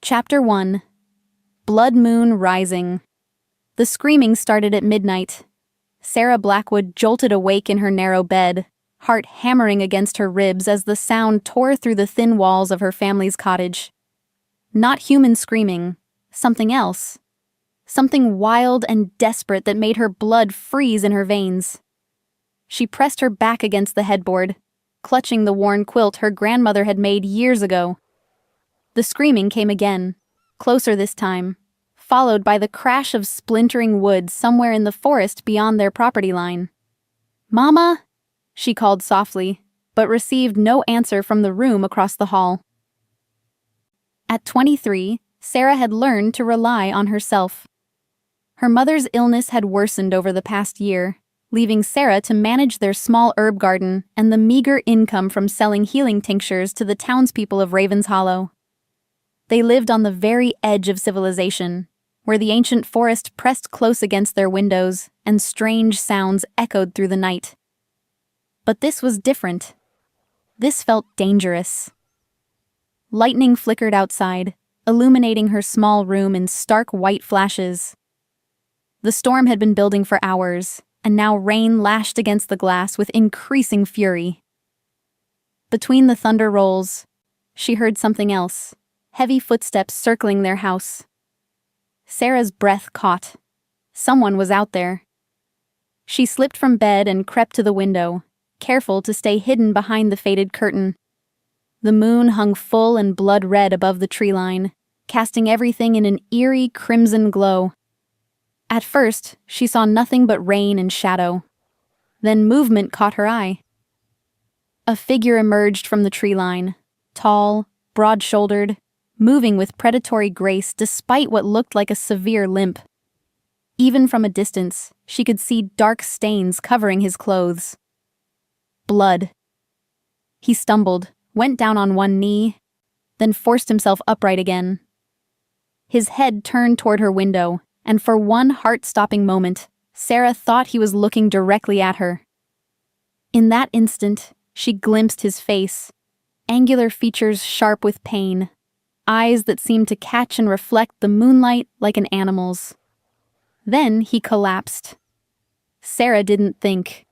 Chapter 1. Blood Moon Rising. The screaming started at midnight. Sarah Blackwood jolted awake in her narrow bed, heart hammering against her ribs as the sound tore through the thin walls of her family's cottage. Not human screaming, something else. Something wild and desperate that made her blood freeze in her veins. She pressed her back against the headboard, clutching the worn quilt her grandmother had made years ago. The screaming came again, closer this time, followed by the crash of splintering wood somewhere in the forest beyond their property line. "Mama?" she called softly, but received no answer from the room across the hall. At 23, Sarah had learned to rely on herself. Her mother's illness had worsened over the past year, leaving Sarah to manage their small herb garden and the meager income from selling healing tinctures to the townspeople of Ravens Hollow. They lived on the very edge of civilization, where the ancient forest pressed close against their windows and strange sounds echoed through the night. But this was different. This felt dangerous. Lightning flickered outside, illuminating her small room in stark white flashes. The storm had been building for hours, and now rain lashed against the glass with increasing fury. Between the thunder rolls, she heard something else. Heavy footsteps circling their house. Sarah's breath caught. Someone was out there. She slipped from bed and crept to the window, careful to stay hidden behind the faded curtain. The moon hung full and blood-red above the tree line, casting everything in an eerie crimson glow. At first, she saw nothing but rain and shadow. Then movement caught her eye. A figure emerged from the tree line, tall, broad-shouldered, moving with predatory grace despite what looked like a severe limp. Even from a distance, she could see dark stains covering his clothes. Blood. He stumbled, went down on one knee, then forced himself upright again. His head turned toward her window, and for one heart-stopping moment, Sarah thought he was looking directly at her. In that instant, she glimpsed his face, angular features sharp with pain, eyes that seemed to catch and reflect the moonlight like an animal's. Then he collapsed. Sarah didn't think.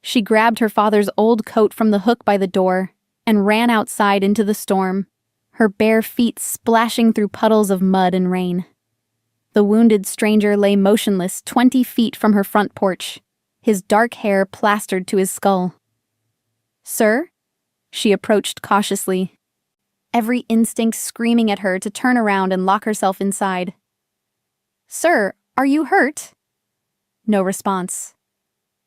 She grabbed her father's old coat from the hook by the door and ran outside into the storm, her bare feet splashing through puddles of mud and rain. The wounded stranger lay motionless 20 feet from her front porch, his dark hair plastered to his skull. "Sir?" She approached cautiously, every instinct screaming at her to turn around and lock herself inside. "Sir, are you hurt?" No response.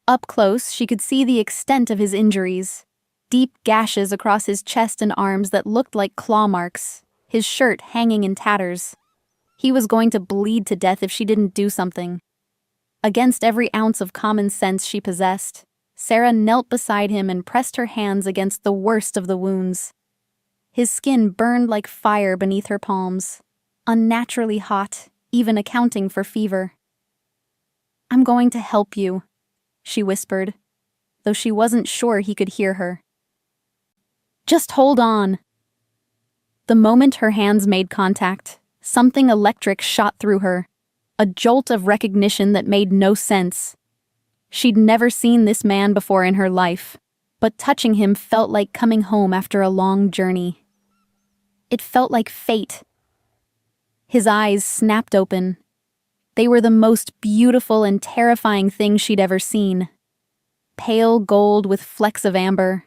Up close, she could see the extent of his injuries, deep gashes across his chest and arms that looked like claw marks, his shirt hanging in tatters. He was going to bleed to death if she didn't do something. Against every ounce of common sense she possessed, Sarah knelt beside him and pressed her hands against the worst of the wounds. His skin burned like fire beneath her palms, unnaturally hot, even accounting for fever. "I'm going to help you," she whispered, though she wasn't sure he could hear her. "Just hold on." The moment her hands made contact, something electric shot through her, a jolt of recognition that made no sense. She'd never seen this man before in her life, but touching him felt like coming home after a long journey. It felt like fate. His eyes snapped open. They were the most beautiful and terrifying thing she'd ever seen. Pale gold with flecks of amber.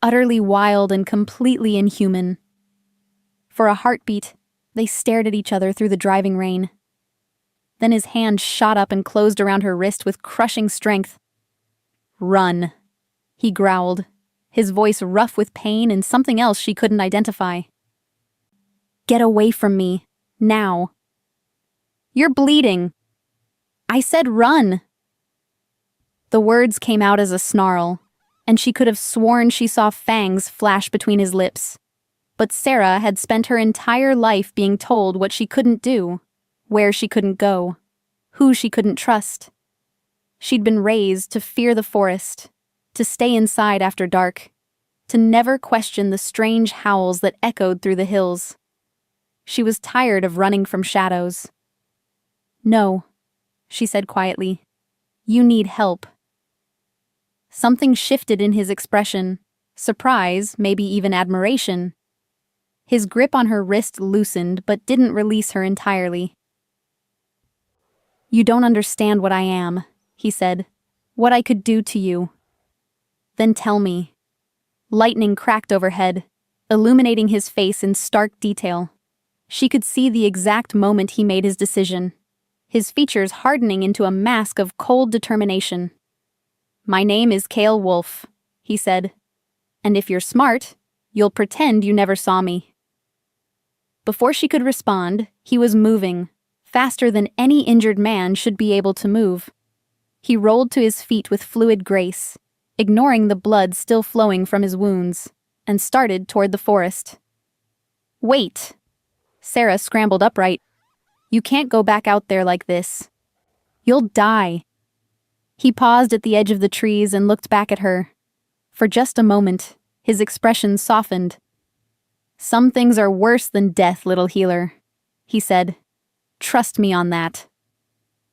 Utterly wild and completely inhuman. For a heartbeat, they stared at each other through the driving rain. Then his hand shot up and closed around her wrist with crushing strength. "Run," he growled, his voice rough with pain and something else she couldn't identify. "Get away from me, now." "You're bleeding." "I said run." The words came out as a snarl, and she could have sworn she saw fangs flash between his lips. But Sarah had spent her entire life being told what she couldn't do, where she couldn't go, who she couldn't trust. She'd been raised to fear the forest, to stay inside after dark, to never question the strange howls that echoed through the hills. She was tired of running from shadows. "No," she said quietly. "You need help." Something shifted in his expression. Surprise, maybe even admiration. His grip on her wrist loosened but didn't release her entirely. "You don't understand what I am," he said. "What I could do to you." "Then tell me." Lightning cracked overhead, illuminating his face in stark detail. She could see the exact moment he made his decision, his features hardening into a mask of cold determination. "My name is Cale Wolf," he said. "And if you're smart, you'll pretend you never saw me." Before she could respond, he was moving, faster than any injured man should be able to move. He rolled to his feet with fluid grace, ignoring the blood still flowing from his wounds, and started toward the forest. "Wait!" Sarah scrambled upright. "You can't go back out there like this. You'll die." He paused at the edge of the trees and looked back at her. For just a moment, his expression softened. "Some things are worse than death, little healer," he said. "Trust me on that."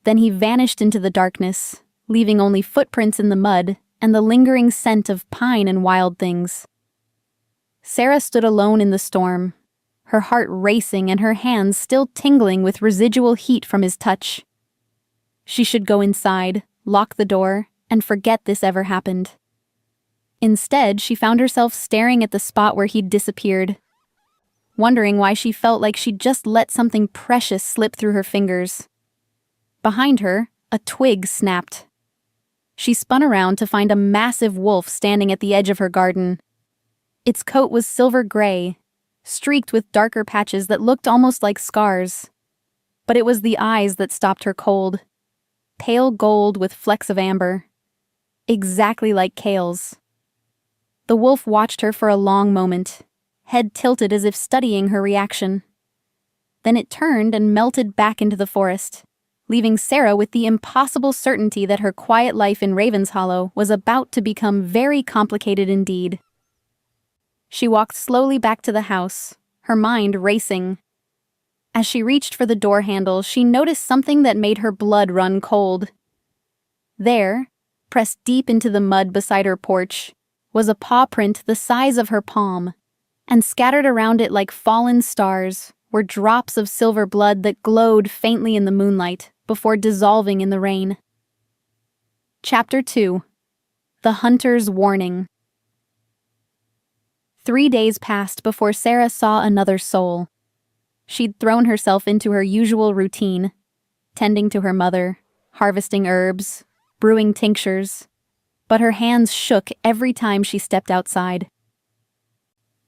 Then he vanished into the darkness, leaving only footprints in the mud and the lingering scent of pine and wild things. Sarah stood alone in the storm, her heart racing and her hands still tingling with residual heat from his touch. She should go inside, lock the door, and forget this ever happened. Instead, she found herself staring at the spot where he'd disappeared, wondering why she felt like she'd just let something precious slip through her fingers. Behind her, a twig snapped. She spun around to find a massive wolf standing at the edge of her garden. Its coat was silver gray, streaked with darker patches that looked almost like scars. But it was the eyes that stopped her cold. Pale gold with flecks of amber. Exactly like Cale's. The wolf watched her for a long moment, head tilted as if studying her reaction. Then it turned and melted back into the forest, leaving Sarah with the impossible certainty that her quiet life in Raven's Hollow was about to become very complicated indeed. She walked slowly back to the house, her mind racing. As she reached for the door handle, she noticed something that made her blood run cold. There, pressed deep into the mud beside her porch, was a paw print the size of her palm, and scattered around it like fallen stars were drops of silver blood that glowed faintly in the moonlight before dissolving in the rain. Chapter 2. The Hunter's Warning. 3 days passed before Sarah saw another soul. She'd thrown herself into her usual routine, tending to her mother, harvesting herbs, brewing tinctures, but her hands shook every time she stepped outside.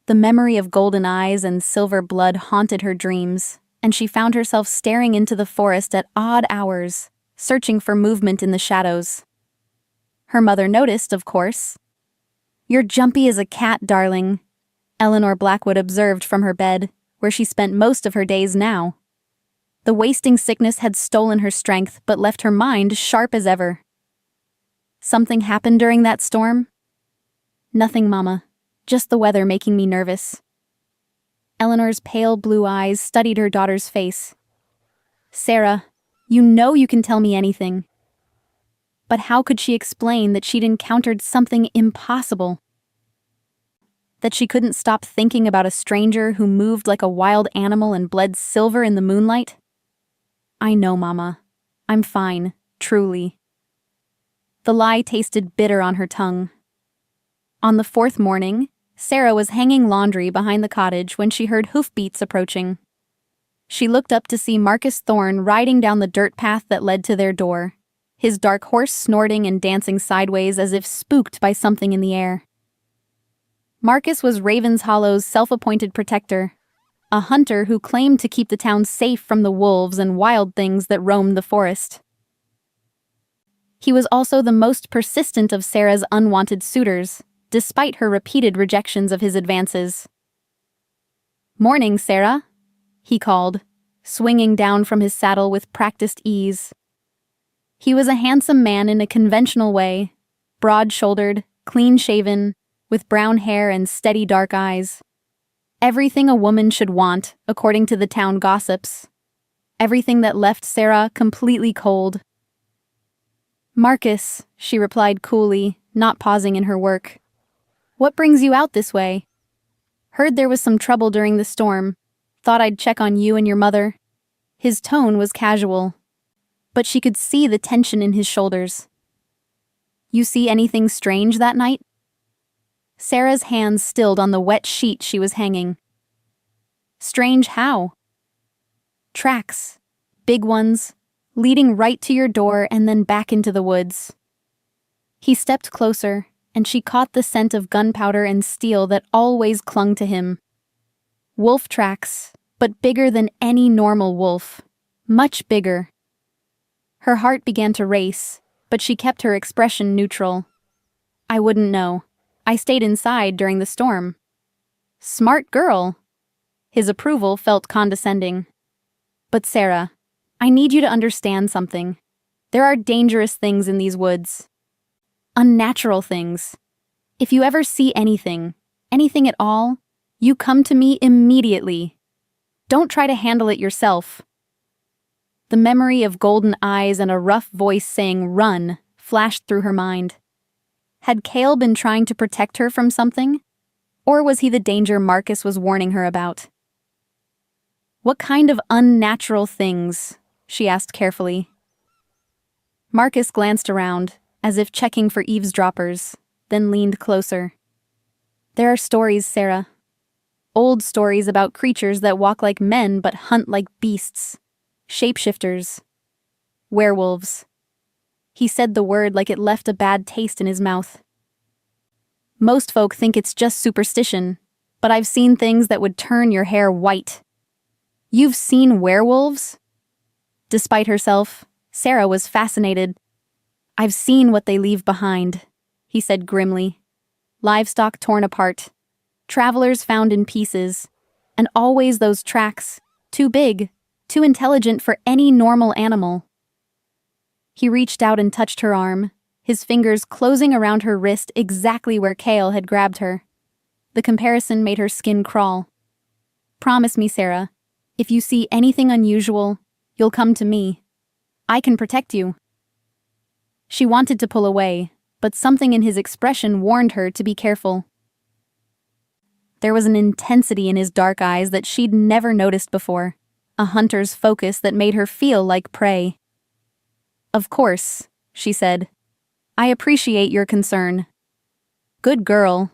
The memory of golden eyes and silver blood haunted her dreams, and she found herself staring into the forest at odd hours, searching for movement in the shadows. Her mother noticed, of course. "You're jumpy as a cat, darling," Eleanor Blackwood observed from her bed, where she spent most of her days now. The wasting sickness had stolen her strength but left her mind sharp as ever. "Something happened during that storm?" "Nothing, Mama. Just the weather making me nervous." Eleanor's pale blue eyes studied her daughter's face. "Sarah, you know you can tell me anything." But how could she explain that she'd encountered something impossible? That she couldn't stop thinking about a stranger who moved like a wild animal and bled silver in the moonlight? "I know, Mama. I'm fine, truly." The lie tasted bitter on her tongue. On the 4th morning, Sarah was hanging laundry behind the cottage when she heard hoofbeats approaching. She looked up to see Marcus Thorne riding down the dirt path that led to their door, his dark horse snorting and dancing sideways as if spooked by something in the air. Marcus was Raven's Hollow's self-appointed protector, a hunter who claimed to keep the town safe from the wolves and wild things that roamed the forest. He was also the most persistent of Sarah's unwanted suitors, despite her repeated rejections of his advances. "Morning, Sarah," he called, swinging down from his saddle with practiced ease. He was a handsome man in a conventional way, broad-shouldered, clean-shaven, with brown hair and steady dark eyes. Everything a woman should want, according to the town gossips. Everything that left Sarah completely cold. "Marcus," she replied coolly, not pausing in her work. "What brings you out this way?" "Heard there was some trouble during the storm. Thought I'd check on you and your mother." His tone was casual, but she could see the tension in his shoulders. "You see anything strange that night?" Sarah's hands stilled on the wet sheet she was hanging. "Strange how?" "Tracks. Big ones, leading right to your door and then back into the woods." He stepped closer, and she caught the scent of gunpowder and steel that always clung to him. Wolf tracks, but bigger than any normal wolf. Much bigger. Her heart began to race, but she kept her expression neutral. "I wouldn't know. I stayed inside during the storm." "Smart girl." His approval felt condescending. "But Sarah, I need you to understand something. There are dangerous things in these woods. Unnatural things. If you ever see anything at all, you come to me immediately. Don't try to handle it yourself." The memory of golden eyes and a rough voice saying "run" flashed through her mind. Had Cale been trying to protect her from something? Or was he the danger Marcus was warning her about? "What kind of unnatural things?" she asked carefully. Marcus glanced around, as if checking for eavesdroppers, then leaned closer. "There are stories, Sarah. Old stories about creatures that walk like men but hunt like beasts. Shapeshifters. Werewolves." He said the word like it left a bad taste in his mouth. "Most folk think it's just superstition, but I've seen things that would turn your hair white." "You've seen werewolves?" Despite herself, Sarah was fascinated. "I've seen what they leave behind," he said grimly. "Livestock torn apart, travelers found in pieces, and always those tracks, too big, too intelligent for any normal animal." He reached out and touched her arm, his fingers closing around her wrist exactly where Cale had grabbed her. The comparison made her skin crawl. "Promise me, Sarah, if you see anything unusual, you'll come to me. I can protect you." She wanted to pull away, but something in his expression warned her to be careful. There was an intensity in his dark eyes that she'd never noticed before, a hunter's focus that made her feel like prey. "Of course," she said. "I appreciate your concern." "Good girl."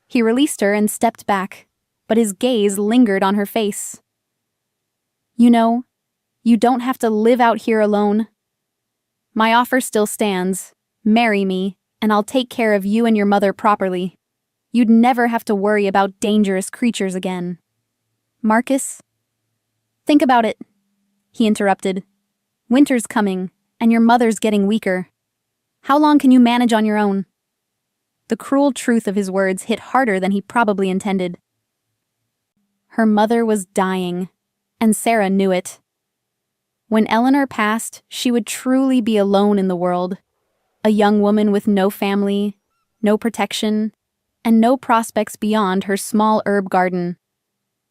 He released her and stepped back, but his gaze lingered on her face. "You know, you don't have to live out here alone. My offer still stands. Marry me, and I'll take care of you and your mother properly. You'd never have to worry about dangerous creatures again." "Marcus?" "Think about it," he interrupted. "Winter's coming, and your mother's getting weaker. How long can you manage on your own?" The cruel truth of his words hit harder than he probably intended. Her mother was dying, and Sarah knew it. When Eleanor passed, she would truly be alone in the world. A young woman with no family, no protection, and no prospects beyond her small herb garden.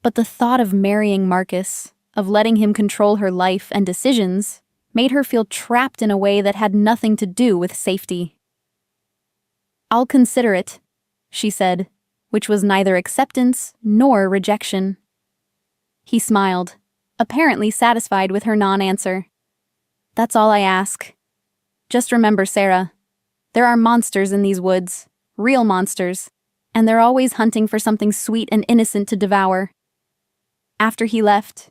But the thought of marrying Marcus, of letting him control her life and decisions, made her feel trapped in a way that had nothing to do with safety. "I'll consider it," she said, which was neither acceptance nor rejection. He smiled, apparently satisfied with her non-answer. "That's all I ask. Just remember, Sarah, there are monsters in these woods, real monsters, and they're always hunting for something sweet and innocent to devour." After he left,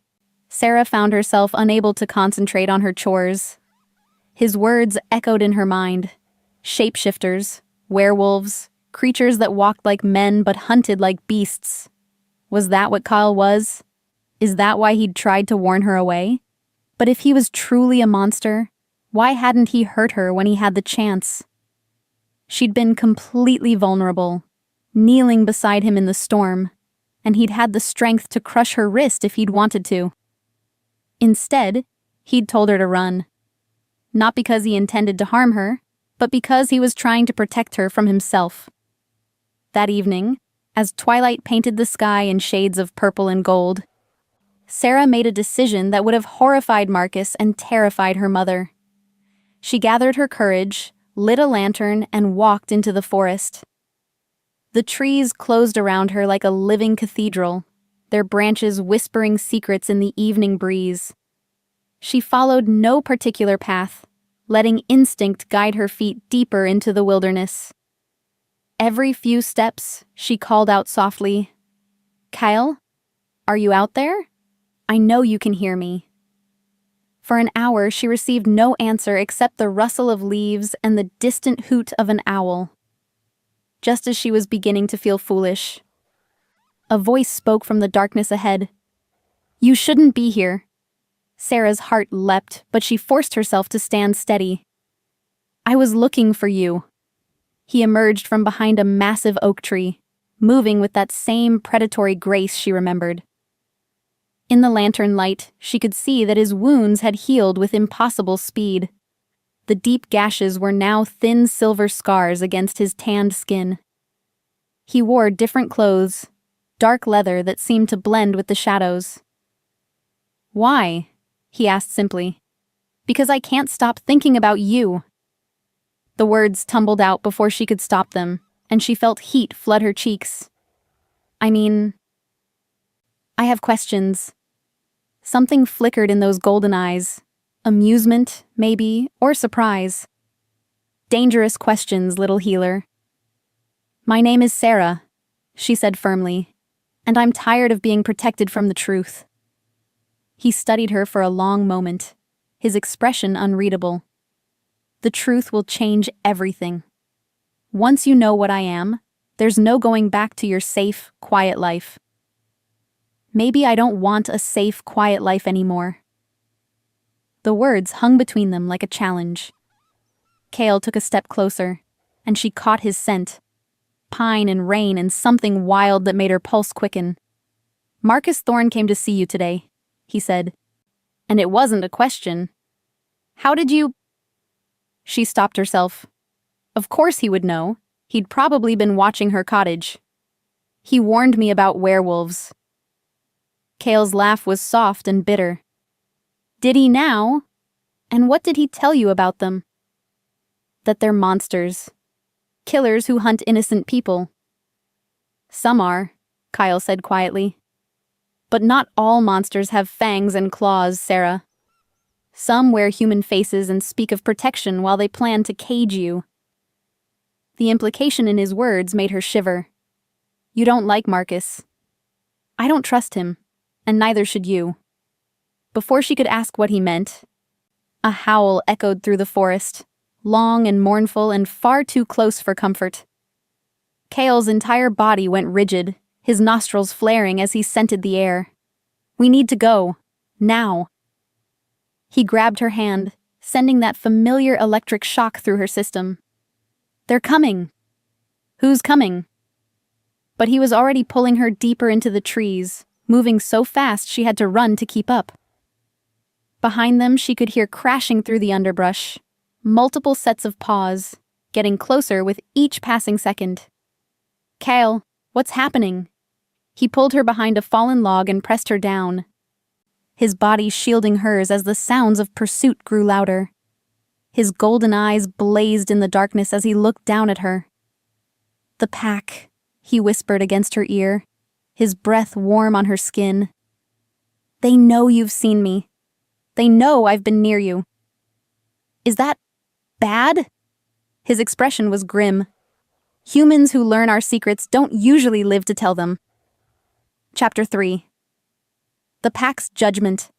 Sarah found herself unable to concentrate on her chores. His words echoed in her mind. Shapeshifters, werewolves, creatures that walked like men but hunted like beasts. Was that what Kyle was? Is that why he'd tried to warn her away? But if he was truly a monster, why hadn't he hurt her when he had the chance? She'd been completely vulnerable, kneeling beside him in the storm, and he'd had the strength to crush her wrist if he'd wanted to. Instead, he'd told her to run. Not because he intended to harm her, but because he was trying to protect her from himself. That evening, as twilight painted the sky in shades of purple and gold. Sarah made a decision that would have horrified Marcus and terrified her mother. She gathered her courage, lit a lantern, and walked into the forest. The trees closed around her like a living cathedral, their branches whispering secrets in the evening breeze. She followed no particular path, letting instinct guide her feet deeper into the wilderness. Every few steps, she called out softly, "Kyle, are you out there? I know you can hear me." For an hour, she received no answer except the rustle of leaves and the distant hoot of an owl. Just as she was beginning to feel foolish, a voice spoke from the darkness ahead. "You shouldn't be here." Sarah's heart leapt, but she forced herself to stand steady. "I was looking for you." He emerged from behind a massive oak tree, moving with that same predatory grace she remembered. In the lantern light, she could see that his wounds had healed with impossible speed. The deep gashes were now thin silver scars against his tanned skin. He wore different clothes, dark leather that seemed to blend with the shadows. "Why?" he asked simply. "Because I can't stop thinking about you." The words tumbled out before she could stop them, and she felt heat flood her cheeks. "I have questions." Something flickered in those golden eyes. Amusement, maybe, or surprise. "Dangerous questions, little healer." "My name is Sarah," she said firmly, "and I'm tired of being protected from the truth." He studied her for a long moment, his expression unreadable. "The truth will change everything. Once you know what I am, there's no going back to your safe, quiet life." "Maybe I don't want a safe, quiet life anymore." The words hung between them like a challenge. Cale took a step closer, and she caught his scent. Pine and rain and something wild that made her pulse quicken. "Marcus Thorne came to see you today," he said. "And it wasn't a question. How did you—" She stopped herself. Of course he would know. He'd probably been watching her cottage. "He warned me about werewolves." Cale's laugh was soft and bitter. "Did he now? And what did he tell you about them?" "That they're monsters. Killers who hunt innocent people." "Some are," Kyle said quietly. "But not all monsters have fangs and claws, Sarah. Some wear human faces and speak of protection while they plan to cage you." The implication in his words made her shiver. "You don't like Marcus." "I don't trust him, and neither should you." Before she could ask what he meant, a howl echoed through the forest, long and mournful and far too close for comfort. Cale's entire body went rigid, his nostrils flaring as he scented the air. "We need to go. Now." He grabbed her hand, sending that familiar electric shock through her system. "They're coming." "Who's coming?" But he was already pulling her deeper into the trees, moving so fast she had to run to keep up. Behind them, she could hear crashing through the underbrush, multiple sets of paws, getting closer with each passing second. "Cale, what's happening?" He pulled her behind a fallen log and pressed her down, his body shielding hers as the sounds of pursuit grew louder. His golden eyes blazed in the darkness as he looked down at her. "The pack," he whispered against her ear, his breath warm on her skin. "They know you've seen me. They know I've been near you." "Is that bad?" His expression was grim. Humans who learn our secrets don't usually live to tell them. Chapter 3. The pack's judgment.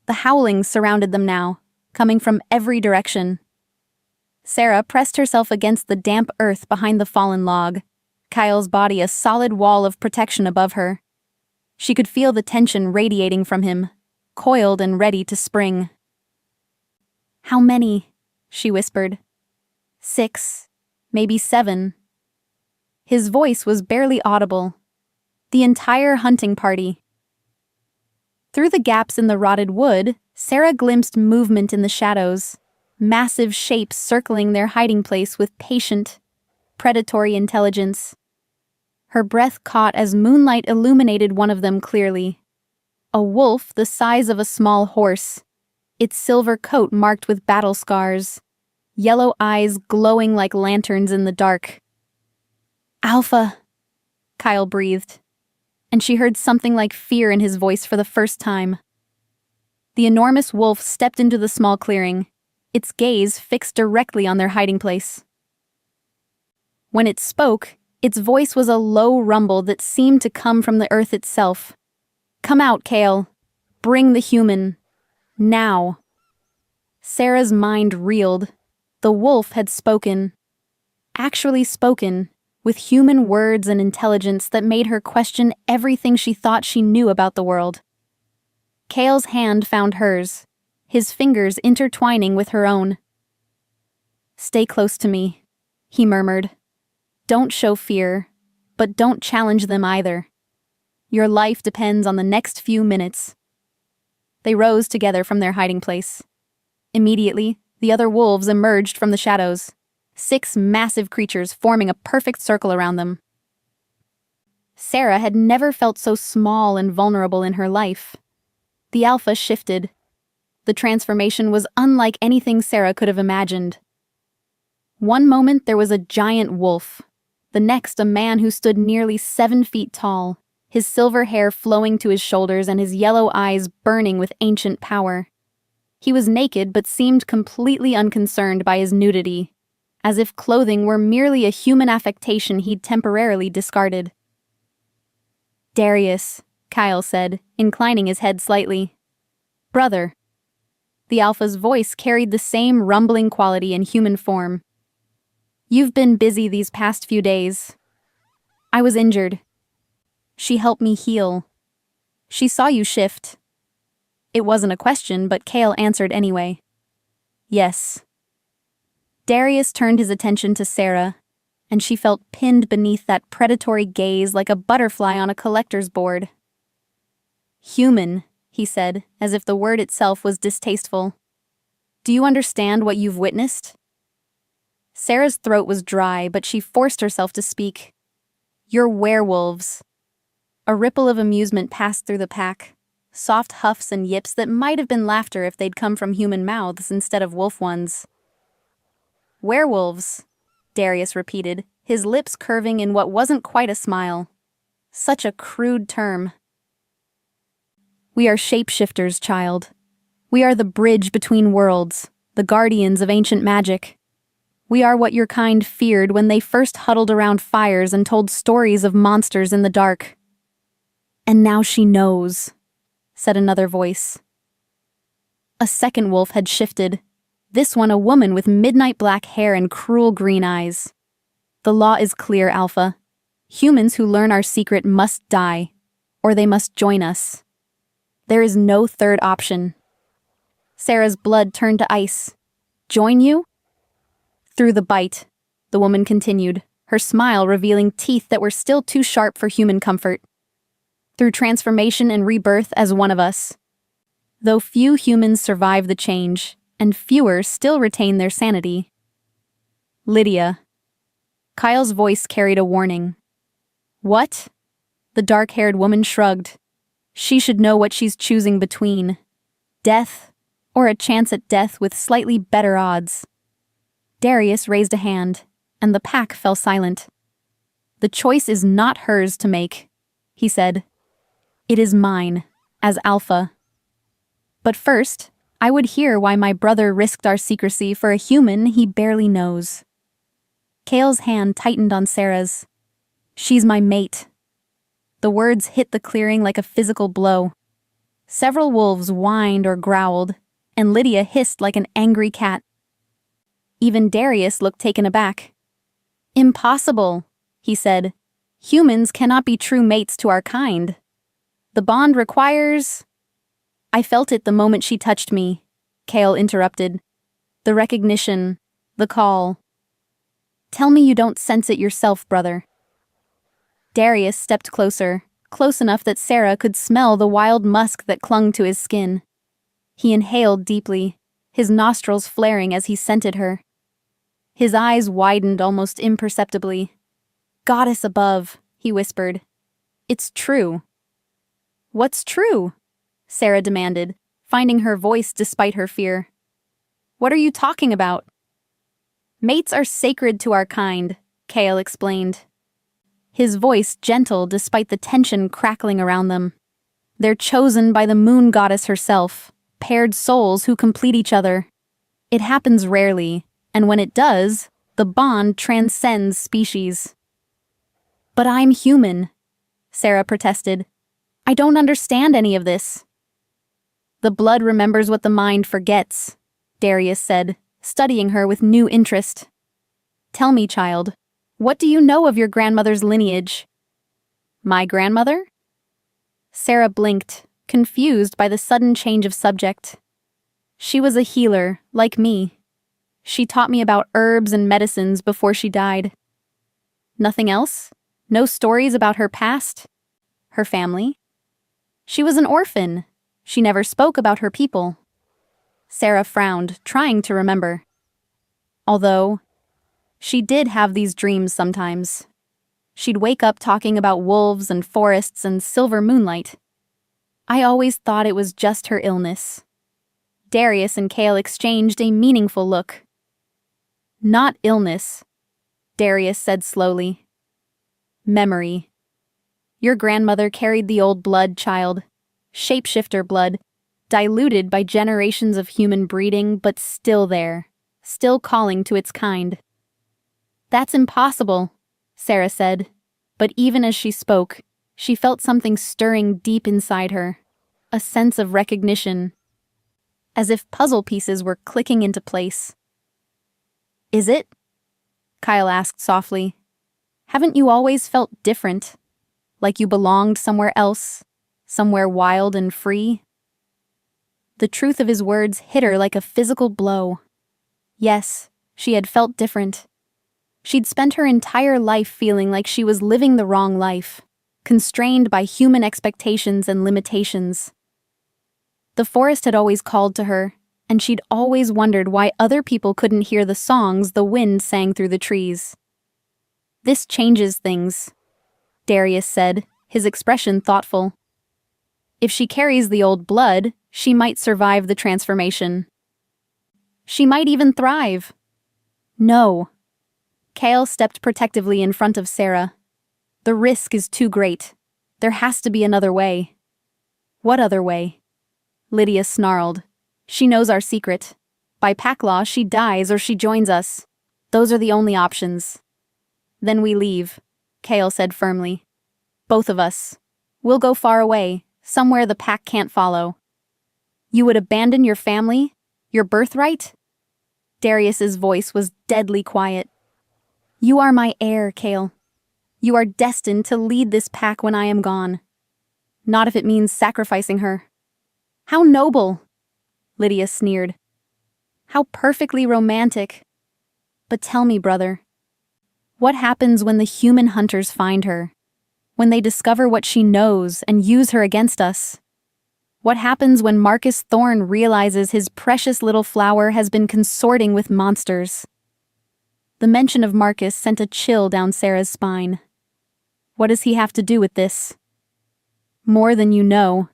The howling surrounded them now, coming from every direction. Sarah pressed herself against the damp earth behind the fallen log, Kyle's body a solid wall of protection above her. She could feel the tension radiating from him, coiled and ready to spring. "How many?" she whispered. 6, maybe 7. His voice was barely audible. The entire hunting party. Through the gaps in the rotted wood, Sarah glimpsed movement in the shadows, massive shapes circling their hiding place with patient, predatory intelligence. Her breath caught as moonlight illuminated one of them clearly. A wolf the size of a small horse, its silver coat marked with battle scars, yellow eyes glowing like lanterns in the dark. "Alpha," Kyle breathed, and she heard something like fear in his voice for the first time. The enormous wolf stepped into the small clearing, its gaze fixed directly on their hiding place. When it spoke, its voice was a low rumble that seemed to come from the earth itself. "Come out, Kale. Bring the human. Now." Sarah's mind reeled. The wolf had spoken. Actually spoken, with human words and intelligence that made her question everything she thought she knew about the world. Kale's hand found hers, his fingers intertwining with her own. "Stay close to me," he murmured. "Don't show fear, but don't challenge them either. Your life depends on the next few minutes." They rose together from their hiding place. Immediately, the other wolves emerged from the shadows, 6 massive creatures forming a perfect circle around them. Sarah had never felt so small and vulnerable in her life. The alpha shifted. The transformation was unlike anything Sarah could have imagined. One moment there was a giant wolf, the next a man who stood nearly 7 feet tall, his silver hair flowing to his shoulders and his yellow eyes burning with ancient power. He was naked but seemed completely unconcerned by his nudity, as if clothing were merely a human affectation he'd temporarily discarded. "Darius," Kyle said, inclining his head slightly. "Brother." The alpha's voice carried the same rumbling quality in human form. "You've been busy these past few days." "I was injured." "She helped me heal." "She saw you shift." It wasn't a question, but Kale answered anyway. "Yes." Darius turned his attention to Sarah, and she felt pinned beneath that predatory gaze like a butterfly on a collector's board. "Human," he said, as if the word itself was distasteful. "Do you understand what you've witnessed?" Sarah's throat was dry, but she forced herself to speak. "You're werewolves." A ripple of amusement passed through the pack, soft huffs and yips that might have been laughter if they'd come from human mouths instead of wolf ones. "Werewolves," Darius repeated, his lips curving in what wasn't quite a smile. Such a crude term. "We are shapeshifters, child. We are the bridge between worlds, the guardians of ancient magic. We are what your kind feared when they first huddled around fires and told stories of monsters in the dark." "And now she knows," said another voice. A second wolf had shifted, this one a woman with midnight black hair and cruel green eyes. "The law is clear, Alpha. Humans who learn our secret must die, or they must join us. There is no third option." Sarah's blood turned to ice. "Join you?" "Through the bite," the woman continued, her smile revealing teeth that were still too sharp for human comfort. "Through transformation and rebirth as one of us. Though few humans survive the change, and fewer still retain their sanity." "Lydia." Kyle's voice carried a warning. "What?" The dark-haired woman shrugged. "She should know what she's choosing between. Death, or a chance at death with slightly better odds." Darius raised a hand, and the pack fell silent. "The choice is not hers to make," he said. "It is mine, as Alpha. But first, I would hear why my brother risked our secrecy for a human he barely knows." Kale's hand tightened on Sarah's. "She's my mate." The words hit the clearing like a physical blow. Several wolves whined or growled, and Lydia hissed like an angry cat. Even Darius looked taken aback. "Impossible," he said. "Humans cannot be true mates to our kind. The bond requires—" "I felt it the moment she touched me," Kale interrupted. "The recognition, the call. Tell me you don't sense it yourself, brother." Darius stepped closer, close enough that Sarah could smell the wild musk that clung to his skin. He inhaled deeply, his nostrils flaring as he scented her. His eyes widened almost imperceptibly. "Goddess above," he whispered. It's true. What's true? Sarah demanded, finding her voice despite her fear. What are you talking about? Mates are sacred to our kind, Kale explained. His voice gentle despite the tension crackling around them. They're chosen by the moon goddess herself, paired souls who complete each other. It happens rarely, and when it does, the bond transcends species. But I'm human, Sarah protested. I don't understand any of this. The blood remembers what the mind forgets, Darius said, studying her with new interest. Tell me, child, what do you know of your grandmother's lineage? My grandmother? Sarah blinked, confused by the sudden change of subject. She was a healer, like me. She taught me about herbs and medicines before she died. Nothing else? No stories about her past? Her family? She was an orphan. She never spoke about her people. Sarah frowned, trying to remember. Although, she did have these dreams sometimes. She'd wake up talking about wolves and forests and silver moonlight. I always thought it was just her illness. Darius and Kale exchanged a meaningful look. Not illness, Darius said slowly. Memory. Your grandmother carried the old blood, child. Shapeshifter blood, diluted by generations of human breeding, but still there, still calling to its kind. That's impossible, Sarah said, but even as she spoke, she felt something stirring deep inside her, a sense of recognition, as if puzzle pieces were clicking into place. Is it? Kyle asked softly. Haven't you always felt different, like you belonged somewhere else, somewhere wild and free? The truth of his words hit her like a physical blow. Yes, she had felt different. She'd spent her entire life feeling like she was living the wrong life, constrained by human expectations and limitations. The forest had always called to her, and she'd always wondered why other people couldn't hear the songs the wind sang through the trees. This changes things, Darius said, his expression thoughtful. If she carries the old blood, she might survive the transformation. She might even thrive. No. Kale stepped protectively in front of Sarah. The risk is too great. There has to be another way. What other way? Lydia snarled. She knows our secret. By pack law, she dies or she joins us. Those are the only options. Then we leave, Kale said firmly. Both of us. We'll go far away, somewhere the pack can't follow. You would abandon your family? Your birthright? Darius's voice was deadly quiet. You are my heir, Kale. You are destined to lead this pack when I am gone. Not if it means sacrificing her. How noble, Lydia sneered. How perfectly romantic. But tell me, brother, what happens when the human hunters find her? When they discover what she knows and use her against us? What happens when Marcus Thorne realizes his precious little flower has been consorting with monsters? The mention of Marcus sent a chill down Sarah's spine. What does he have to do with this? More than you know,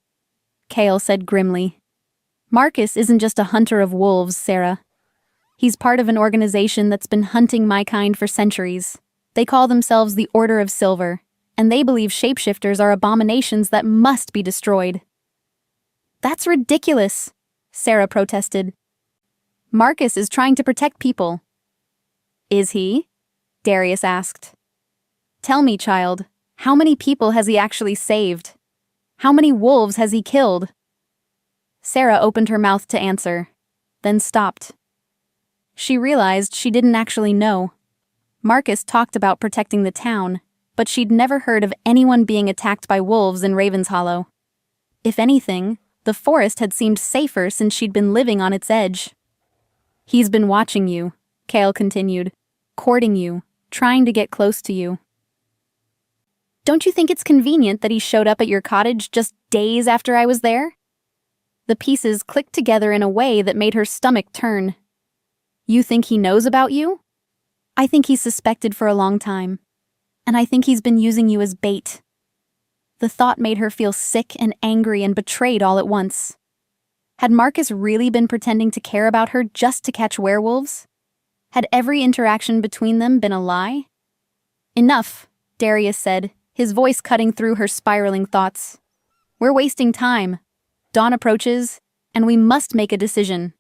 Kale said grimly. Marcus isn't just a hunter of wolves, Sarah. He's part of an organization that's been hunting my kind for centuries. They call themselves the Order of Silver, and they believe shapeshifters are abominations that must be destroyed. That's ridiculous, Sarah protested. Marcus is trying to protect people. Is he? Darius asked. Tell me, child, how many people has he actually saved? How many wolves has he killed? Sarah opened her mouth to answer, then stopped. She realized she didn't actually know. Marcus talked about protecting the town, but she'd never heard of anyone being attacked by wolves in Raven's Hollow. If anything, the forest had seemed safer since she'd been living on its edge. He's been watching you, Kale continued, courting you, trying to get close to you. Don't you think it's convenient that he showed up at your cottage just days after I was there? The pieces clicked together in a way that made her stomach turn. You think he knows about you? I think he's suspected for a long time. and I think he's been using you as bait." The thought made her feel sick and angry and betrayed all at once. Had Marcus really been pretending to care about her just to catch werewolves? Had every interaction between them been a lie? "Enough," Darius said, his voice cutting through her spiraling thoughts. "We're wasting time. Dawn approaches, and we must make a decision."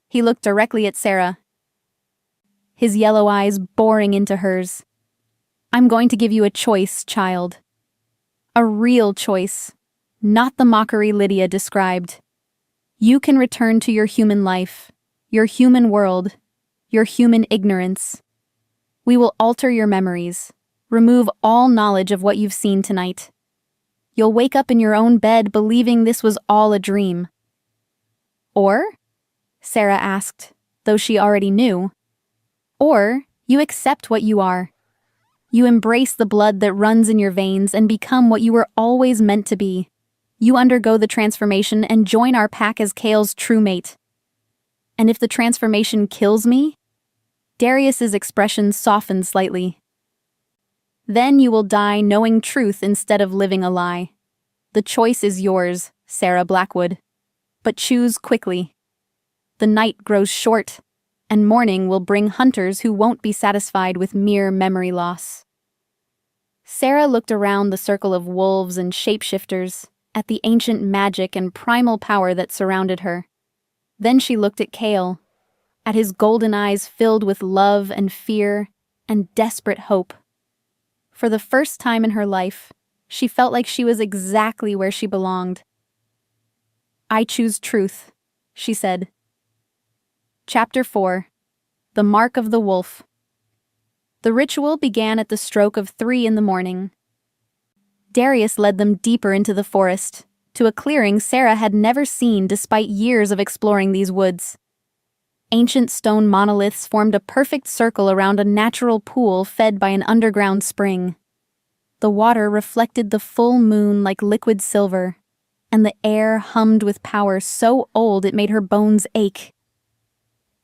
He looked directly at Sarah, his yellow eyes boring into hers. "I'm going to give you a choice, child. A real choice, not the mockery Lydia described. You can return to your human life, your human world, your human ignorance. We will alter your memories, remove all knowledge of what you've seen tonight. You'll wake up in your own bed believing this was all a dream." "Or?" Sarah asked, though she already knew. "Or you accept what you are. You embrace the blood that runs in your veins and become what you were always meant to be. You undergo the transformation and join our pack as Kale's true mate. And if the transformation kills me?" Darius's expression softened slightly. "Then you will die knowing truth instead of living a lie. The choice is yours, Sarah Blackwood. But choose quickly. The night grows short, and morning will bring hunters who won't be satisfied with mere memory loss." Sarah looked around the circle of wolves and shapeshifters, at the ancient magic and primal power that surrounded her. Then she looked at Kale, at his golden eyes filled with love and fear and desperate hope. For the first time in her life, she felt like she was exactly where she belonged. "I choose truth," she said. Chapter 4. The Mark of the Wolf. The ritual began at the stroke of 3 in the morning. Darius led them deeper into the forest, to a clearing Sarah had never seen despite years of exploring these woods. Ancient stone monoliths formed a perfect circle around a natural pool fed by an underground spring. The water reflected the full moon like liquid silver, and the air hummed with power so old it made her bones ache.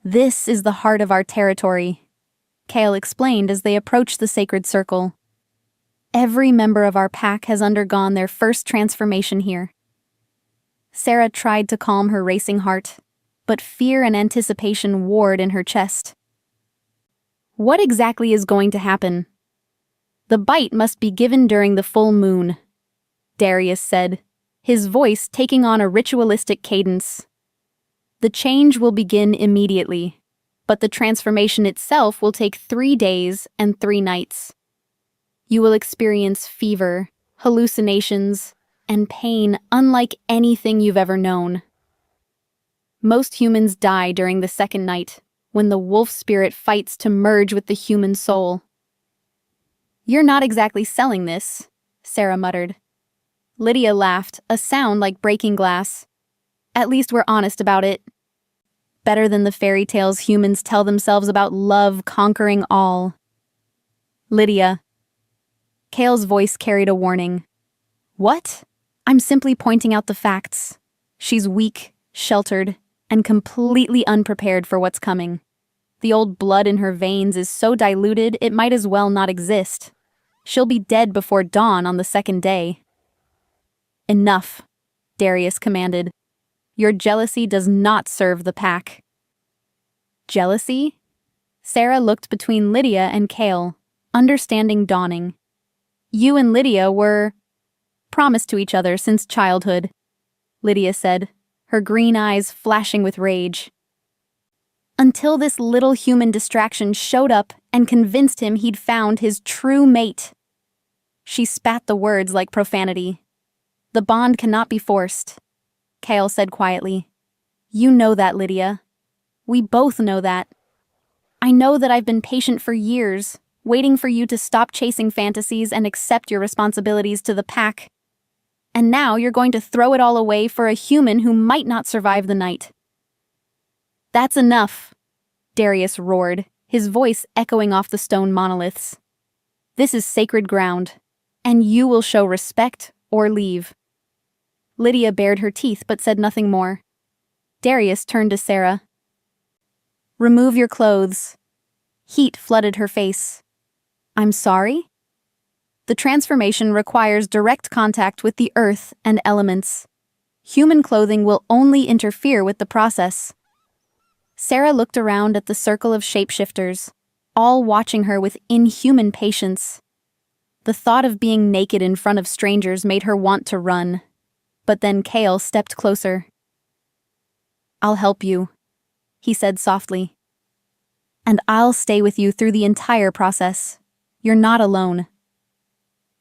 "This is the heart of our territory," Kale explained as they approached the sacred circle. "Every member of our pack has undergone their first transformation here." Sarah tried to calm her racing heart, but fear and anticipation warred in her chest. "What exactly is going to happen?" "The bite must be given during the full moon," Darius said, his voice taking on a ritualistic cadence. "The change will begin immediately, but the transformation itself will take 3 days and 3 nights. You will experience fever, hallucinations, and pain unlike anything you've ever known. Most humans die during the second night, when the wolf spirit fights to merge with the human soul." "You're not exactly selling this," Sarah muttered. Lydia laughed, a sound like breaking glass. "At least we're honest about it. Better than the fairy tales humans tell themselves about love conquering all." "Lydia." Kale's voice carried a warning. "What? I'm simply pointing out the facts. She's weak, sheltered, and completely unprepared for what's coming. The old blood in her veins is so diluted it might as well not exist. She'll be dead before dawn on the second day." "Enough," Darius commanded. "Your jealousy does not serve the pack." "Jealousy?" Sarah looked between Lydia and Kale, understanding dawning. "You and Lydia were promised to each other since childhood," Lydia said, her green eyes flashing with rage. "Until this little human distraction showed up and convinced him he'd found his true mate." She spat the words like profanity. "The bond cannot be forced," Kale said quietly. "You know that, Lydia. We both know that. I know that I've been patient for years, waiting for you to stop chasing fantasies and accept your responsibilities to the pack. And now you're going to throw it all away for a human who might not survive the night." "That's enough," Darius roared, his voice echoing off the stone monoliths. "This is sacred ground, and you will show respect or leave." Lydia bared her teeth but said nothing more. Darius turned to Sarah. "Remove your clothes." Heat flooded her face. "I'm sorry?" The transformation requires direct contact with the earth and elements. Human clothing will only interfere with the process. Sarah looked around at the circle of shapeshifters, all watching her with inhuman patience. The thought of being naked in front of strangers made her want to run. But then Kale stepped closer. "I'll help you," he said softly. "And I'll stay with you through the entire process. You're not alone."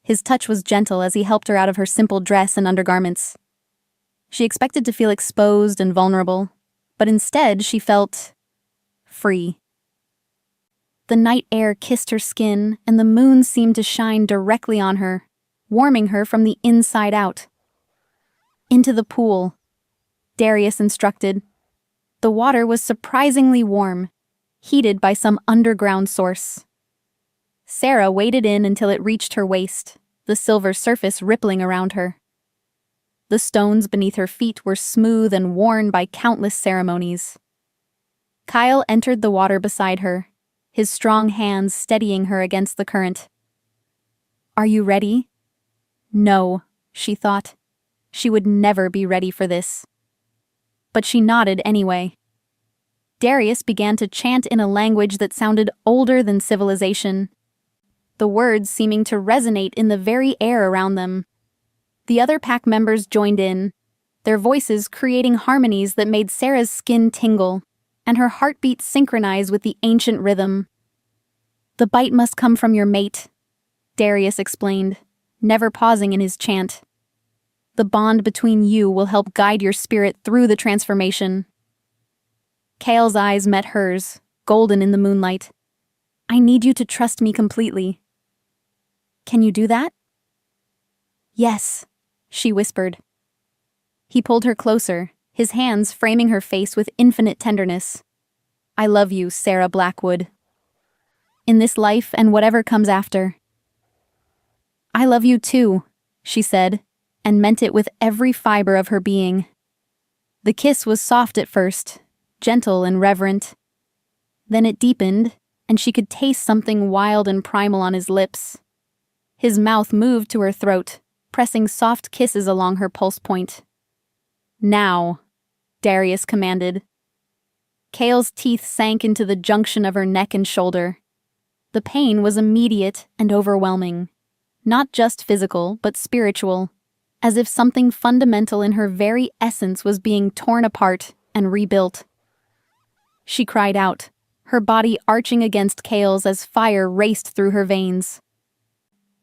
His touch was gentle as he helped her out of her simple dress and undergarments. She expected to feel exposed and vulnerable, but instead she felt free. The night air kissed her skin, and the moon seemed to shine directly on her, warming her from the inside out. "Into the pool," Darius instructed. The water was surprisingly warm, heated by some underground source. Sarah waded in until it reached her waist, the silver surface rippling around her. The stones beneath her feet were smooth and worn by countless ceremonies. Kyle entered the water beside her, his strong hands steadying her against the current. "Are you ready?" No, she thought. She would never be ready for this. But she nodded anyway. Darius began to chant in a language that sounded older than civilization, the words seeming to resonate in the very air around them. The other pack members joined in, their voices creating harmonies that made Sarah's skin tingle, and her heartbeat synchronize with the ancient rhythm. "The bite must come from your mate," Darius explained, never pausing in his chant. "The bond between you will help guide your spirit through the transformation." Kale's eyes met hers, golden in the moonlight. "I need you to trust me completely." "Can you do that?" "Yes," she whispered. He pulled her closer, his hands framing her face with infinite tenderness. "I love you, Sarah Blackwood. In this life and whatever comes after." "I love you too," she said, and meant it with every fiber of her being. The kiss was soft at first, gentle and reverent. Then it deepened, and she could taste something wild and primal on his lips. His mouth moved to her throat, pressing soft kisses along her pulse point. "Now," Darius commanded. Kale's teeth sank into the junction of her neck and shoulder. The pain was immediate and overwhelming, not just physical, but spiritual, as if something fundamental in her very essence was being torn apart and rebuilt. She cried out, her body arching against Kale's as fire raced through her veins.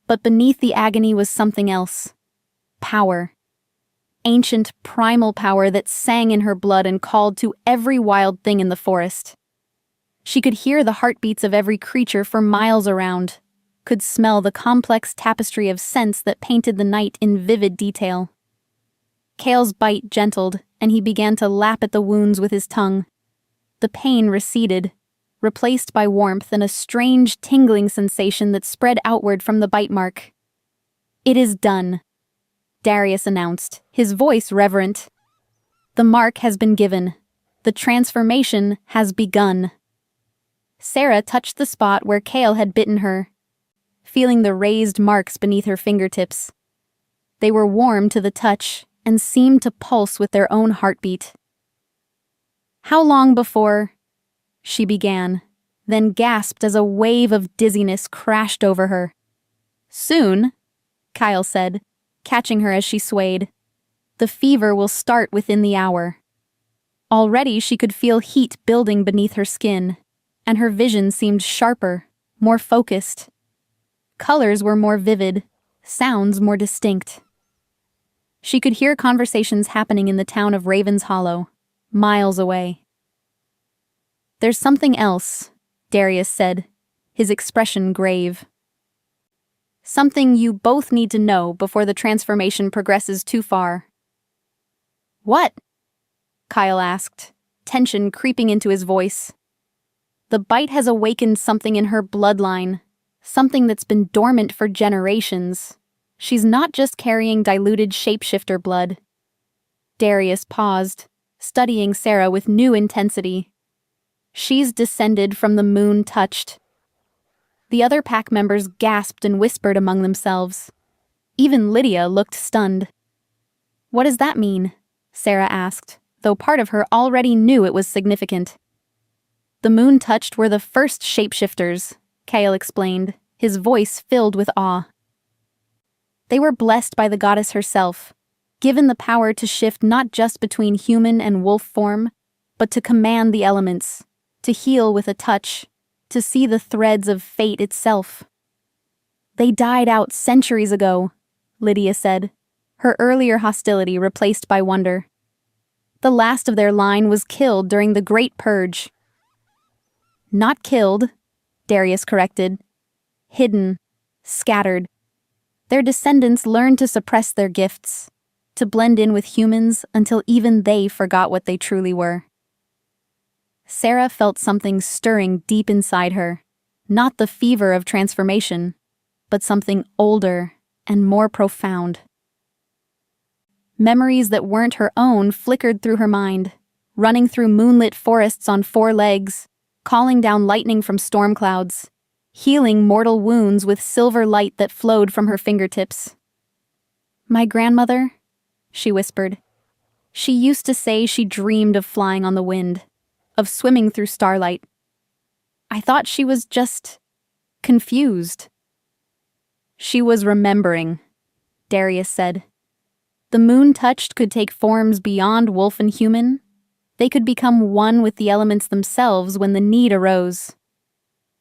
But beneath the agony was something else. Power. Ancient, primal power that sang in her blood and called to every wild thing in the forest. She could hear the heartbeats of every creature for miles around, could smell the complex tapestry of scents that painted the night in vivid detail. Kale's bite gentled, and he began to lap at the wounds with his tongue. The pain receded, replaced by warmth and a strange tingling sensation that spread outward from the bite mark. "It is done," Darius announced, his voice reverent. "The mark has been given. The transformation has begun." Sarah touched the spot where Kale had bitten her, feeling the raised marks beneath her fingertips. They were warm to the touch and seemed to pulse with their own heartbeat. "How long before—" she began, then gasped as a wave of dizziness crashed over her. "Soon," Kyle said, catching her as she swayed. "The fever will start within the hour." Already she could feel heat building beneath her skin, and her vision seemed sharper, more focused. Colors were more vivid, sounds more distinct. She could hear conversations happening in the town of Raven's Hollow, miles away. "There's something else," Darius said, his expression grave. "Something you both need to know before the transformation progresses too far." "What?" Kyle asked, tension creeping into his voice. "The bite has awakened something in her bloodline, something that's been dormant for generations. She's not just carrying diluted shapeshifter blood." Darius paused, studying Sarah with new intensity. "She's descended from the moon touched." The other pack members gasped and whispered among themselves. Even Lydia looked stunned. "What does that mean?" Sarah asked, though part of her already knew it was significant. "The moon touched were the first shapeshifters," Kale explained, his voice filled with awe. "They were blessed by the goddess herself, given the power to shift not just between human and wolf form, but to command the elements, to heal with a touch, to see the threads of fate itself." "They died out centuries ago," Lydia said, her earlier hostility replaced by wonder. "The last of their line was killed during the Great Purge." "Not killed," Darius corrected. "Hidden, scattered. Their descendants learned to suppress their gifts, to blend in with humans until even they forgot what they truly were." Sarah felt something stirring deep inside her, not the fever of transformation, but something older and more profound. Memories that weren't her own flickered through her mind, running through moonlit forests on 4 legs, calling down lightning from storm clouds, healing mortal wounds with silver light that flowed from her fingertips. "My grandmother," she whispered. "She used to say she dreamed of flying on the wind, of swimming through starlight. I thought she was just confused." "She was remembering," Darius said. "The moon touched could take forms beyond wolf and human. They could become one with the elements themselves when the need arose."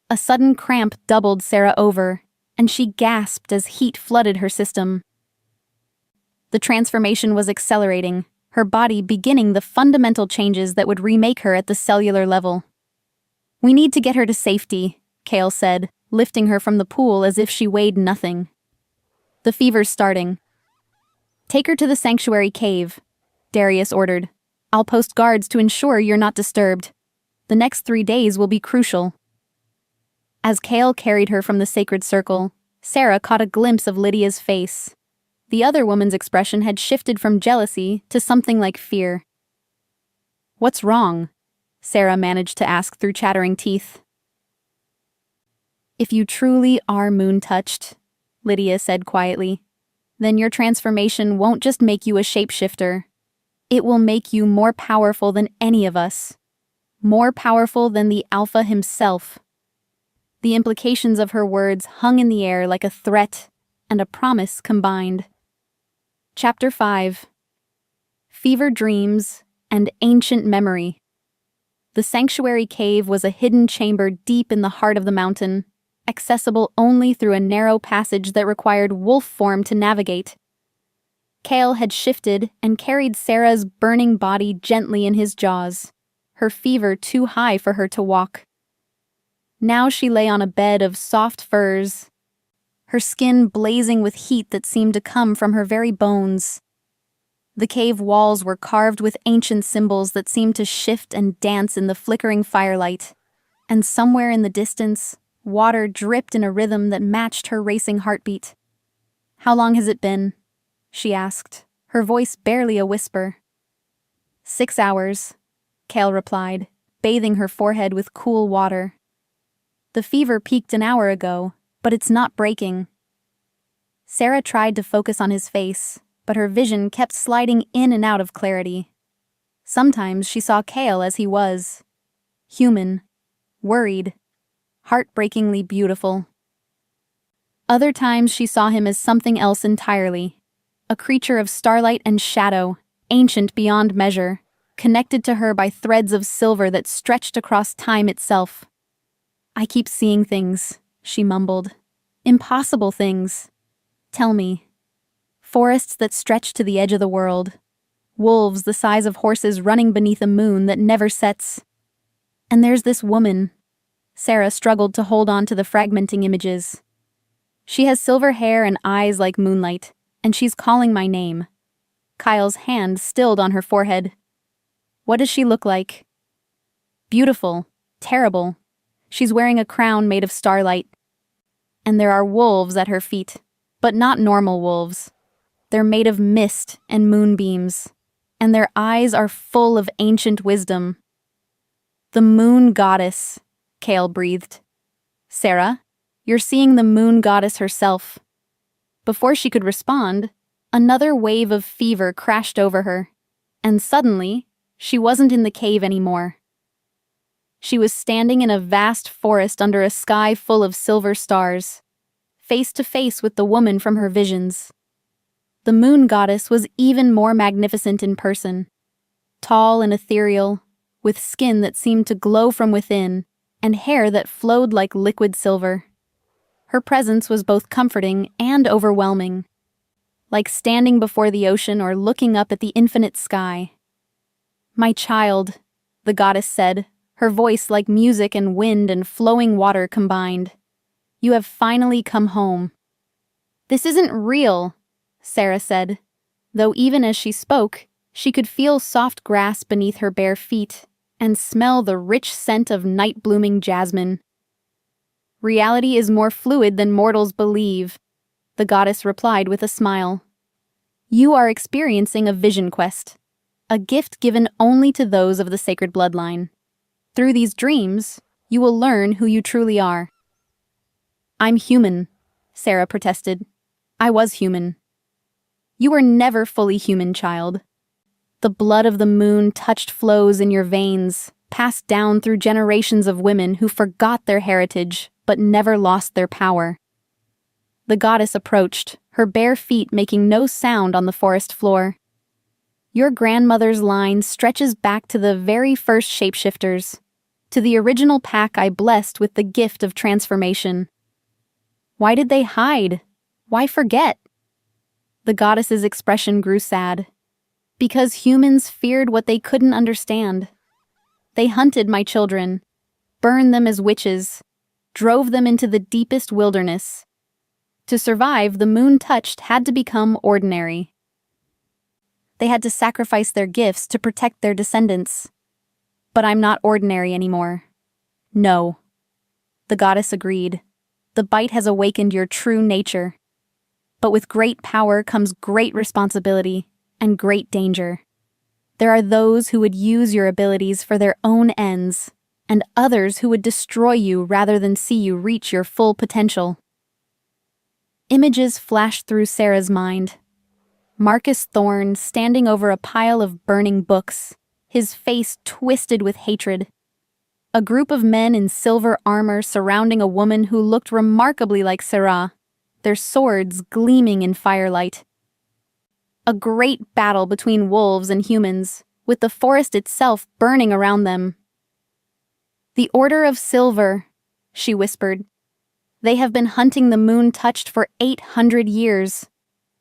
A sudden cramp doubled Sarah over, and she gasped as heat flooded her system. The transformation was accelerating, her body beginning the fundamental changes that would remake her at the cellular level. "We need to get her to safety," Kale said, lifting her from the pool as if she weighed nothing. "The fever's starting." "Take her to the sanctuary cave," Darius ordered. "I'll post guards to ensure you're not disturbed. The next 3 days will be crucial." As Kale carried her from the sacred circle, Sarah caught a glimpse of Lydia's face. The other woman's expression had shifted from jealousy to something like fear. "What's wrong?" Sarah managed to ask through chattering teeth. "If you truly are moon-touched," Lydia said quietly, "then your transformation won't just make you a shapeshifter. It will make you more powerful than any of us. More powerful than the Alpha himself." The implications of her words hung in the air like a threat and a promise combined. Chapter 5. Fever Dreams and Ancient Memory. The sanctuary cave was a hidden chamber deep in the heart of the mountain, accessible only through a narrow passage that required wolf form to navigate. Kale had shifted and carried Sarah's burning body gently in his jaws, her fever too high for her to walk. Now she lay on a bed of soft furs, her skin blazing with heat that seemed to come from her very bones. The cave walls were carved with ancient symbols that seemed to shift and dance in the flickering firelight, and somewhere in the distance, water dripped in a rhythm that matched her racing heartbeat. "How long has it been?" she asked, her voice barely a whisper. 6 hours, Kale replied, bathing her forehead with cool water. "The fever peaked an hour ago, but it's not breaking." Sarah tried to focus on his face, but her vision kept sliding in and out of clarity. Sometimes she saw Kale as he was. Human, worried, heartbreakingly beautiful. Other times she saw him as something else entirely, a creature of starlight and shadow, ancient beyond measure, connected to her by threads of silver that stretched across time itself. "I keep seeing things," she mumbled. "Impossible things. Tell me." Forests that stretch to the edge of the world. Wolves the size of horses running beneath a moon that never sets. And there's this woman. Sarah struggled to hold on to the fragmenting images. "She has silver hair and eyes like moonlight, and she's calling my name." Kyle's hand stilled on her forehead. "What does she look like?" "Beautiful. Terrible. She's wearing a crown made of starlight. And there are wolves at her feet, but not normal wolves. They're made of mist and moonbeams, and their eyes are full of ancient wisdom." "The moon goddess," Kale breathed. "Sarah, You're seeing the moon goddess herself." Before she could respond, another wave of fever crashed over her, and suddenly, she wasn't in the cave anymore. She was standing in a vast forest under a sky full of silver stars, face to face with the woman from her visions. The moon goddess was even more magnificent in person, tall and ethereal, with skin that seemed to glow from within, and hair that flowed like liquid silver. Her presence was both comforting and overwhelming, like standing before the ocean or looking up at the infinite sky. "My child," the goddess said, her voice like music and wind and flowing water combined. "You have finally come home." "This isn't real," Sarah said, though even as she spoke, she could feel soft grass beneath her bare feet and smell the rich scent of night-blooming jasmine. "Reality is more fluid than mortals believe," the goddess replied with a smile. "You are experiencing a vision quest, a gift given only to those of the sacred bloodline. Through these dreams, you will learn who you truly are." "I'm human," Sarah protested. "I was human." "You were never fully human, child. The blood of the moon touched flows in your veins, passed down through generations of women who forgot their heritage but never lost their power." The goddess approached, her bare feet making no sound on the forest floor. "Your grandmother's line stretches back to the very first shapeshifters, to the original pack I blessed with the gift of transformation. Why did they hide? Why forget?" The goddess's expression grew sad. "Because humans feared what they couldn't understand. They hunted my children, burned them as witches, drove them into the deepest wilderness. To survive, the moon-touched had to become ordinary. They had to sacrifice their gifts to protect their descendants. But I'm not ordinary anymore." "No." The goddess agreed. "The bite has awakened your true nature. But with great power comes great responsibility and great danger. There are those who would use your abilities for their own ends, and others who would destroy you rather than see you reach your full potential." Images flashed through Sarah's mind. Marcus Thorne standing over a pile of burning books, his face twisted with hatred. A group of men in silver armor surrounding a woman who looked remarkably like Sarah, their swords gleaming in firelight. A great battle between wolves and humans, with the forest itself burning around them. "The Order of Silver," she whispered. "They have been hunting the moon-touched for 800 years,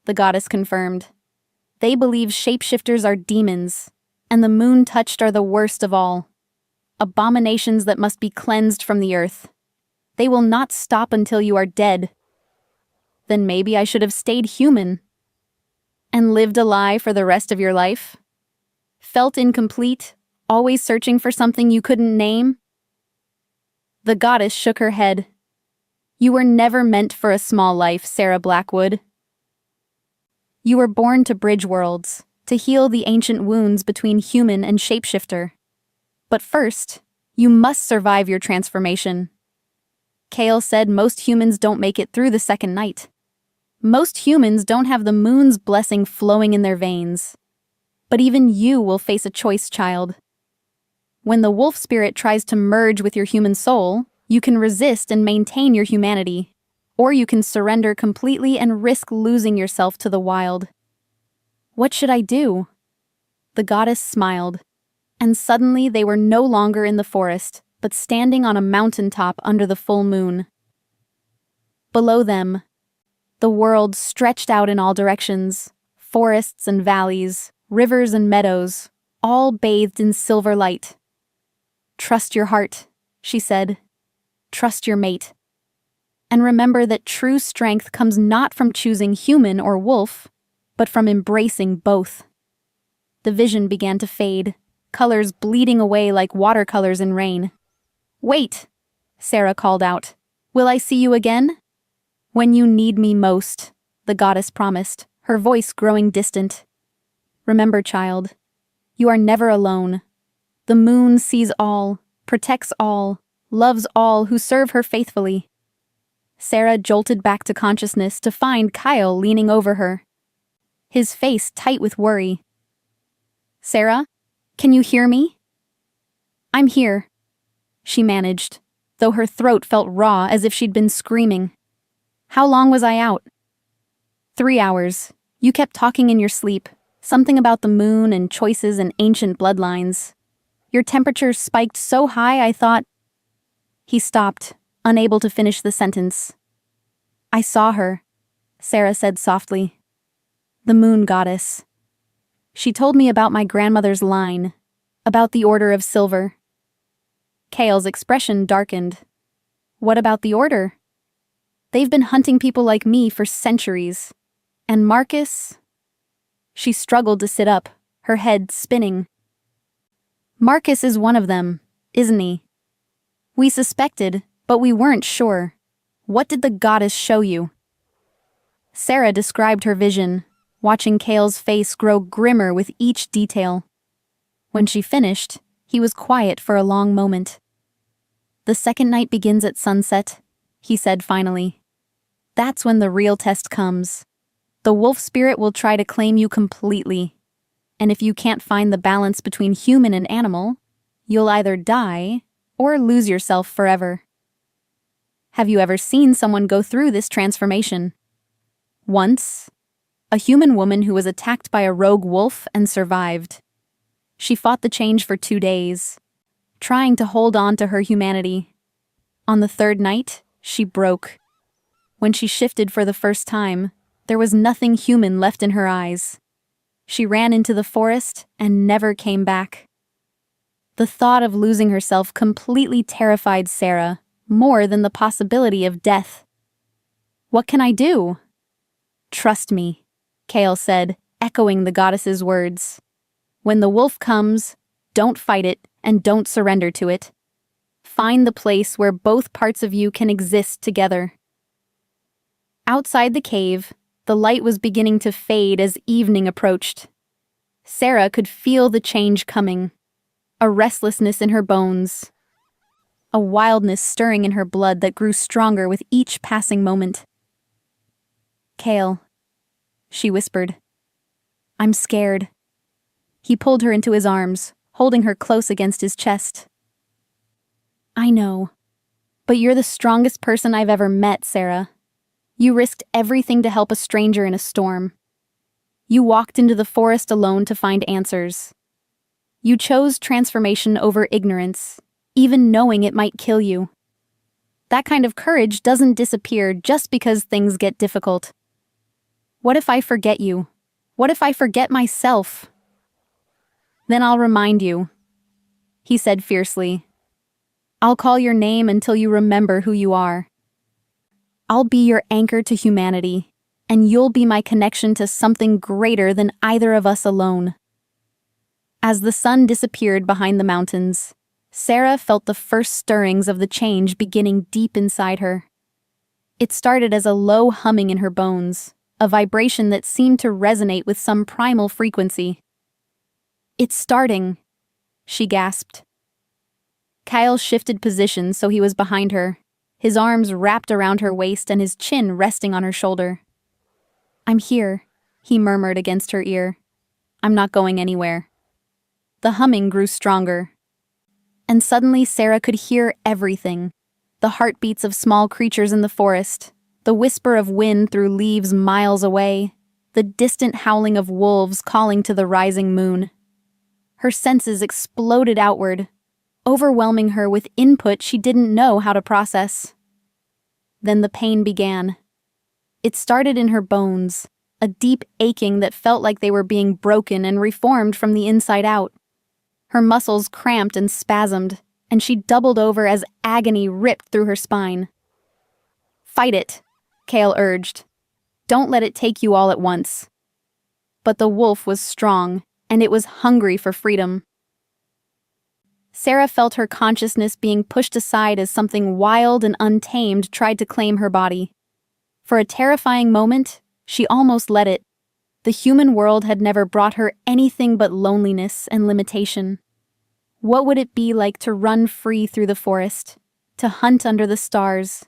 the goddess confirmed. "They believe shapeshifters are demons, and the moon-touched are the worst of all. Abominations that must be cleansed from the earth. They will not stop until you are dead." "Then maybe I should have stayed human." "And lived a lie for the rest of your life? Felt incomplete, always searching for something you couldn't name?" The goddess shook her head. "You were never meant for a small life, Sarah Blackwood. You were born to bridge worlds, to heal the ancient wounds between human and shapeshifter. But first, you must survive your transformation. Kale said most humans don't make it through the second night. Most humans don't have the moon's blessing flowing in their veins. But even you will face a choice, child. When the wolf spirit tries to merge with your human soul, you can resist and maintain your humanity, or you can surrender completely and risk losing yourself to the wild." "What should I do?" The goddess smiled, and suddenly they were no longer in the forest, but standing on a mountaintop under the full moon. Below them, the world stretched out in all directions, forests and valleys, rivers and meadows, all bathed in silver light. "Trust your heart," she said. "Trust your mate. And remember that true strength comes not from choosing human or wolf, but from embracing both." The vision began to fade, colors bleeding away like watercolors in rain. "Wait," Sarah called out. "Will I see you again?" "When you need me most," the goddess promised, her voice growing distant. "Remember, child, you are never alone. The moon sees all, protects all, loves all who serve her faithfully." Sarah jolted back to consciousness to find Kyle leaning over her, his face tight with worry. "Sarah, can you hear me?" "I'm here," she managed, though her throat felt raw as if she'd been screaming. "How long was I out?" 3 hours. You kept talking in your sleep, something about the moon and choices and ancient bloodlines. Your temperature spiked so high I thought—" He stopped, unable to finish the sentence. "I saw her," Sarah said softly. "The moon goddess. She told me about my grandmother's line, about the Order of Silver." Kale's expression darkened. "What about the Order?" "They've been hunting people like me for centuries. And Marcus—" She struggled to sit up, her head spinning. "Marcus is one of them, isn't he? We suspected, but we weren't sure. What did the goddess show you?" Sarah described her vision, watching Kale's face grow grimmer with each detail. When she finished, he was quiet for a long moment. "The second night begins at sunset," he said finally. "That's when the real test comes. The wolf spirit will try to claim you completely. And if you can't find the balance between human and animal, you'll either die or lose yourself forever." Have you ever seen someone go through this transformation? Once, a human woman who was attacked by a rogue wolf and survived. She fought the change for 2 days, trying to hold on to her humanity. On the third night, she broke. When she shifted for the first time, there was nothing human left in her eyes. She ran into the forest and never came back. The thought of losing herself completely terrified Sarah, more than the possibility of death. "What can I do?" "Trust me," Kale said, echoing the goddess's words. "When the wolf comes, don't fight it and don't surrender to it. Find the place where both parts of you can exist together." Outside the cave, the light was beginning to fade as evening approached. Sarah could feel the change coming, a restlessness in her bones, a wildness stirring in her blood that grew stronger with each passing moment. "Kale," she whispered. "I'm scared." He pulled her into his arms, holding her close against his chest. "I know, but you're the strongest person I've ever met, Sarah. You risked everything to help a stranger in a storm. You walked into the forest alone to find answers. You chose transformation over ignorance, even knowing it might kill you. That kind of courage doesn't disappear just because things get difficult. What if I forget you? What if I forget myself?" "Then I'll remind you," he said fiercely. "I'll call your name until you remember who you are. I'll be your anchor to humanity, and you'll be my connection to something greater than either of us alone." As the sun disappeared behind the mountains, Sarah felt the first stirrings of the change beginning deep inside her. It started as a low humming in her bones, a vibration that seemed to resonate with some primal frequency. "It's starting," she gasped. Kyle shifted positions so he was behind her, his arms wrapped around her waist and his chin resting on her shoulder. "I'm here," he murmured against her ear. "I'm not going anywhere." The humming grew stronger. And suddenly Sarah could hear everything. The heartbeats of small creatures in the forest, the whisper of wind through leaves miles away, the distant howling of wolves calling to the rising moon. Her senses exploded outward, overwhelming her with input she didn't know how to process. Then the pain began. It started in her bones, a deep aching that felt like they were being broken and reformed from the inside out. Her muscles cramped and spasmed, and she doubled over as agony ripped through her spine. "Fight it," Kale urged. "Don't let it take you all at once." But the wolf was strong, and it was hungry for freedom. Sarah felt her consciousness being pushed aside as something wild and untamed tried to claim her body. For a terrifying moment, she almost let it. The human world had never brought her anything but loneliness and limitation. What would it be like to run free through the forest, to hunt under the stars,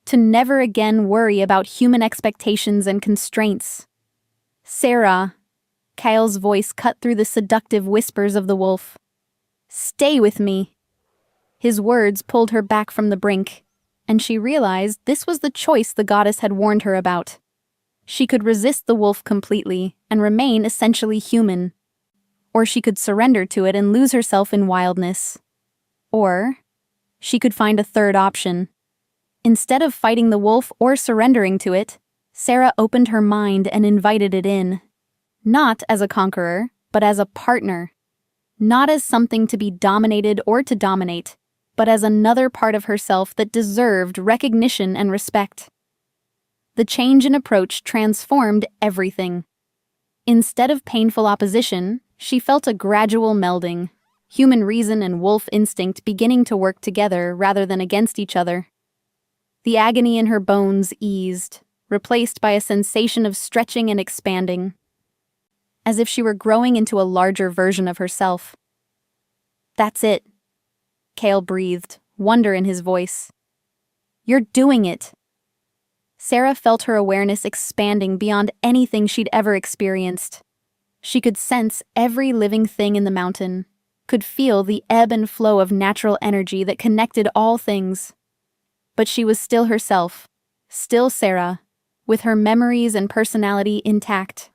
to never again worry about human expectations and constraints. "Sarah," Kyle's voice cut through the seductive whispers of the wolf. "Stay with me." His words pulled her back from the brink, and she realized this was the choice the goddess had warned her about. She could resist the wolf completely and remain essentially human. Or she could surrender to it and lose herself in wildness. Or she could find a third option. Instead of fighting the wolf or surrendering to it, Sarah opened her mind and invited it in. Not as a conqueror, but as a partner. Not as something to be dominated or to dominate, but as another part of herself that deserved recognition and respect. The change in approach transformed everything. Instead of painful opposition, she felt a gradual melding, human reason and wolf instinct beginning to work together rather than against each other. The agony in her bones eased, replaced by a sensation of stretching and expanding, as if she were growing into a larger version of herself. "That's it," Kale breathed, wonder in his voice. "You're doing it." Sarah felt her awareness expanding beyond anything she'd ever experienced. She could sense every living thing in the mountain, could feel the ebb and flow of natural energy that connected all things. But she was still herself, still Sarah, with her memories and personality intact.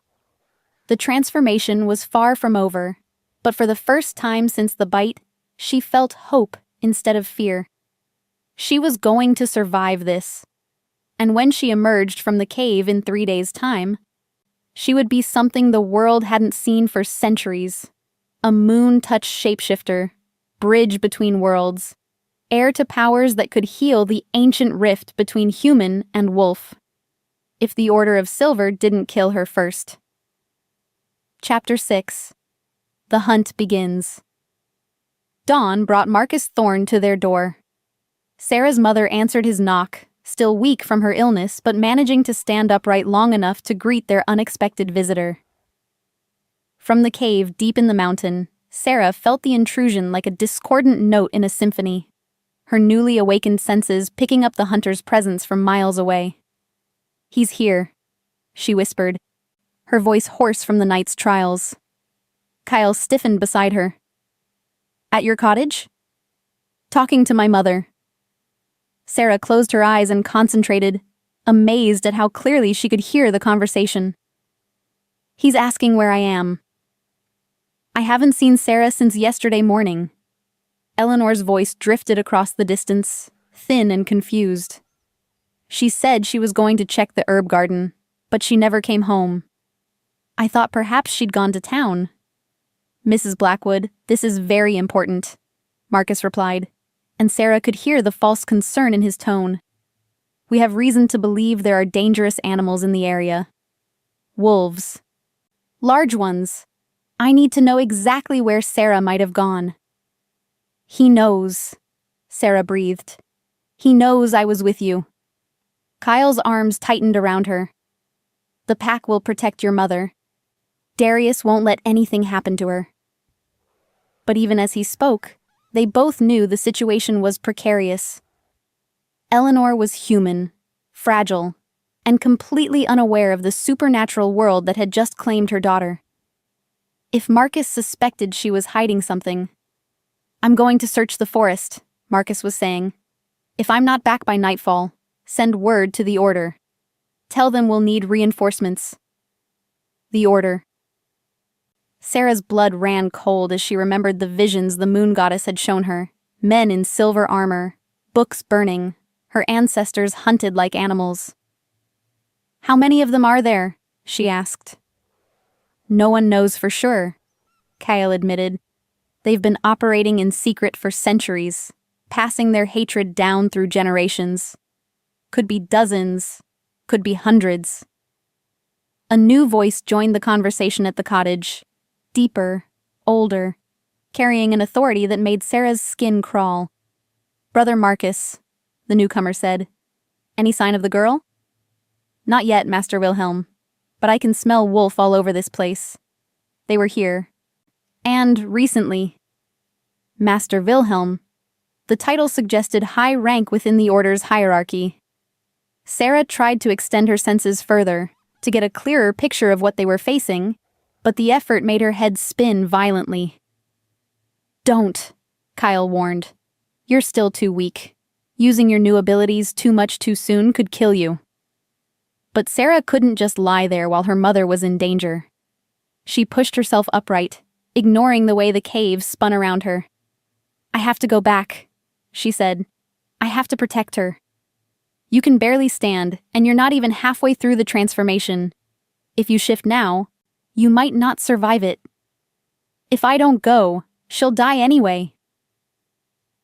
The transformation was far from over, but for the first time since the bite, she felt hope instead of fear. She was going to survive this. And when she emerged from the cave in 3 days' time, she would be something the world hadn't seen for centuries. A moon-touched shapeshifter, bridge between worlds, heir to powers that could heal the ancient rift between human and wolf. If the Order of Silver didn't kill her first. Chapter 6. The Hunt Begins. Dawn brought Marcus Thorne to their door. Sarah's mother answered his knock, still weak from her illness but managing to stand upright long enough to greet their unexpected visitor. From the cave deep in the mountain, Sarah felt the intrusion like a discordant note in a symphony, her newly awakened senses picking up the hunter's presence from miles away. "He's here," she whispered, her voice hoarse from the night's trials. Kyle stiffened beside her. "At your cottage?" "Talking to my mother." Sarah closed her eyes and concentrated, amazed at how clearly she could hear the conversation. "He's asking where I am." "I haven't seen Sarah since yesterday morning." Eleanor's voice drifted across the distance, thin and confused. "She said she was going to check the herb garden, but she never came home. I thought perhaps she'd gone to town." "Mrs. Blackwood, this is very important," Marcus replied, and Sarah could hear the false concern in his tone. "We have reason to believe there are dangerous animals in the area. Wolves. Large ones. I need to know exactly where Sarah might have gone." "He knows," Sarah breathed. "He knows I was with you." Kyle's arms tightened around her. "The pack will protect your mother. Darius won't let anything happen to her." But even as he spoke, they both knew the situation was precarious. Eleanor was human, fragile, and completely unaware of the supernatural world that had just claimed her daughter. If Marcus suspected she was hiding something— "I'm going to search the forest," Marcus was saying. "If I'm not back by nightfall, send word to the Order. Tell them we'll need reinforcements." The Order. Sarah's blood ran cold as she remembered the visions the moon goddess had shown her. Men in silver armor, books burning, her ancestors hunted like animals. "How many of them are there?" she asked. "No one knows for sure," Kyle admitted. "They've been operating in secret for centuries, passing their hatred down through generations. Could be dozens, could be hundreds." A new voice joined the conversation at the cottage. Deeper, older, carrying an authority that made Sarah's skin crawl. "Brother Marcus," the newcomer said. "Any sign of the girl?" "Not yet, Master Wilhelm, but I can smell wolf all over this place. They were here. And recently." Master Wilhelm. The title suggested high rank within the Order's hierarchy. Sarah tried to extend her senses further, to get a clearer picture of what they were facing, but the effort made her head spin violently. "Don't," Kyle warned. "You're still too weak. Using your new abilities too much too soon could kill you." But Sarah couldn't just lie there while her mother was in danger. She pushed herself upright, ignoring the way the cave spun around her. "I have to go back," she said. "I have to protect her. You can barely stand, and you're not even halfway through the transformation. If you shift now, you might not survive it. If I don't go, she'll die anyway."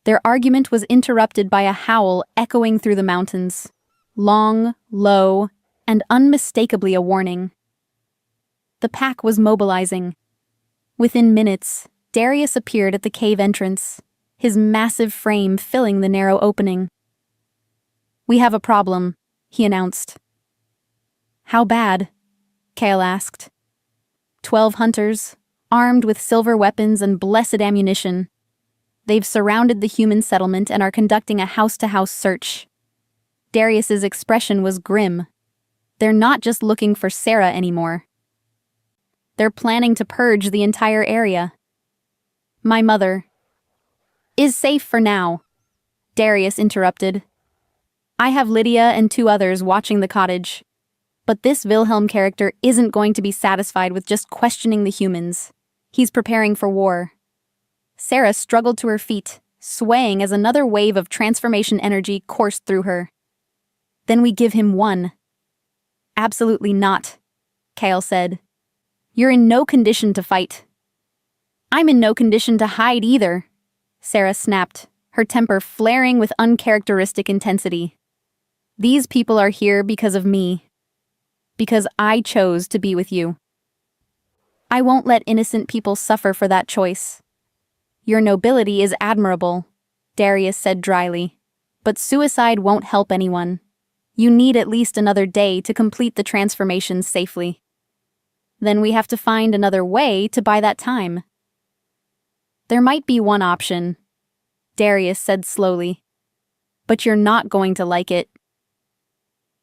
Their argument was interrupted by a howl echoing through the mountains. Long, low, and unmistakably a warning. The pack was mobilizing. Within minutes, Darius appeared at the cave entrance, his massive frame filling the narrow opening. "We have a problem," he announced. "How bad?" Kale asked. 12 hunters, armed with silver weapons and blessed ammunition. They've surrounded the human settlement and are conducting a house-to-house search. Darius's expression was grim. They're not just looking for Sarah anymore. They're planning to purge the entire area. "My mother is safe for now," Darius interrupted. "I have Lydia and 2 others watching the cottage. But this Wilhelm character isn't going to be satisfied with just questioning the humans. He's preparing for war." Sarah struggled to her feet, swaying as another wave of transformation energy coursed through her. "Then we give him 1. "Absolutely not," Kale said. "You're in no condition to fight." "I'm in no condition to hide either," Sarah snapped, her temper flaring with uncharacteristic intensity. "These people are here because of me. Because I chose to be with you. I won't let innocent people suffer for that choice." "Your nobility is admirable," Darius said dryly, "but suicide won't help anyone. You need at least another day to complete the transformation safely. Then we have to find another way to buy that time." "There might be one option," Darius said slowly. "But you're not going to like it."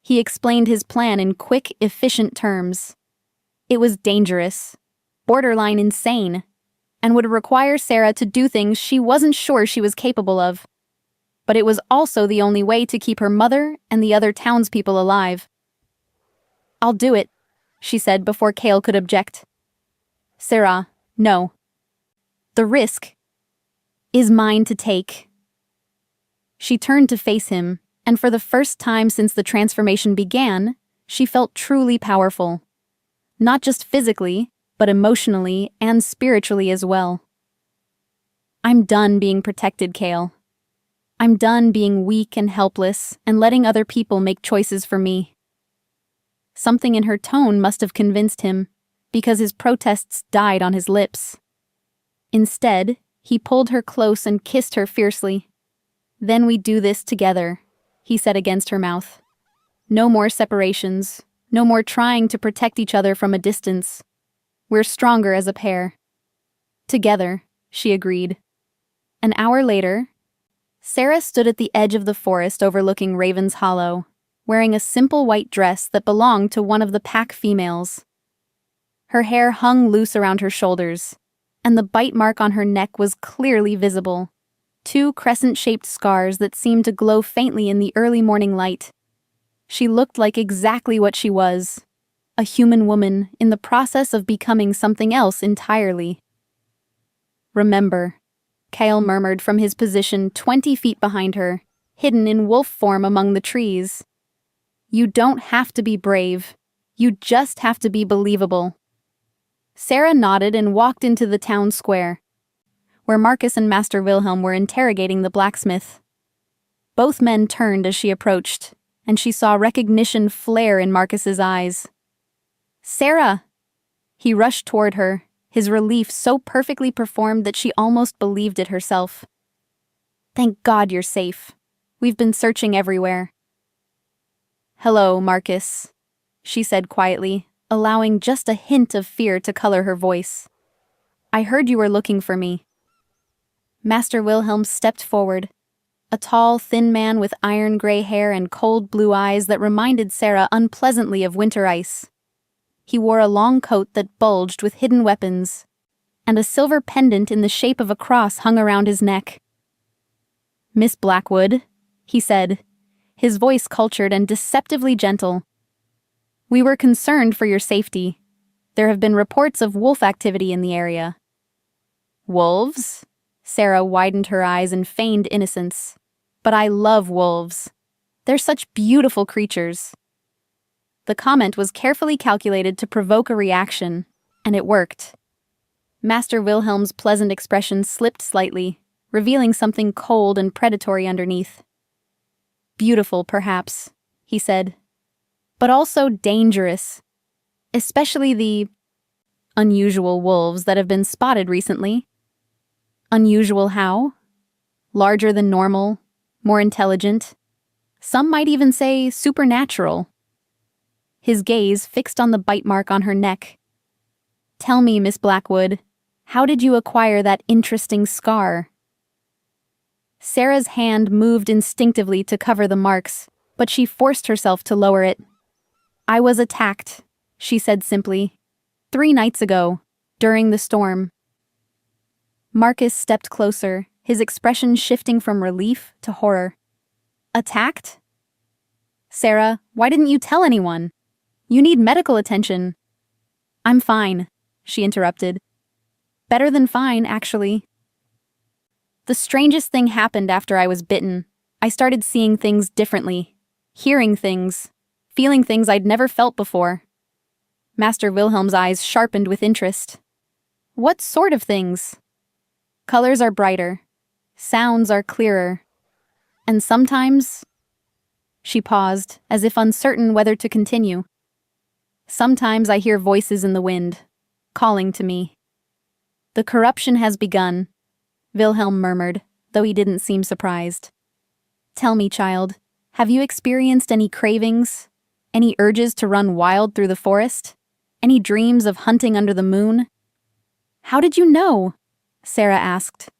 He explained his plan in quick, efficient terms. It was dangerous, borderline insane, and would require Sarah to do things she wasn't sure she was capable of. But it was also the only way to keep her mother and the other townspeople alive. "I'll do it," she said before Kale could object. "Sarah, no. The risk is mine to take." She turned to face him, and for the first time since the transformation began, she felt truly powerful. Not just physically, but emotionally and spiritually as well. "I'm done being protected, Kale. I'm done being weak and helpless and letting other people make choices for me." Something in her tone must have convinced him, because his protests died on his lips. Instead, he pulled her close and kissed her fiercely. "Then we do this together," he said against her mouth. "No more separations, no more trying to protect each other from a distance. We're stronger as a pair." "Together," she agreed. An hour later, Sarah stood at the edge of the forest overlooking Raven's Hollow, wearing a simple white dress that belonged to one of the pack females. Her hair hung loose around her shoulders, and the bite mark on her neck was clearly visible. 2 crescent-shaped scars that seemed to glow faintly in the early morning light. She looked like exactly what she was, a human woman in the process of becoming something else entirely. "Remember," Kale murmured from his position 20 feet behind her, hidden in wolf form among the trees. "You don't have to be brave. You just have to be believable." Sarah nodded and walked into the town square, where Marcus and Master Wilhelm were interrogating the blacksmith. Both men turned as she approached, and she saw recognition flare in Marcus's eyes. "Sarah!" He rushed toward her, his relief so perfectly performed that she almost believed it herself. "Thank God you're safe. We've been searching everywhere." "Hello, Marcus," she said quietly, allowing just a hint of fear to color her voice. "I heard you were looking for me." Master Wilhelm stepped forward, a tall, thin man with iron-gray hair and cold blue eyes that reminded Sarah unpleasantly of winter ice. He wore a long coat that bulged with hidden weapons, and a silver pendant in the shape of a cross hung around his neck. "Miss Blackwood," he said, his voice cultured and deceptively gentle. "We were concerned for your safety. There have been reports of wolf activity in the area." "Wolves?" Sarah widened her eyes in feigned innocence. "But I love wolves. They're such beautiful creatures." The comment was carefully calculated to provoke a reaction, and it worked. Master Wilhelm's pleasant expression slipped slightly, revealing something cold and predatory underneath. "Beautiful, perhaps," he said, "but also dangerous, especially the unusual wolves that have been spotted recently." "Unusual how?" "Larger than normal, more intelligent. Some might even say supernatural." His gaze fixed on the bite mark on her neck. "Tell me, Miss Blackwood, how did you acquire that interesting scar?" Sarah's hand moved instinctively to cover the marks, but she forced herself to lower it. "I was attacked," she said simply. "3 nights ago, during the storm." Marcus stepped closer, his expression shifting from relief to horror. "Attacked?" "Sarah, why didn't you tell anyone? You need medical attention." "I'm fine," she interrupted. "Better than fine, actually." "The strangest thing happened after I was bitten. I started seeing things differently, hearing things, feeling things I'd never felt before." Master Wilhelm's eyes sharpened with interest. "What sort of things?" "Colors are brighter. Sounds are clearer. And sometimes—" She paused, as if uncertain whether to continue. "Sometimes I hear voices in the wind, calling to me." "The corruption has begun," Wilhelm murmured, though he didn't seem surprised. "Tell me, child, have you experienced any cravings? Any urges to run wild through the forest? Any dreams of hunting under the moon?" "How did you know?" Sarah asked,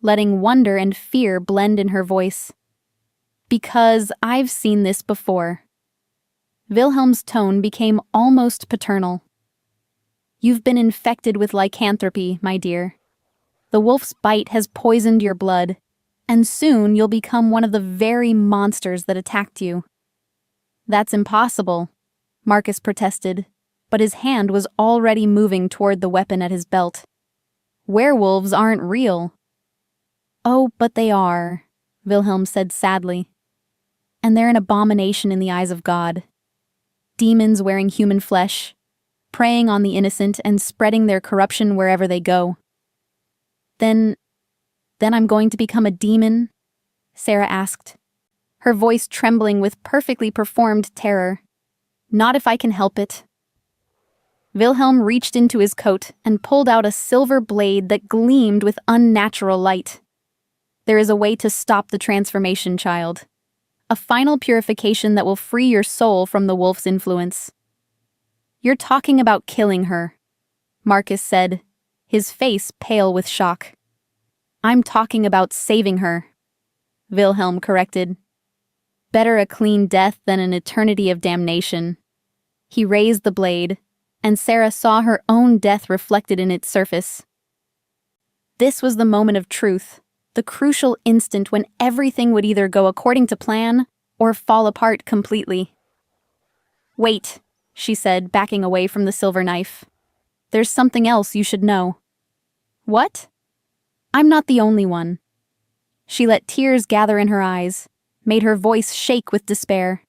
letting wonder and fear blend in her voice. "Because I've seen this before." Wilhelm's tone became almost paternal. "You've been infected with lycanthropy, my dear. The wolf's bite has poisoned your blood, and soon you'll become one of the very monsters that attacked you." "That's impossible," Marcus protested, but his hand was already moving toward the weapon at his belt. "Werewolves aren't real." "Oh, but they are," Wilhelm said sadly. "And they're an abomination in the eyes of God. Demons wearing human flesh, preying on the innocent and spreading their corruption wherever they go." Then I'm going to become a demon?" Sarah asked, her voice trembling with perfectly performed terror. "Not if I can help it." Wilhelm reached into his coat and pulled out a silver blade that gleamed with unnatural light. "There is a way to stop the transformation, child. A final purification that will free your soul from the wolf's influence." "You're talking about killing her," Marcus said, his face pale with shock. "I'm talking about saving her," Wilhelm corrected. "Better a clean death than an eternity of damnation." He raised the blade, and Sarah saw her own death reflected in its surface. This was the moment of truth, the crucial instant when everything would either go according to plan or fall apart completely. "Wait," she said, backing away from the silver knife. "There's something else you should know." "What?" "I'm not the only one." She let tears gather in her eyes, made her voice shake with despair.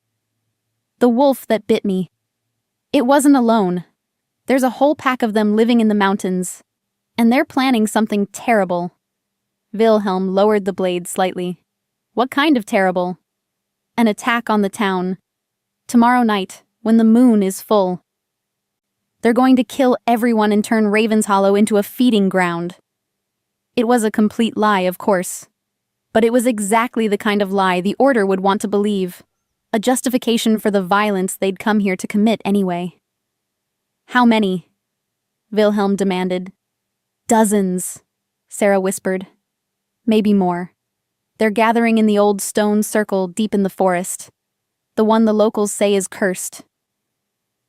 "The wolf that bit me. It wasn't alone. There's a whole pack of them living in the mountains, and they're planning something terrible." Wilhelm lowered the blade slightly. "What kind of terrible?" "An attack on the town. Tomorrow night, when the moon is full. They're going to kill everyone and turn Ravenshollow into a feeding ground." It was a complete lie, of course. But it was exactly the kind of lie the Order would want to believe. A justification for the violence they'd come here to commit anyway. "How many?" Wilhelm demanded. "Dozens," Sarah whispered. "Maybe more." They're gathering in the old stone circle deep in the forest, the one the locals say is cursed.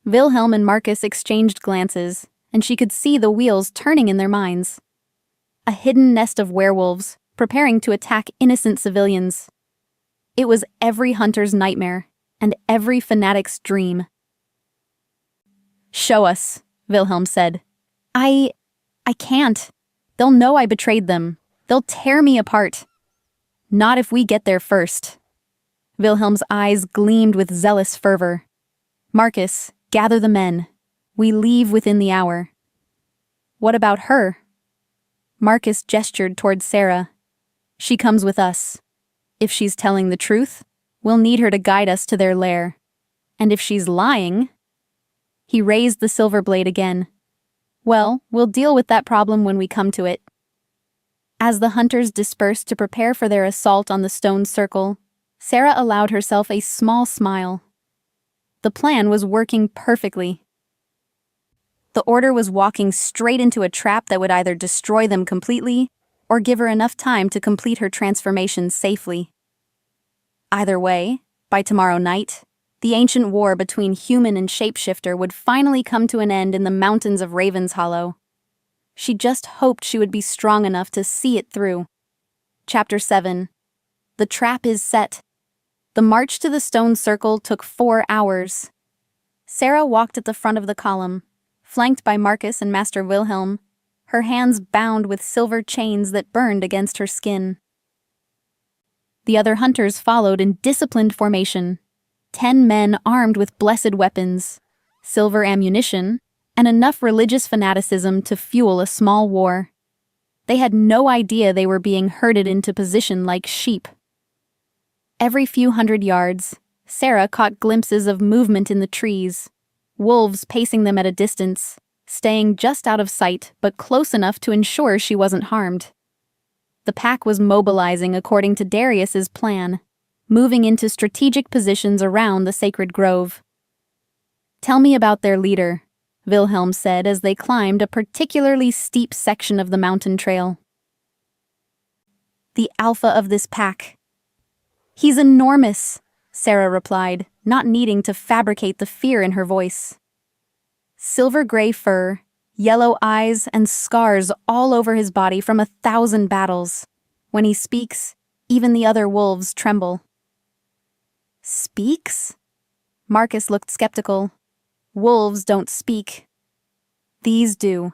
Wilhelm and Marcus exchanged glances, and she could see the wheels turning in their minds. A hidden nest of werewolves, preparing to attack innocent civilians. It was every hunter's nightmare, and every fanatic's dream. "Show us," Wilhelm said. I can't. They'll know I betrayed them. They'll tear me apart." "Not if we get there first." Wilhelm's eyes gleamed with zealous fervor. "Marcus, gather the men. We leave within the hour." "What about her?" Marcus gestured toward Sarah. "She comes with us. If she's telling the truth, we'll need her to guide us to their lair. And if she's lying—" He raised the silver blade again. "Well, we'll deal with that problem when we come to it." As the hunters dispersed to prepare for their assault on the stone circle, Sarah allowed herself a small smile. The plan was working perfectly. The Order was walking straight into a trap that would either destroy them completely or give her enough time to complete her transformation safely. Either way, by tomorrow night, the ancient war between human and shapeshifter would finally come to an end in the mountains of Raven's Hollow. She just hoped she would be strong enough to see it through. Chapter 7. The trap is set. The march to the stone circle took 4 hours. Sarah walked at the front of the column, flanked by Marcus and Master Wilhelm, her hands bound with silver chains that burned against her skin. The other hunters followed in disciplined formation, 10 men armed with blessed weapons, silver ammunition, and enough religious fanaticism to fuel a small war. They had no idea they were being herded into position like sheep. Every few hundred yards, Sarah caught glimpses of movement in the trees, wolves pacing them at a distance, staying just out of sight but close enough to ensure she wasn't harmed. The pack was mobilizing according to Darius's plan, moving into strategic positions around the sacred grove. "Tell me about their leader," Wilhelm said as they climbed a particularly steep section of the mountain trail. "The alpha of this pack." "He's enormous," Sarah replied, not needing to fabricate the fear in her voice. "Silver-gray fur, yellow eyes, and scars all over his body from 1,000 battles. When he speaks, even the other wolves tremble." "Speaks?" Marcus looked skeptical. "Wolves don't speak." "These do.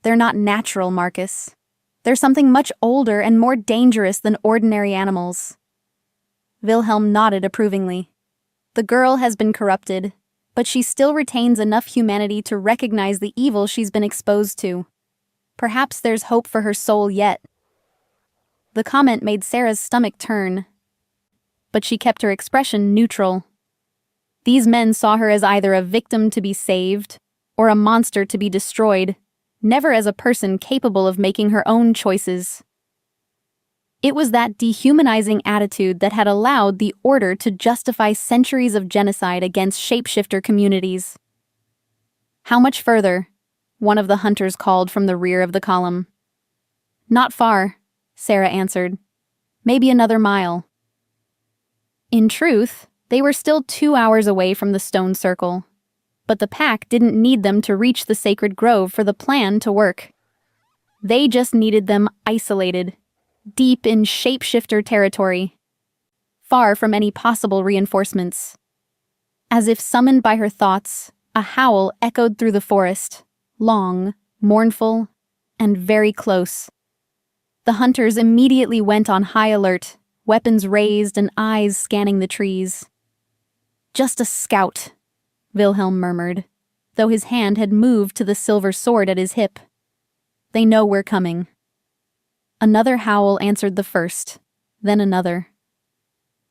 They're not natural, Marcus. They're something much older and more dangerous than ordinary animals." Wilhelm nodded approvingly. The girl has been corrupted, but she still retains enough humanity to recognize the evil she's been exposed to. Perhaps there's hope for her soul yet. The comment made Sarah's stomach turn, but she kept her expression neutral. These men saw her as either a victim to be saved or a monster to be destroyed, never as a person capable of making her own choices. It was that dehumanizing attitude that had allowed the Order to justify centuries of genocide against shapeshifter communities. "How much further?" one of the hunters called from the rear of the column. "Not far," Sarah answered. "Maybe another mile." In truth, they were still 2 hours away from the stone circle, but the pack didn't need them to reach the sacred grove for the plan to work. They just needed them isolated, deep in shapeshifter territory, far from any possible reinforcements. As if summoned by her thoughts, a howl echoed through the forest, long, mournful, and very close. The hunters immediately went on high alert, weapons raised and eyes scanning the trees. "Just a scout," Wilhelm murmured, though his hand had moved to the silver sword at his hip. "They know we're coming." Another howl answered the first, then another.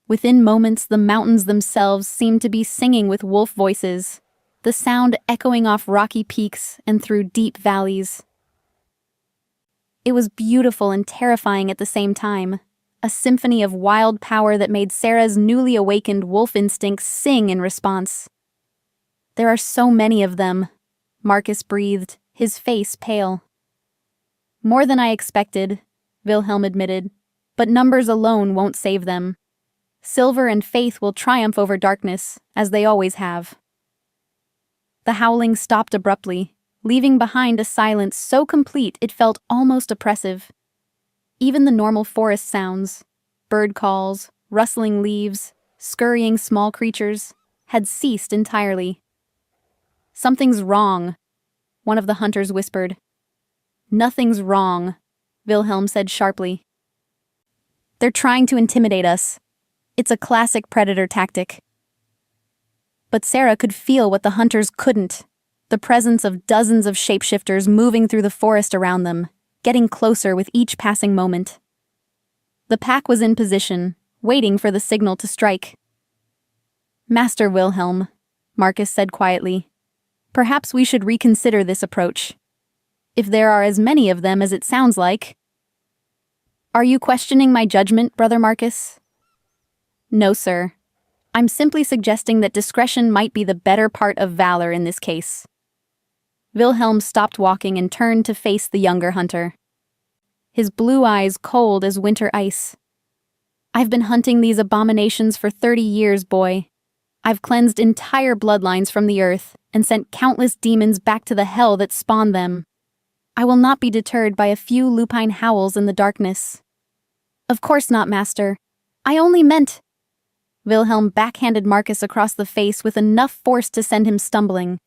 Within moments, the mountains themselves seemed to be singing with wolf voices, the sound echoing off rocky peaks and through deep valleys. It was beautiful and terrifying at the same time, a symphony of wild power that made Sarah's newly awakened wolf instincts sing in response. "There are so many of them," Marcus breathed, his face pale. "More than I expected," Wilhelm admitted, But numbers alone won't save them. Silver and faith will triumph over darkness, as they always have. The howling stopped abruptly, leaving behind a silence so complete it felt almost oppressive. Even the normal forest sounds, bird calls, rustling leaves, scurrying small creatures, had ceased entirely. "Something's wrong," one of the hunters whispered. "Nothing's wrong," Wilhelm said sharply. "They're trying to intimidate us. It's a classic predator tactic." But Sarah could feel what the hunters couldn't: the presence of dozens of shapeshifters moving through the forest around them, getting closer with each passing moment. The pack was in position, waiting for the signal to strike. "Master Wilhelm," Marcus said quietly, "perhaps we should reconsider this approach. If there are as many of them as it sounds like—" "Are you questioning my judgment, Brother Marcus?" "No, sir. I'm simply suggesting that discretion might be the better part of valor in this case." Wilhelm stopped walking and turned to face the younger hunter, his blue eyes cold as winter ice. "I've been hunting these abominations for 30 years, boy. I've cleansed entire bloodlines from the earth and sent countless demons back to the hell that spawned them. I will not be deterred by a few lupine howls in the darkness." "Of course not, master. I only meant—" Wilhelm backhanded Marcus across the face with enough force to send him stumbling.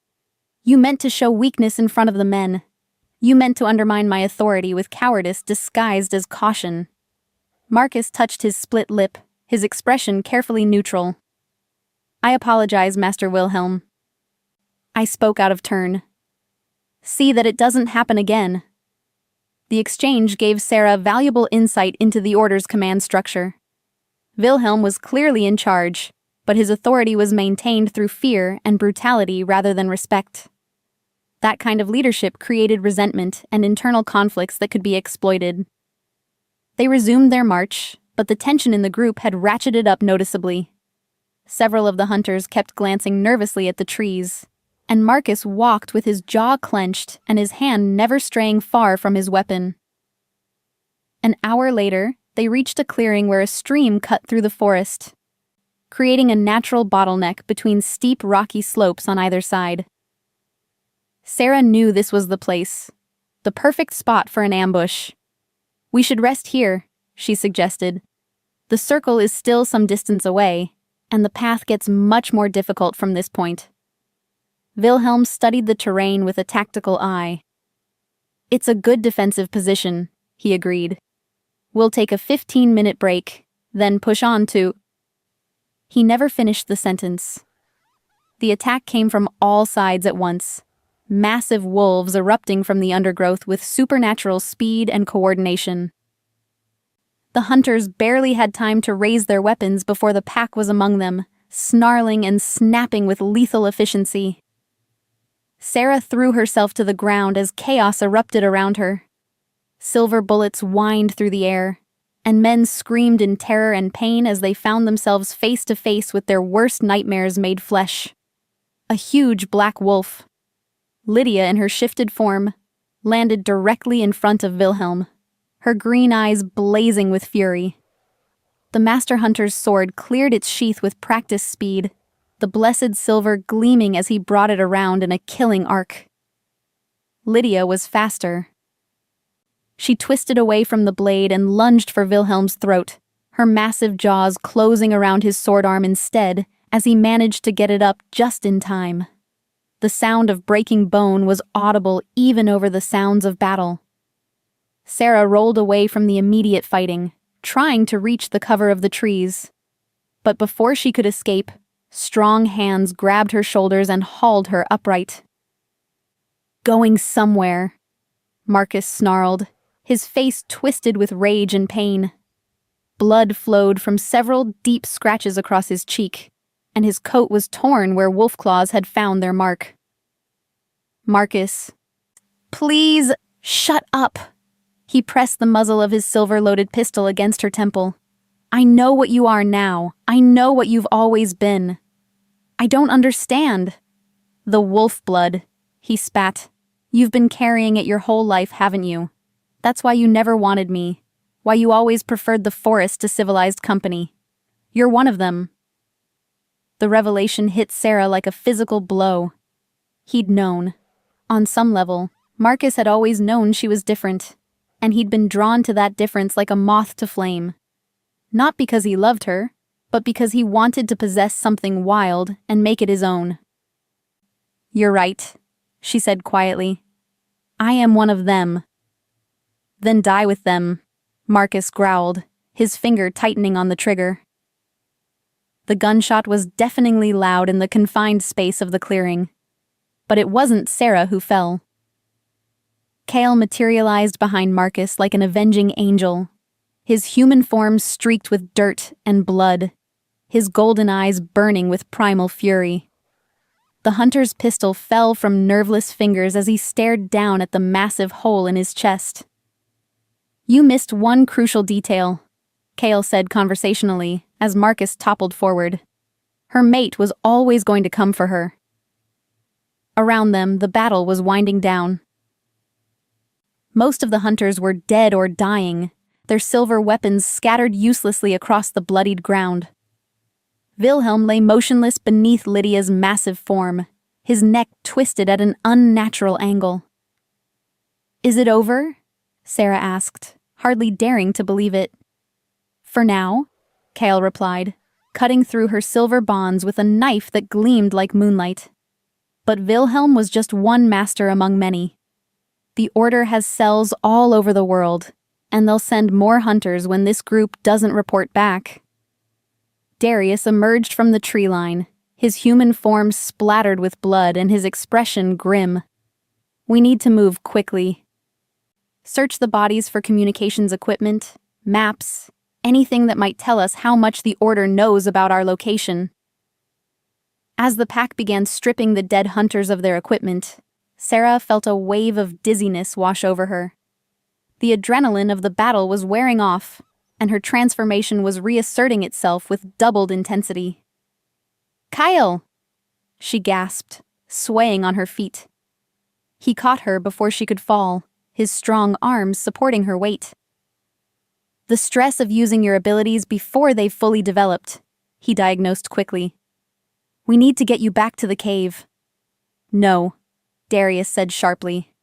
"You meant to show weakness in front of the men. You meant to undermine my authority with cowardice disguised as caution." Marcus touched his split lip, his expression carefully neutral. "I apologize, Master Wilhelm. I spoke out of turn. See that it doesn't happen again." The exchange gave Sarah valuable insight into the Order's command structure. Wilhelm was clearly in charge, but his authority was maintained through fear and brutality rather than respect. That kind of leadership created resentment and internal conflicts that could be exploited. They resumed their march, but the tension in the group had ratcheted up noticeably. Several of the hunters kept glancing nervously at the trees, and Marcus walked with his jaw clenched and his hand never straying far from his weapon. An hour later, they reached a clearing where a stream cut through the forest, creating a natural bottleneck between steep rocky slopes on either side. Sarah knew this was the place, the perfect spot for an ambush. "We should rest here," she suggested. "The circle is still some distance away, and the path gets much more difficult from this point." Wilhelm studied the terrain with a tactical eye. "It's a good defensive position," he agreed. "We'll take a 15-minute break, then push on to—" He never finished the sentence. The attack came from all sides at once, massive wolves erupting from the undergrowth with supernatural speed and coordination. The hunters barely had time to raise their weapons before the pack was among them, snarling and snapping with lethal efficiency. Sarah threw herself to the ground as chaos erupted around her. Silver bullets whined through the air, and men screamed in terror and pain as they found themselves face to face with their worst nightmares made flesh. A huge black wolf, Lydia in her shifted form, landed directly in front of Wilhelm, her green eyes blazing with fury. The master hunter's sword cleared its sheath with practiced speed, the blessed silver gleaming as he brought it around in a killing arc. Lydia was faster. She twisted away from the blade and lunged for Wilhelm's throat, her massive jaws closing around his sword arm instead as he managed to get it up just in time. The sound of breaking bone was audible even over the sounds of battle. Sarah rolled away from the immediate fighting, trying to reach the cover of the trees. But before she could escape, strong hands grabbed her shoulders and hauled her upright. "Going somewhere," Marcus snarled, his face twisted with rage and pain. Blood flowed from several deep scratches across his cheek, and his coat was torn where wolf claws had found their mark. "Marcus, please, shut up." He pressed the muzzle of his silver-loaded pistol against her temple. "I know what you are now. I know what you've always been. I don't understand." "The wolf blood," he spat. "You've been carrying it your whole life, haven't you? That's why you never wanted me. Why you always preferred the forest to civilized company. You're one of them." The revelation hit Sarah like a physical blow. He'd known. On some level, Marcus had always known she was different, and he'd been drawn to that difference like a moth to flame. Not because he loved her, but because he wanted to possess something wild and make it his own. "You're right," she said quietly. "I am one of them." "Then die with them," Marcus growled, his finger tightening on the trigger. The gunshot was deafeningly loud in the confined space of the clearing. But it wasn't Sarah who fell. Cale materialized behind Marcus like an avenging angel, his human form streaked with dirt and blood, his golden eyes burning with primal fury. The hunter's pistol fell from nerveless fingers as he stared down at the massive hole in his chest. "You missed one crucial detail," Cale said conversationally as Marcus toppled forward. "Her mate was always going to come for her." Around them, the battle was winding down. Most of the hunters were dead or dying, their silver weapons scattered uselessly across the bloodied ground. Wilhelm lay motionless beneath Lydia's massive form, his neck twisted at an unnatural angle. "Is it over?" Sarah asked, hardly daring to believe it. "For now," Cale replied, cutting through her silver bonds with a knife that gleamed like moonlight. But Wilhelm was just one master among many. The Order has cells all over the world, and they'll send more hunters when this group doesn't report back. Darius emerged from the tree line, his human form splattered with blood and his expression grim. "We need to move quickly. Search the bodies for communications equipment, maps, anything that might tell us how much the Order knows about our location." As the pack began stripping the dead hunters of their equipment, Sarah felt a wave of dizziness wash over her. The adrenaline of the battle was wearing off, and her transformation was reasserting itself with doubled intensity. "Kyle!" she gasped, swaying on her feet. He caught her before she could fall, his strong arms supporting her weight. "The stress of using your abilities before they've fully developed," he diagnosed quickly. "We need to get you back to the cave." "No," Darius said sharply.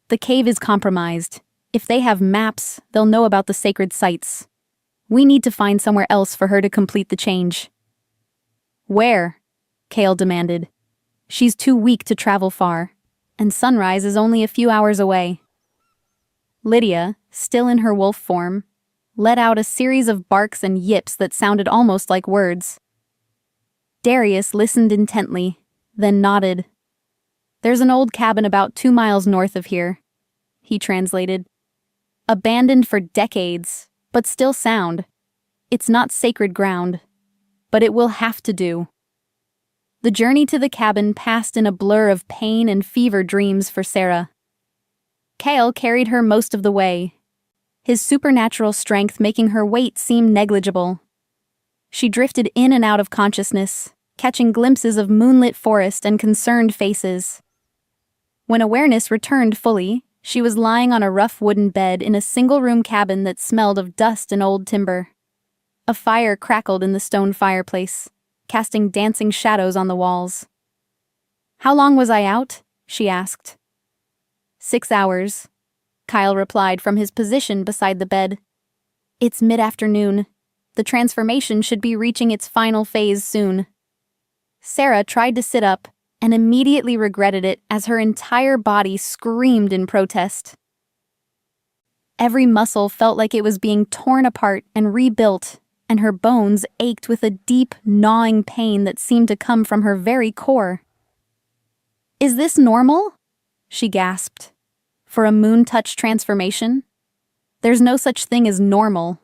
"The cave is compromised. If they have maps, they'll know about the sacred sites. We need to find somewhere else for her to complete the change." "Where?" Cale demanded. "She's too weak to travel far, and sunrise is only a few hours away." Lydia, still in her wolf form, let out a series of barks and yips that sounded almost like words. Darius listened intently, then nodded. "There's an old cabin about 2 miles north of here," he translated. "Abandoned for decades, but still sound. It's not sacred ground, but it will have to do." The journey to the cabin passed in a blur of pain and fever dreams for Sarah. Cale carried her most of the way, his supernatural strength making her weight seem negligible. She drifted in and out of consciousness, catching glimpses of moonlit forest and concerned faces. When awareness returned fully, she was lying on a rough wooden bed in a single-room cabin that smelled of dust and old timber. A fire crackled in the stone fireplace, casting dancing shadows on the walls. "How long was I out?" she asked. 6 hours, Kyle replied from his position beside the bed. "It's mid-afternoon. The transformation should be reaching its final phase soon." Sarah tried to sit up and immediately regretted it as her entire body screamed in protest. Every muscle felt like it was being torn apart and rebuilt, and her bones ached with a deep, gnawing pain that seemed to come from her very core. "Is this normal?" she gasped. "For a moon-touch transformation? There's no such thing as normal,"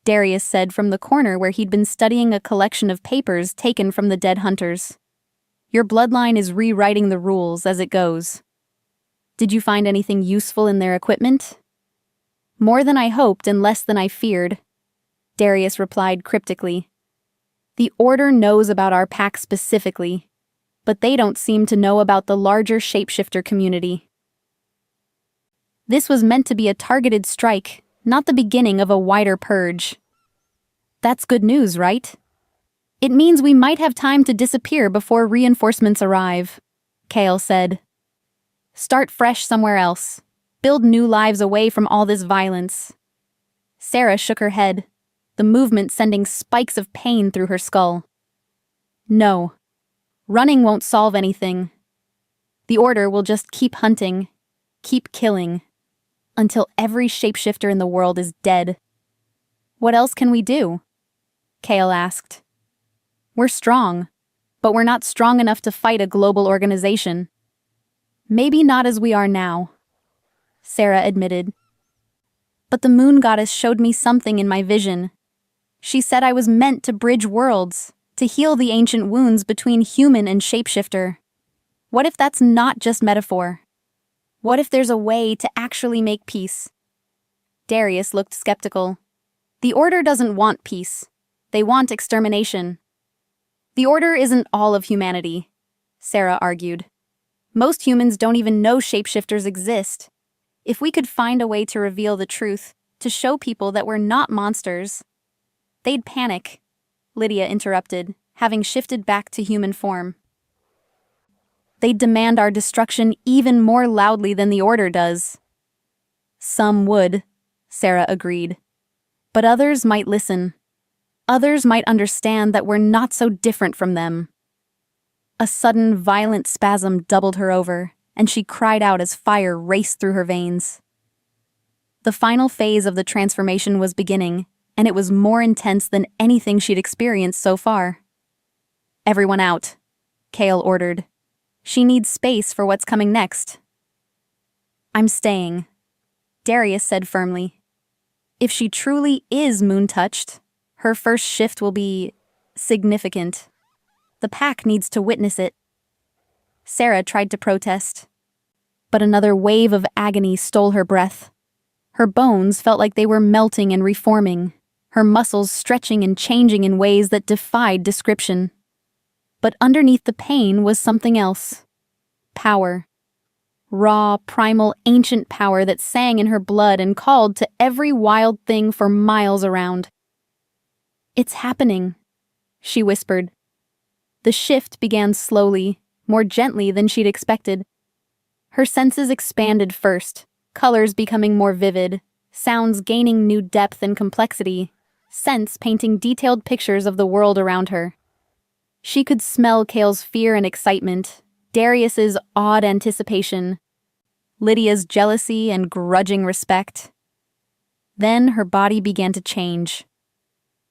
Darius said from the corner where he'd been studying a collection of papers taken from the dead hunters. "Your bloodline is rewriting the rules as it goes." "Did you find anything useful in their equipment?" "More than I hoped and less than I feared," Darius replied cryptically. "The Order knows about our pack specifically, but they don't seem to know about the larger shapeshifter community." This was meant to be a targeted strike, not the beginning of a wider purge. That's good news, right? It means we might have time to disappear before reinforcements arrive, Kale said. Start fresh somewhere else. Build new lives away from all this violence. Sarah shook her head, the movement sending spikes of pain through her skull. No. Running won't solve anything. The Order will just keep hunting, keep killing, until every shapeshifter in the world is dead. What else can we do? Kale asked. We're strong, but we're not strong enough to fight a global organization. Maybe not as we are now, Sarah admitted. But the moon goddess showed me something in my vision. She said I was meant to bridge worlds, to heal the ancient wounds between human and shapeshifter. What if that's not just metaphor? What if there's a way to actually make peace? Darius looked skeptical. The Order doesn't want peace. They want extermination. The Order isn't all of humanity, Sarah argued. Most humans don't even know shapeshifters exist. If we could find a way to reveal the truth, to show people that we're not monsters, they'd panic, Lydia interrupted, having shifted back to human form. They'd demand our destruction even more loudly than the Order does. Some would, Sarah agreed. But others might listen. Others might understand that we're not so different from them. A sudden, violent spasm doubled her over, and she cried out as fire raced through her veins. The final phase of the transformation was beginning, and it was more intense than anything she'd experienced so far. Everyone out, Kale ordered. She needs space for what's coming next. I'm staying, Darius said firmly. If she truly is moon-touched, her first shift will be significant. The pack needs to witness it. Sarah tried to protest, but another wave of agony stole her breath. Her bones felt like they were melting and reforming, her muscles stretching and changing in ways that defied description. But underneath the pain was something else. Power. Raw, primal, ancient power that sang in her blood and called to every wild thing for miles around. It's happening, she whispered. The shift began slowly, more gently than she'd expected. Her senses expanded first, colors becoming more vivid, sounds gaining new depth and complexity, scents painting detailed pictures of the world around her. She could smell Kale's fear and excitement, Darius's awed anticipation, Lydia's jealousy and grudging respect. Then her body began to change.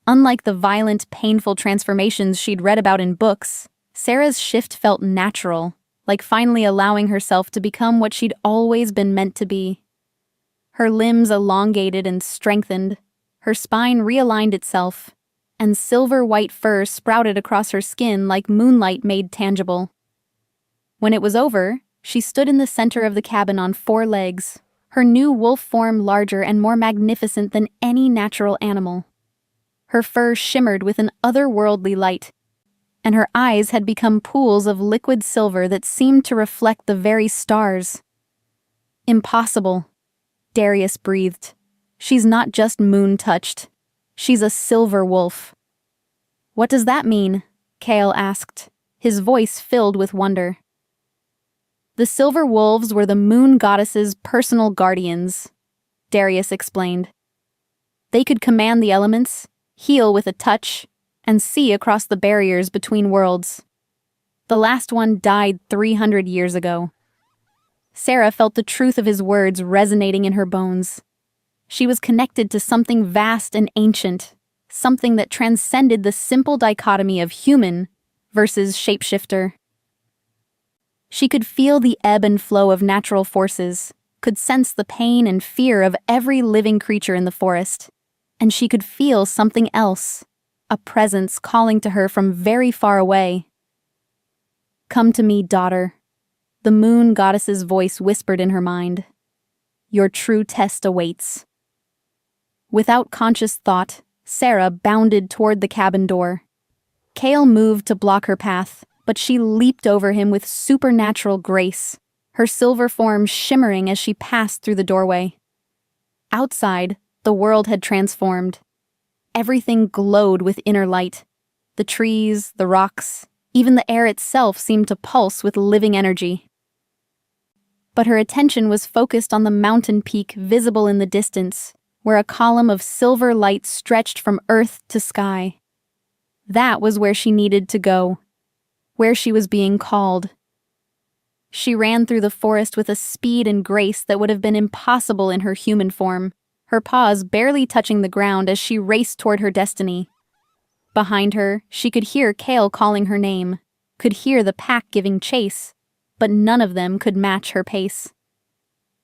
Unlike the violent, painful transformations she'd read about in books, Sarah's shift felt natural, like finally allowing herself to become what she'd always been meant to be. Her limbs elongated and strengthened, her spine realigned itself, and silver-white fur sprouted across her skin like moonlight made tangible. When it was over, she stood in the center of the cabin on 4 legs, her new wolf form larger and more magnificent than any natural animal. Her fur shimmered with an otherworldly light, and her eyes had become pools of liquid silver that seemed to reflect the very stars. Impossible, Darius breathed. She's not just moon-touched. She's a silver wolf. What does that mean? Kale asked, his voice filled with wonder. The silver wolves were the moon goddess's personal guardians, Darius explained. They could command the elements, heal with a touch, and see across the barriers between worlds. The last one died 300 years ago. Sarah felt the truth of his words resonating in her bones. She was connected to something vast and ancient, something that transcended the simple dichotomy of human versus shapeshifter. She could feel the ebb and flow of natural forces, could sense the pain and fear of every living creature in the forest, and she could feel something else, a presence calling to her from very far away. Come to me, daughter, the moon goddess's voice whispered in her mind. Your true test awaits. Without conscious thought, Sarah bounded toward the cabin door. Kale moved to block her path, but she leaped over him with supernatural grace, her silver form shimmering as she passed through the doorway. Outside, the world had transformed. Everything glowed with inner light. The trees, the rocks, even the air itself seemed to pulse with living energy. But her attention was focused on the mountain peak visible in the distance, where a column of silver light stretched from earth to sky. That was where she needed to go, where she was being called. She ran through the forest with a speed and grace that would have been impossible in her human form, her paws barely touching the ground as she raced toward her destiny. Behind her, she could hear Kale calling her name, could hear the pack giving chase, but none of them could match her pace.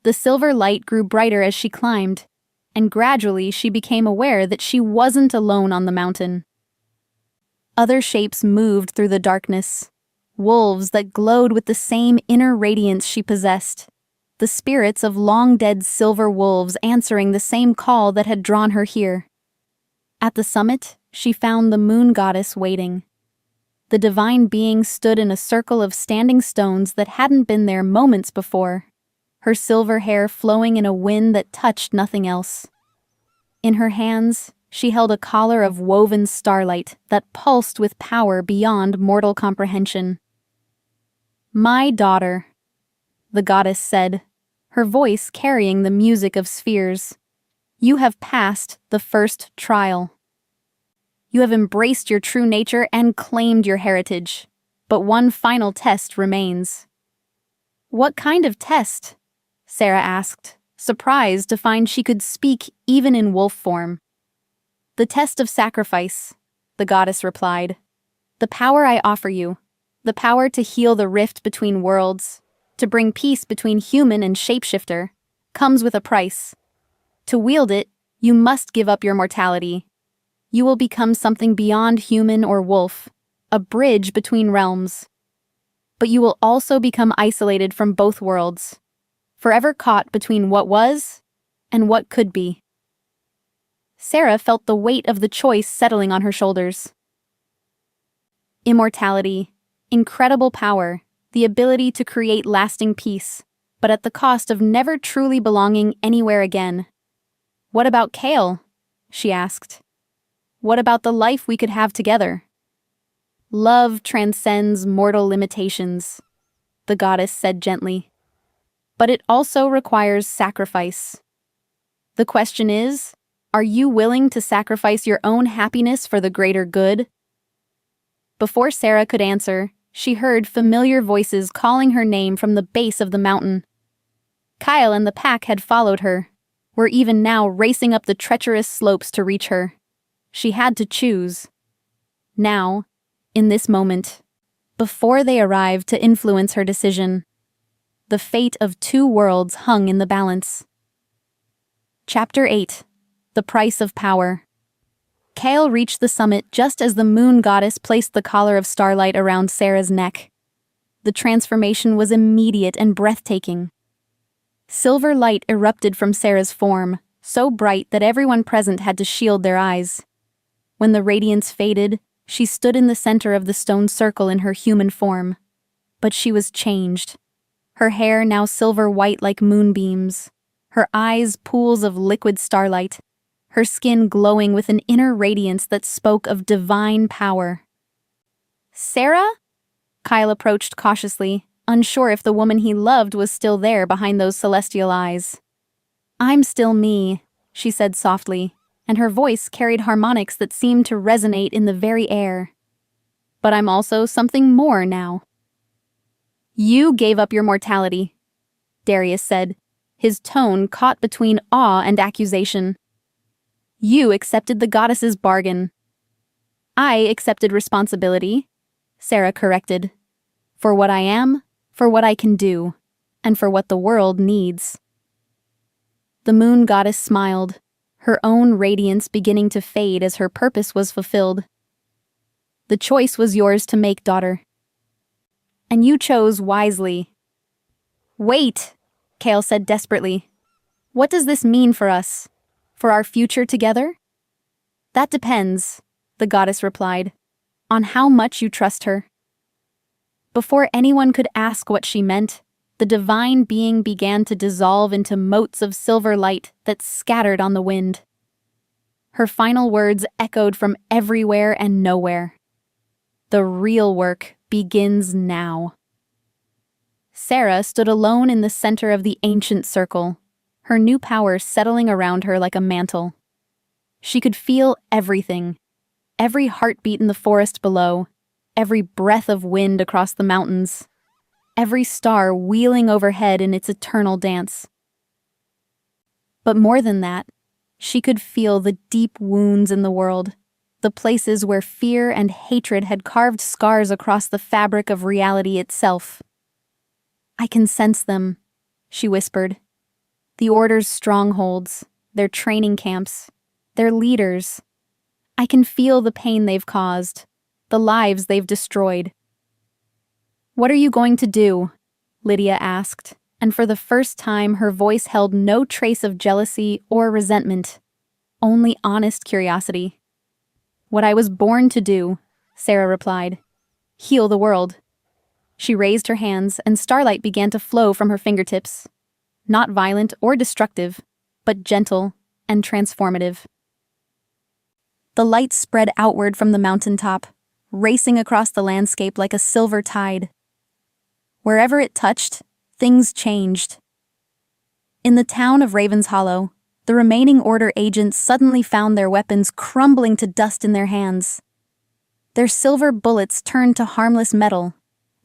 The silver light grew brighter as she climbed, and gradually she became aware that she wasn't alone on the mountain. Other shapes moved through the darkness, wolves that glowed with the same inner radiance she possessed, the spirits of long-dead silver wolves answering the same call that had drawn her here. At the summit, she found the moon goddess waiting. The divine being stood in a circle of standing stones that hadn't been there moments before, her silver hair flowing in a wind that touched nothing else. In her hands, she held a collar of woven starlight that pulsed with power beyond mortal comprehension. "My daughter," the goddess said, her voice carrying the music of spheres, "you have passed the first trial. You have embraced your true nature and claimed your heritage, but one final test remains." "What kind of test?" Sarah asked, surprised to find she could speak even in wolf form. "The test of sacrifice," the goddess replied. "The power I offer you, the power to heal the rift between worlds, to bring peace between human and shapeshifter, comes with a price. To wield it, you must give up your mortality. You will become something beyond human or wolf, a bridge between realms. But you will also become isolated from both worlds, forever caught between what was and what could be." Sarah felt the weight of the choice settling on her shoulders. Immortality, incredible power, the ability to create lasting peace, but at the cost of never truly belonging anywhere again. "What about Kale?" she asked. "What about the life we could have together?" "Love transcends mortal limitations," the goddess said gently. "But it also requires sacrifice. The question is, are you willing to sacrifice your own happiness for the greater good?" Before Sarah could answer, she heard familiar voices calling her name from the base of the mountain. Kyle and the pack had followed her, were even now racing up the treacherous slopes to reach her. She had to choose. Now, in this moment, before they arrived to influence her decision, the fate of two worlds hung in the balance. Chapter 8. The Price of Power. Kale reached the summit just as the moon goddess placed the collar of starlight around Sarah's neck. The transformation was immediate and breathtaking. Silver light erupted from Sarah's form, so bright that everyone present had to shield their eyes. When the radiance faded, she stood in the center of the stone circle in her human form. But she was changed. Her hair now silver-white like moonbeams, her eyes pools of liquid starlight, her skin glowing with an inner radiance that spoke of divine power. "Sarah?" Kyle approached cautiously, unsure if the woman he loved was still there behind those celestial eyes. "I'm still me," she said softly, and her voice carried harmonics that seemed to resonate in the very air. "But I'm also something more now." "You gave up your mortality," Darius said, his tone caught between awe and accusation. "You accepted the goddess's bargain." "I accepted responsibility," Sarah corrected. "For what I am, for what I can do, and for what the world needs." The moon goddess smiled, her own radiance beginning to fade as her purpose was fulfilled. "The choice was yours to make, daughter. And you chose wisely." "Wait," Kale said desperately. "What does this mean for us? For our future together?" "That depends," the goddess replied, "on how much you trust her." Before anyone could ask what she meant, the divine being began to dissolve into motes of silver light that scattered on the wind. Her final words echoed from everywhere and nowhere. The real work begins now. Sarah stood alone in the center of the ancient circle, her new power settling around her like a mantle. She could feel everything, every heartbeat in the forest below, every breath of wind across the mountains, every star wheeling overhead in its eternal dance. But more than that, she could feel the deep wounds in the world, the places where fear and hatred had carved scars across the fabric of reality itself. "I can sense them," she whispered. "The Order's strongholds, their training camps, their leaders. I can feel the pain they've caused, the lives they've destroyed." "What are you going to do?" Lydia asked, and for the first time her voice held no trace of jealousy or resentment, only honest curiosity. "What I was born to do," Sarah replied. "Heal the world." She raised her hands, and starlight began to flow from her fingertips. Not violent or destructive, but gentle and transformative. The light spread outward from the mountaintop, racing across the landscape like a silver tide. Wherever it touched, things changed. In the town of Ravens Hollow, the remaining Order agents suddenly found their weapons crumbling to dust in their hands. Their silver bullets turned to harmless metal,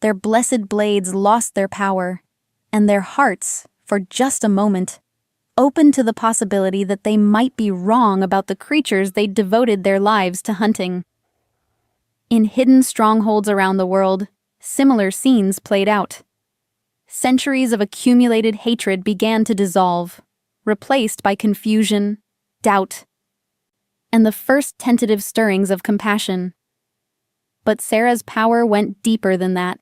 their blessed blades lost their power, and their hearts, for just a moment, open to the possibility that they might be wrong about the creatures they'd devoted their lives to hunting. In hidden strongholds around the world, similar scenes played out. Centuries of accumulated hatred began to dissolve, replaced by confusion, doubt, and the first tentative stirrings of compassion. But Sarah's power went deeper than that.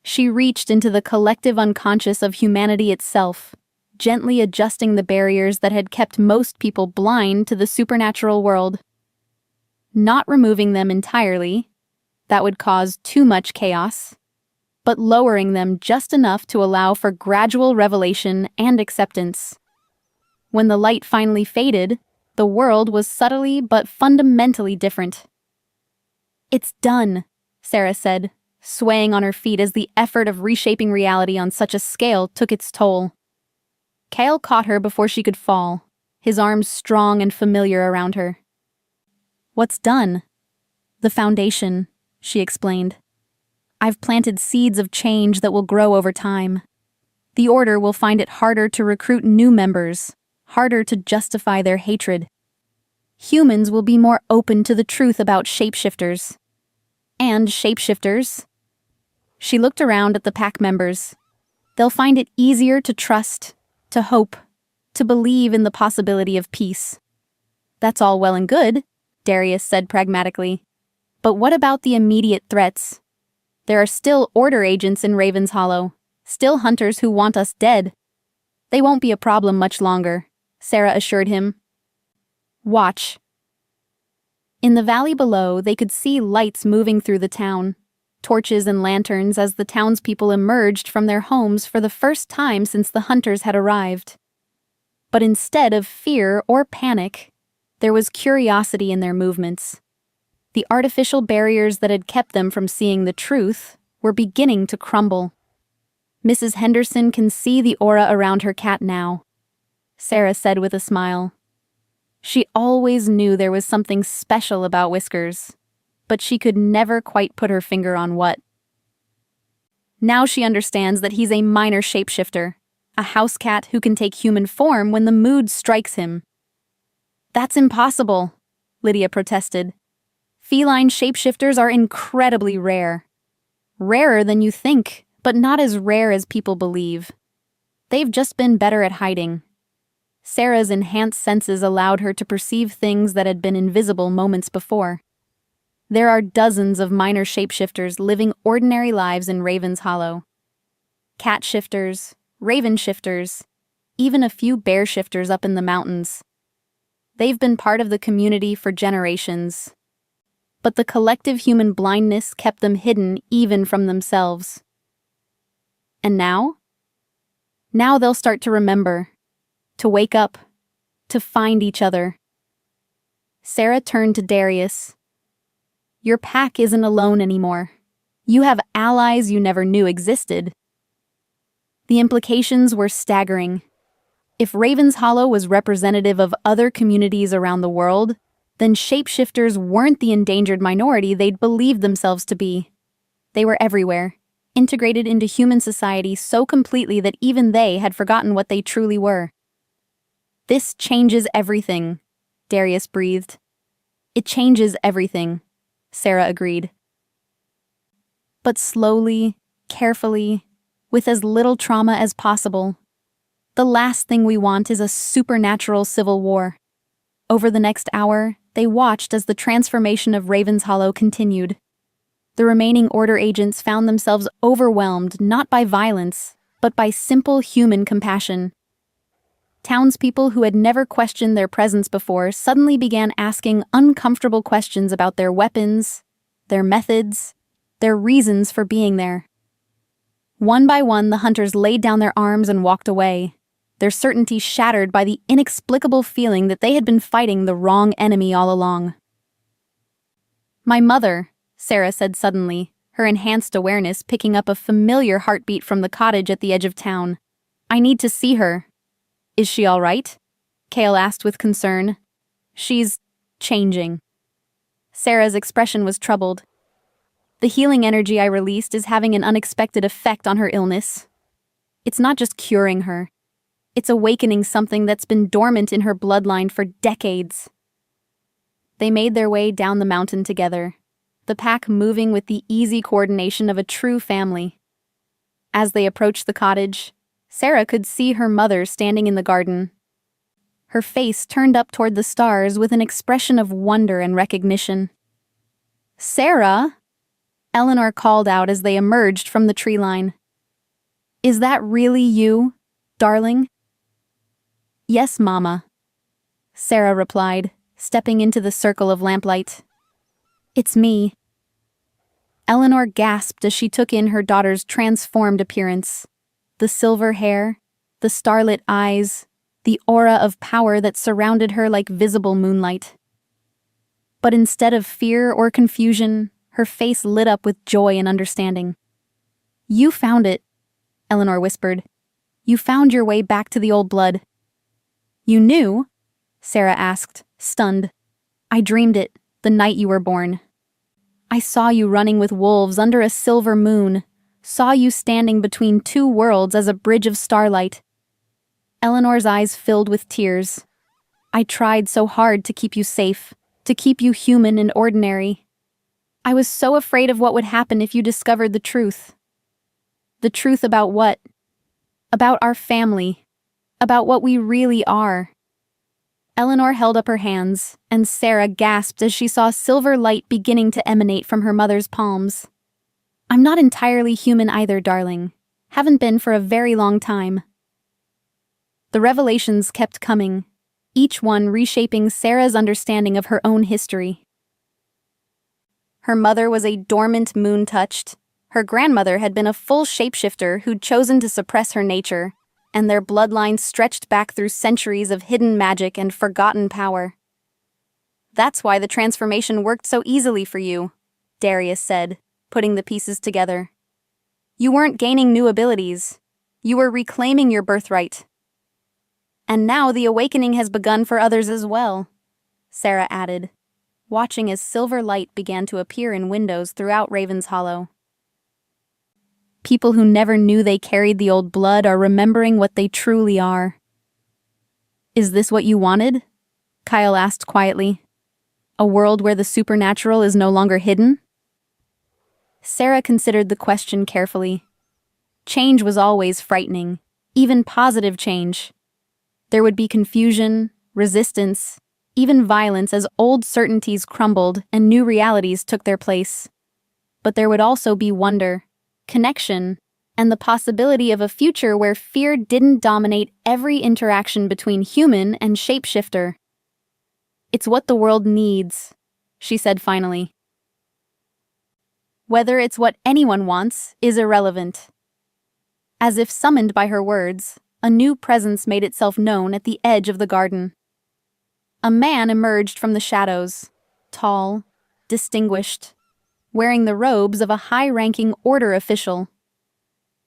She reached into the collective unconscious of humanity itself, gently adjusting the barriers that had kept most people blind to the supernatural world. Not removing them entirely, that would cause too much chaos, but lowering them just enough to allow for gradual revelation and acceptance. When the light finally faded, the world was subtly but fundamentally different. "It's done," Sarah said, swaying on her feet as the effort of reshaping reality on such a scale took its toll. Kale caught her before she could fall, his arms strong and familiar around her. "What's done?" "The foundation," she explained. "I've planted seeds of change that will grow over time. The Order will find it harder to recruit new members, harder to justify their hatred. Humans will be more open to the truth about shapeshifters. And shapeshifters." She looked around at the pack members. "They'll find it easier to trust, to hope, to believe in the possibility of peace." "That's all well and good," Darius said pragmatically. "But what about the immediate threats? There are still Order agents in Ravens Hollow, still hunters who want us dead." "They won't be a problem much longer," Sarah assured him. "Watch." In the valley below, they could see lights moving through the town, torches and lanterns as the townspeople emerged from their homes for the first time since the hunters had arrived. But instead of fear or panic, there was curiosity in their movements. The artificial barriers that had kept them from seeing the truth were beginning to crumble. "Mrs. Henderson can see the aura around her cat now," Sarah said with a smile. She always knew there was something special about Whiskers, but she could never quite put her finger on what. Now she understands that he's a minor shapeshifter, a house cat who can take human form when the mood strikes him. "That's impossible," Lydia protested. "Feline shapeshifters are incredibly rare. Rarer than you think, but not as rare as people believe. They've just been better at hiding." Sarah's enhanced senses allowed her to perceive things that had been invisible moments before. There are dozens of minor shapeshifters living ordinary lives in Ravens Hollow. Cat shifters, raven shifters, even a few bear shifters up in the mountains. They've been part of the community for generations. But the collective human blindness kept them hidden even from themselves. And now? Now they'll start to remember, to wake up, to find each other. Sarah turned to Darius. Your pack isn't alone anymore. You have allies you never knew existed. The implications were staggering. If Raven's Hollow was representative of other communities around the world, then shapeshifters weren't the endangered minority they'd believed themselves to be. They were everywhere, integrated into human society so completely that even they had forgotten what they truly were. This changes everything, Darius breathed. It changes everything, Sarah agreed. But slowly, carefully, with as little trauma as possible. The last thing we want is a supernatural civil war. Over the next hour, they watched as the transformation of Raven's Hollow continued. The remaining Order agents found themselves overwhelmed not by violence, but by simple human compassion. Townspeople who had never questioned their presence before suddenly began asking uncomfortable questions about their weapons, their methods, their reasons for being there. One by one, the hunters laid down their arms and walked away, their certainty shattered by the inexplicable feeling that they had been fighting the wrong enemy all along. My mother, Sarah said suddenly, her enhanced awareness picking up a familiar heartbeat from the cottage at the edge of town. I need to see her. Is she all right? Cale asked with concern. She's changing. Sarah's expression was troubled. The healing energy I released is having an unexpected effect on her illness. It's not just curing her. It's awakening something that's been dormant in her bloodline for decades. They made their way down the mountain together, the pack moving with the easy coordination of a true family. As they approached the cottage, Sarah could see her mother standing in the garden. Her face turned up toward the stars with an expression of wonder and recognition. Sarah! Eleanor called out as they emerged from the tree line. Is that really you, darling? Yes, Mama, Sarah replied, stepping into the circle of lamplight. It's me. Eleanor gasped as she took in her daughter's transformed appearance. The silver hair, the starlit eyes, the aura of power that surrounded her like visible moonlight. But instead of fear or confusion, her face lit up with joy and understanding. You found it, Eleanor whispered. You found your way back to the old blood. You knew? Sarah asked, stunned. I dreamed it, the night you were born. I saw you running with wolves under a silver moon, saw you standing between two worlds as a bridge of starlight. Eleanor's eyes filled with tears. I tried so hard to keep you safe, to keep you human and ordinary. I was so afraid of what would happen if you discovered the truth. The truth about what? About our family. About what we really are. Eleanor held up her hands, and Sarah gasped as she saw silver light beginning to emanate from her mother's palms. I'm not entirely human either, darling. Haven't been for a very long time. The revelations kept coming, each one reshaping Sarah's understanding of her own history. Her mother was a dormant moon-touched. Her grandmother had been a full shapeshifter who'd chosen to suppress her nature, and their bloodline stretched back through centuries of hidden magic and forgotten power. That's why the transformation worked so easily for you, Darius said, putting the pieces together. You weren't gaining new abilities. You were reclaiming your birthright. And now the awakening has begun for others as well, Sarah added, watching as silver light began to appear in windows throughout Raven's Hollow. People who never knew they carried the old blood are remembering what they truly are. Is this what you wanted? Kyle asked quietly. A world where the supernatural is no longer hidden? Sarah considered the question carefully. Change was always frightening, even positive change. There would be confusion, resistance, even violence as old certainties crumbled and new realities took their place. But there would also be wonder, connection, and the possibility of a future where fear didn't dominate every interaction between human and shapeshifter. It's what the world needs, she said finally. Whether it's what anyone wants is irrelevant. As if summoned by her words, a new presence made itself known at the edge of the garden. A man emerged from the shadows, tall, distinguished, wearing the robes of a high-ranking order official.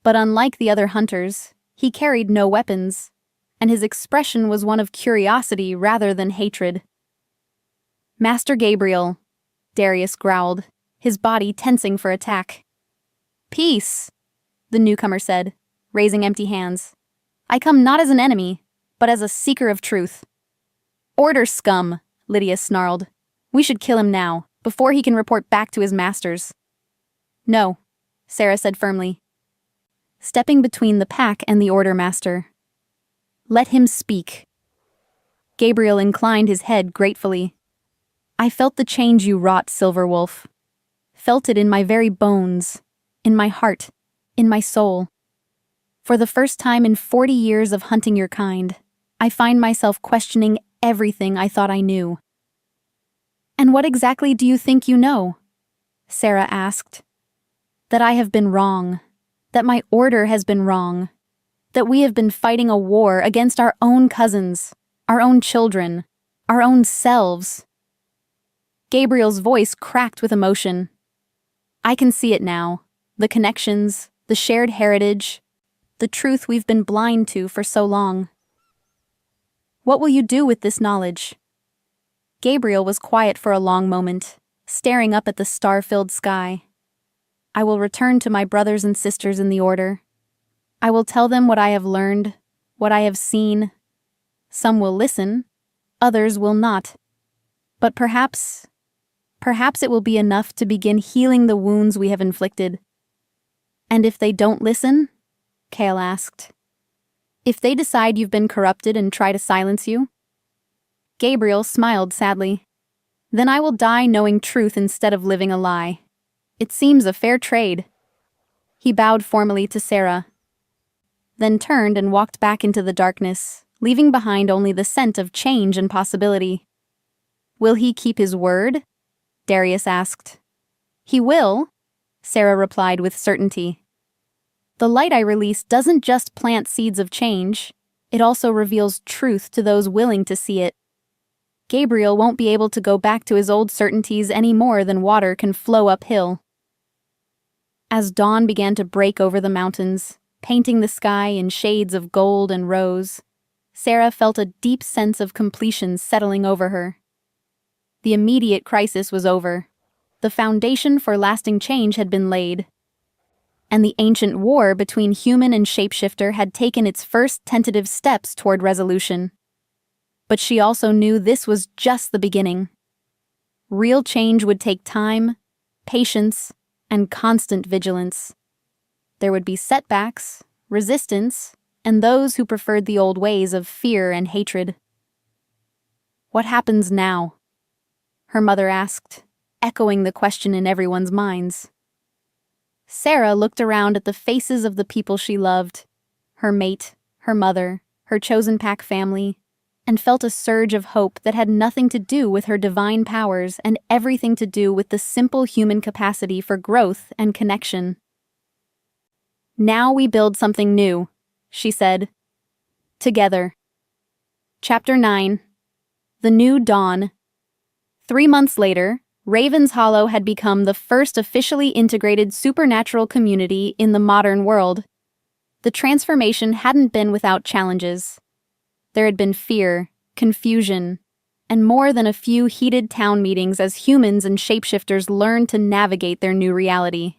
But unlike the other hunters, he carried no weapons, and his expression was one of curiosity rather than hatred. "Master Gabriel," Darius growled, his body tensing for attack. "Peace," the newcomer said, raising empty hands. "I come not as an enemy, but as a seeker of truth." "Order, scum," Lydia snarled. "We should kill him now, before he can report back to his masters." "No," Sarah said firmly, stepping between the pack and the order master. "Let him speak." Gabriel inclined his head gratefully. "I felt the change you wrought, Silverwolf. Felt it in my very bones, in my heart, in my soul. For the first time in 40 years of hunting your kind, I find myself questioning everything I thought I knew." "And what exactly do you think you know?" Sarah asked. "That I have been wrong, that my order has been wrong, that we have been fighting a war against our own cousins, our own children, our own selves." Gabriel's voice cracked with emotion. "I can see it now, the connections, the shared heritage, the truth we've been blind to for so long. What will you do with this knowledge?" Gabriel was quiet for a long moment, staring up at the star-filled sky. "I will return to my brothers and sisters in the order. I will tell them what I have learned, what I have seen. Some will listen, others will not. But perhaps it will be enough to begin healing the wounds we have inflicted." "And if they don't listen?" Kale asked. "If they decide you've been corrupted and try to silence you?" Gabriel smiled sadly. "Then I will die knowing truth instead of living a lie. It seems a fair trade." He bowed formally to Sarah, then turned and walked back into the darkness, leaving behind only the scent of change and possibility. "Will he keep his word?" Darius asked. "He will," Sarah replied with certainty. "The light I release doesn't just plant seeds of change, it also reveals truth to those willing to see it. Gabriel won't be able to go back to his old certainties any more than water can flow uphill." As dawn began to break over the mountains, painting the sky in shades of gold and rose, Sarah felt a deep sense of completion settling over her. The immediate crisis was over. The foundation for lasting change had been laid, and the ancient war between human and shapeshifter had taken its first tentative steps toward resolution. But she also knew this was just the beginning. Real change would take time, patience, and constant vigilance. There would be setbacks, resistance, and those who preferred the old ways of fear and hatred. "What happens now?" her mother asked, echoing the question in everyone's minds. Sarah looked around at the faces of the people she loved, her mate, her mother, her chosen pack family, and felt a surge of hope that had nothing to do with her divine powers and everything to do with the simple human capacity for growth and connection. "Now we build something new," she said. "Together." Chapter 9. The New Dawn. 3 months later, Raven's Hollow had become the first officially integrated supernatural community in the modern world. The transformation hadn't been without challenges. There had been fear, confusion, and more than a few heated town meetings as humans and shapeshifters learned to navigate their new reality.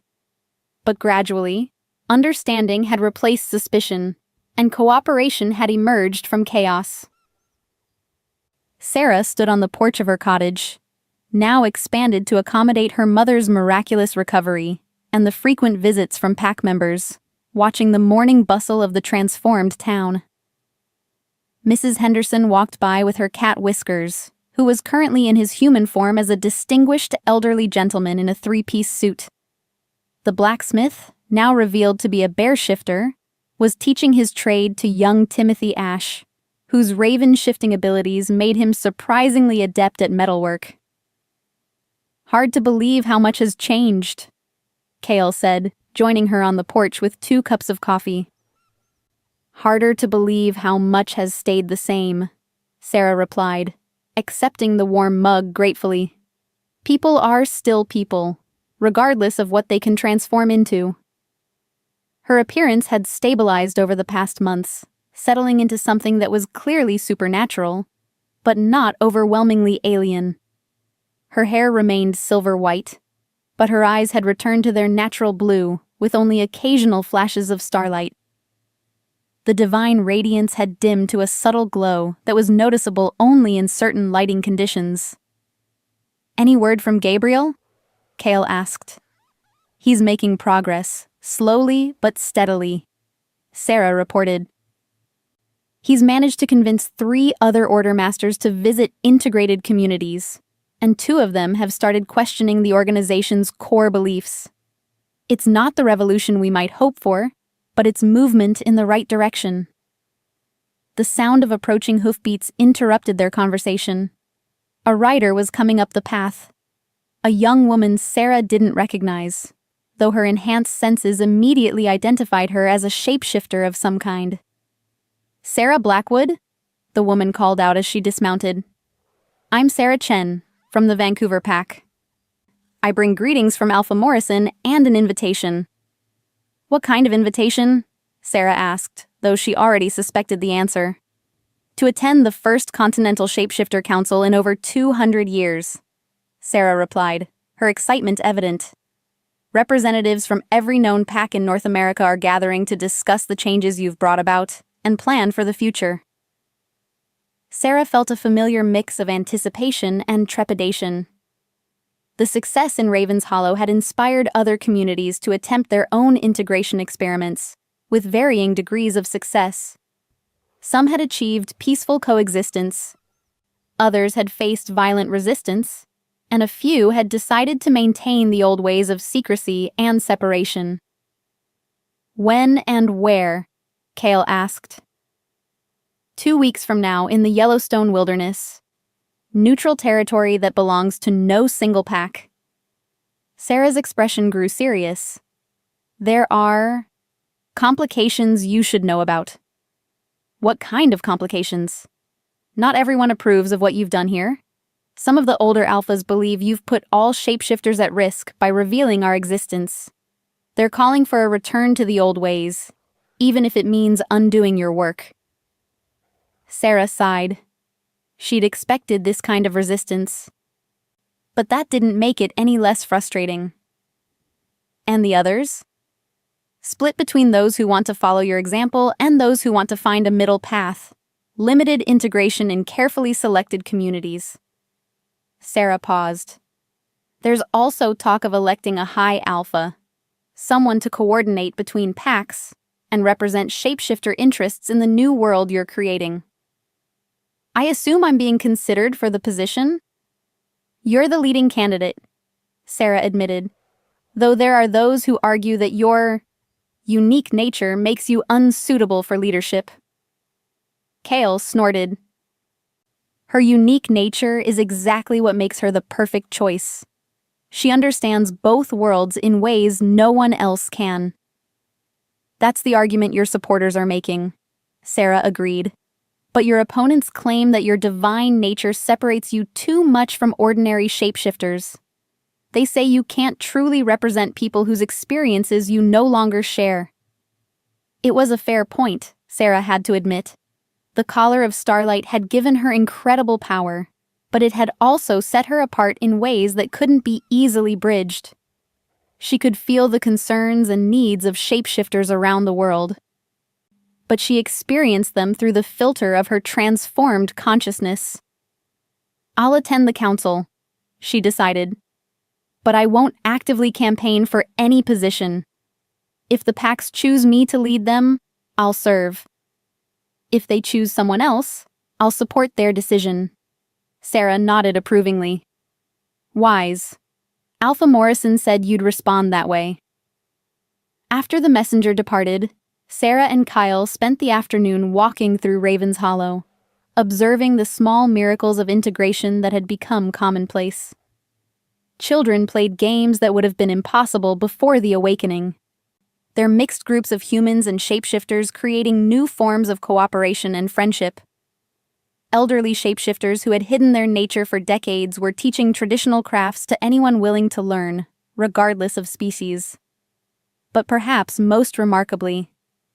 But gradually, understanding had replaced suspicion, and cooperation had emerged from chaos. Sarah stood on the porch of her cottage, now expanded to accommodate her mother's miraculous recovery and the frequent visits from pack members, watching the morning bustle of the transformed town. Mrs. Henderson walked by with her cat Whiskers, who was currently in his human form as a distinguished elderly gentleman in a 3-piece suit. The blacksmith, now revealed to be a bear shifter, was teaching his trade to young Timothy Ash, whose raven-shifting abilities made him surprisingly adept at metalwork. "Hard to believe how much has changed," Kale said, joining her on the porch with 2 cups of coffee. "Harder to believe how much has stayed the same," Sarah replied, accepting the warm mug gratefully. People are still people, regardless of what they can transform into. Her appearance had stabilized over the past months, settling into something that was clearly supernatural, but not overwhelmingly alien. Her hair remained silver white, but her eyes had returned to their natural blue, with only occasional flashes of starlight. The divine radiance had dimmed to a subtle glow that was noticeable only in certain lighting conditions. "Any word from Gabriel?" Kale asked. "He's making progress, slowly but steadily," Sarah reported. "He's managed to convince 3 other Order Masters to visit integrated communities, and 2 of them have started questioning the organization's core beliefs. It's not the revolution we might hope for, but it's movement in the right direction." The sound of approaching hoofbeats interrupted their conversation. A rider was coming up the path. A young woman Sarah didn't recognize, though her enhanced senses immediately identified her as a shapeshifter of some kind. "Sarah Blackwood?" the woman called out as she dismounted. "I'm Sarah Chen, from the Vancouver Pack. I bring greetings from Alpha Morrison and an invitation." "What kind of invitation?" Sarah asked, though she already suspected the answer. "To attend the first Continental Shapeshifter Council in over 200 years, Sarah replied, her excitement evident. "Representatives from every known pack in North America are gathering to discuss the changes you've brought about and plan for the future." Sarah felt a familiar mix of anticipation and trepidation. The success in Raven's Hollow had inspired other communities to attempt their own integration experiments, with varying degrees of success. Some had achieved peaceful coexistence, others had faced violent resistance, and a few had decided to maintain the old ways of secrecy and separation. "When and where?" Kale asked. 2 weeks from now in the Yellowstone Wilderness. Neutral territory that belongs to no single pack. Sarah's expression grew serious. "There are complications you should know about." "What kind of complications?" "Not everyone approves of what you've done here. Some of the older alphas believe you've put all shapeshifters at risk by revealing our existence. They're calling for a return to the old ways, even if it means undoing your work." Sarah sighed. She'd expected this kind of resistance. But that didn't make it any less frustrating. "And the others?" "Split between those who want to follow your example and those who want to find a middle path. Limited integration in carefully selected communities." Sarah paused. "There's also talk of electing a high alpha, someone to coordinate between packs and represent shapeshifter interests in the new world you're creating." "I assume I'm being considered for the position?" "You're the leading candidate," Sarah admitted, "though there are those who argue that your unique nature makes you unsuitable for leadership." Kale snorted. "Her unique nature is exactly what makes her the perfect choice. She understands both worlds in ways no one else can." "That's the argument your supporters are making," Sarah agreed. "But your opponents claim that your divine nature separates you too much from ordinary shapeshifters. They say you can't truly represent people whose experiences you no longer share." It was a fair point, Sarah had to admit. The collar of starlight had given her incredible power, but it had also set her apart in ways that couldn't be easily bridged. She could feel the concerns and needs of shapeshifters around the world, but she experienced them through the filter of her transformed consciousness. "I'll attend the council," she decided, "but I won't actively campaign for any position. If the packs choose me to lead them, I'll serve. If they choose someone else, I'll support their decision." Sarah nodded approvingly. "Wise. Alpha Morrison said you'd respond that way." After the messenger departed, Sarah and Kyle spent the afternoon walking through Raven's Hollow, observing the small miracles of integration that had become commonplace. Children played games that would have been impossible before the awakening. Their mixed groups of humans and shapeshifters creating new forms of cooperation and friendship. Elderly shapeshifters who had hidden their nature for decades were teaching traditional crafts to anyone willing to learn, regardless of species. But perhaps most remarkably,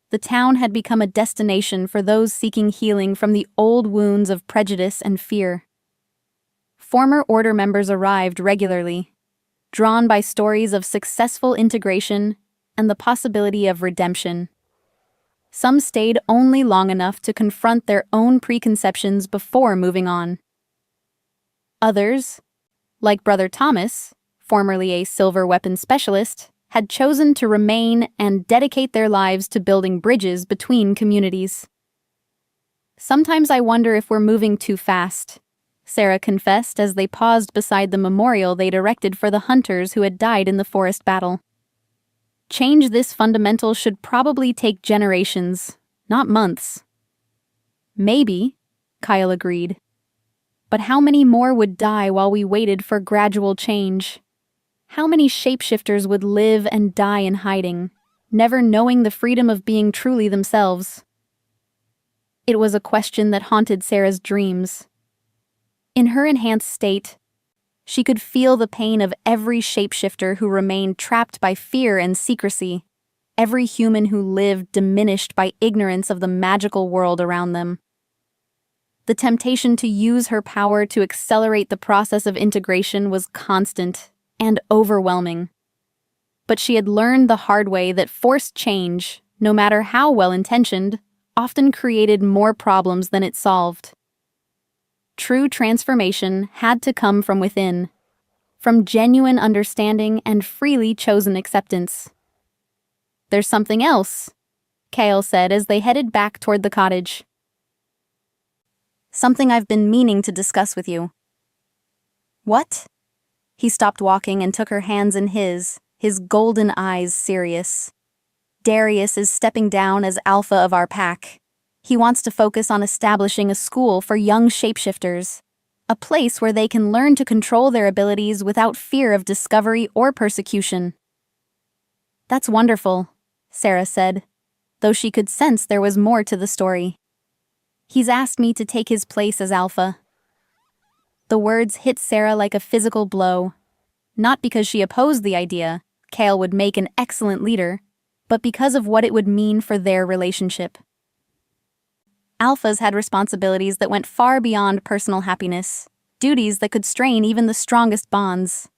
the town had become a destination for those seeking healing from the old wounds of prejudice and fear. Former Order members arrived regularly, drawn by stories of successful integration and the possibility of redemption. Some stayed only long enough to confront their own preconceptions before moving on. Others, like Brother Thomas, formerly a silver weapons specialist, had chosen to remain and dedicate their lives to building bridges between communities. "Sometimes I wonder if we're moving too fast," Sarah confessed as they paused beside the memorial they'd erected for the hunters who had died in the forest battle. "Change this fundamental should probably take generations, not months." "Maybe," Kyle agreed. "But how many more would die while we waited for gradual change? How many shapeshifters would live and die in hiding, never knowing the freedom of being truly themselves?" It was a question that haunted Sarah's dreams. In her enhanced state, she could feel the pain of every shapeshifter who remained trapped by fear and secrecy, every human who lived diminished by ignorance of the magical world around them. The temptation to use her power to accelerate the process of integration was constant and overwhelming. But she had learned the hard way that forced change, no matter how well-intentioned, often created more problems than it solved. True transformation had to come from within, from genuine understanding and freely chosen acceptance. "There's something else," Kale said as they headed back toward the cottage. "Something I've been meaning to discuss with you." "What?" He stopped walking and took her hands in his golden eyes serious. "Darius is stepping down as alpha of our pack. He wants to focus on establishing a school for young shapeshifters, a place where they can learn to control their abilities without fear of discovery or persecution." "That's wonderful," Sarah said, though she could sense there was more to the story. "He's asked me to take his place as alpha." The words hit Sarah like a physical blow, not because she opposed the idea Kale would make an excellent leader, but because of what it would mean for their relationship. Alphas had responsibilities that went far beyond personal happiness, duties that could strain even the strongest bonds.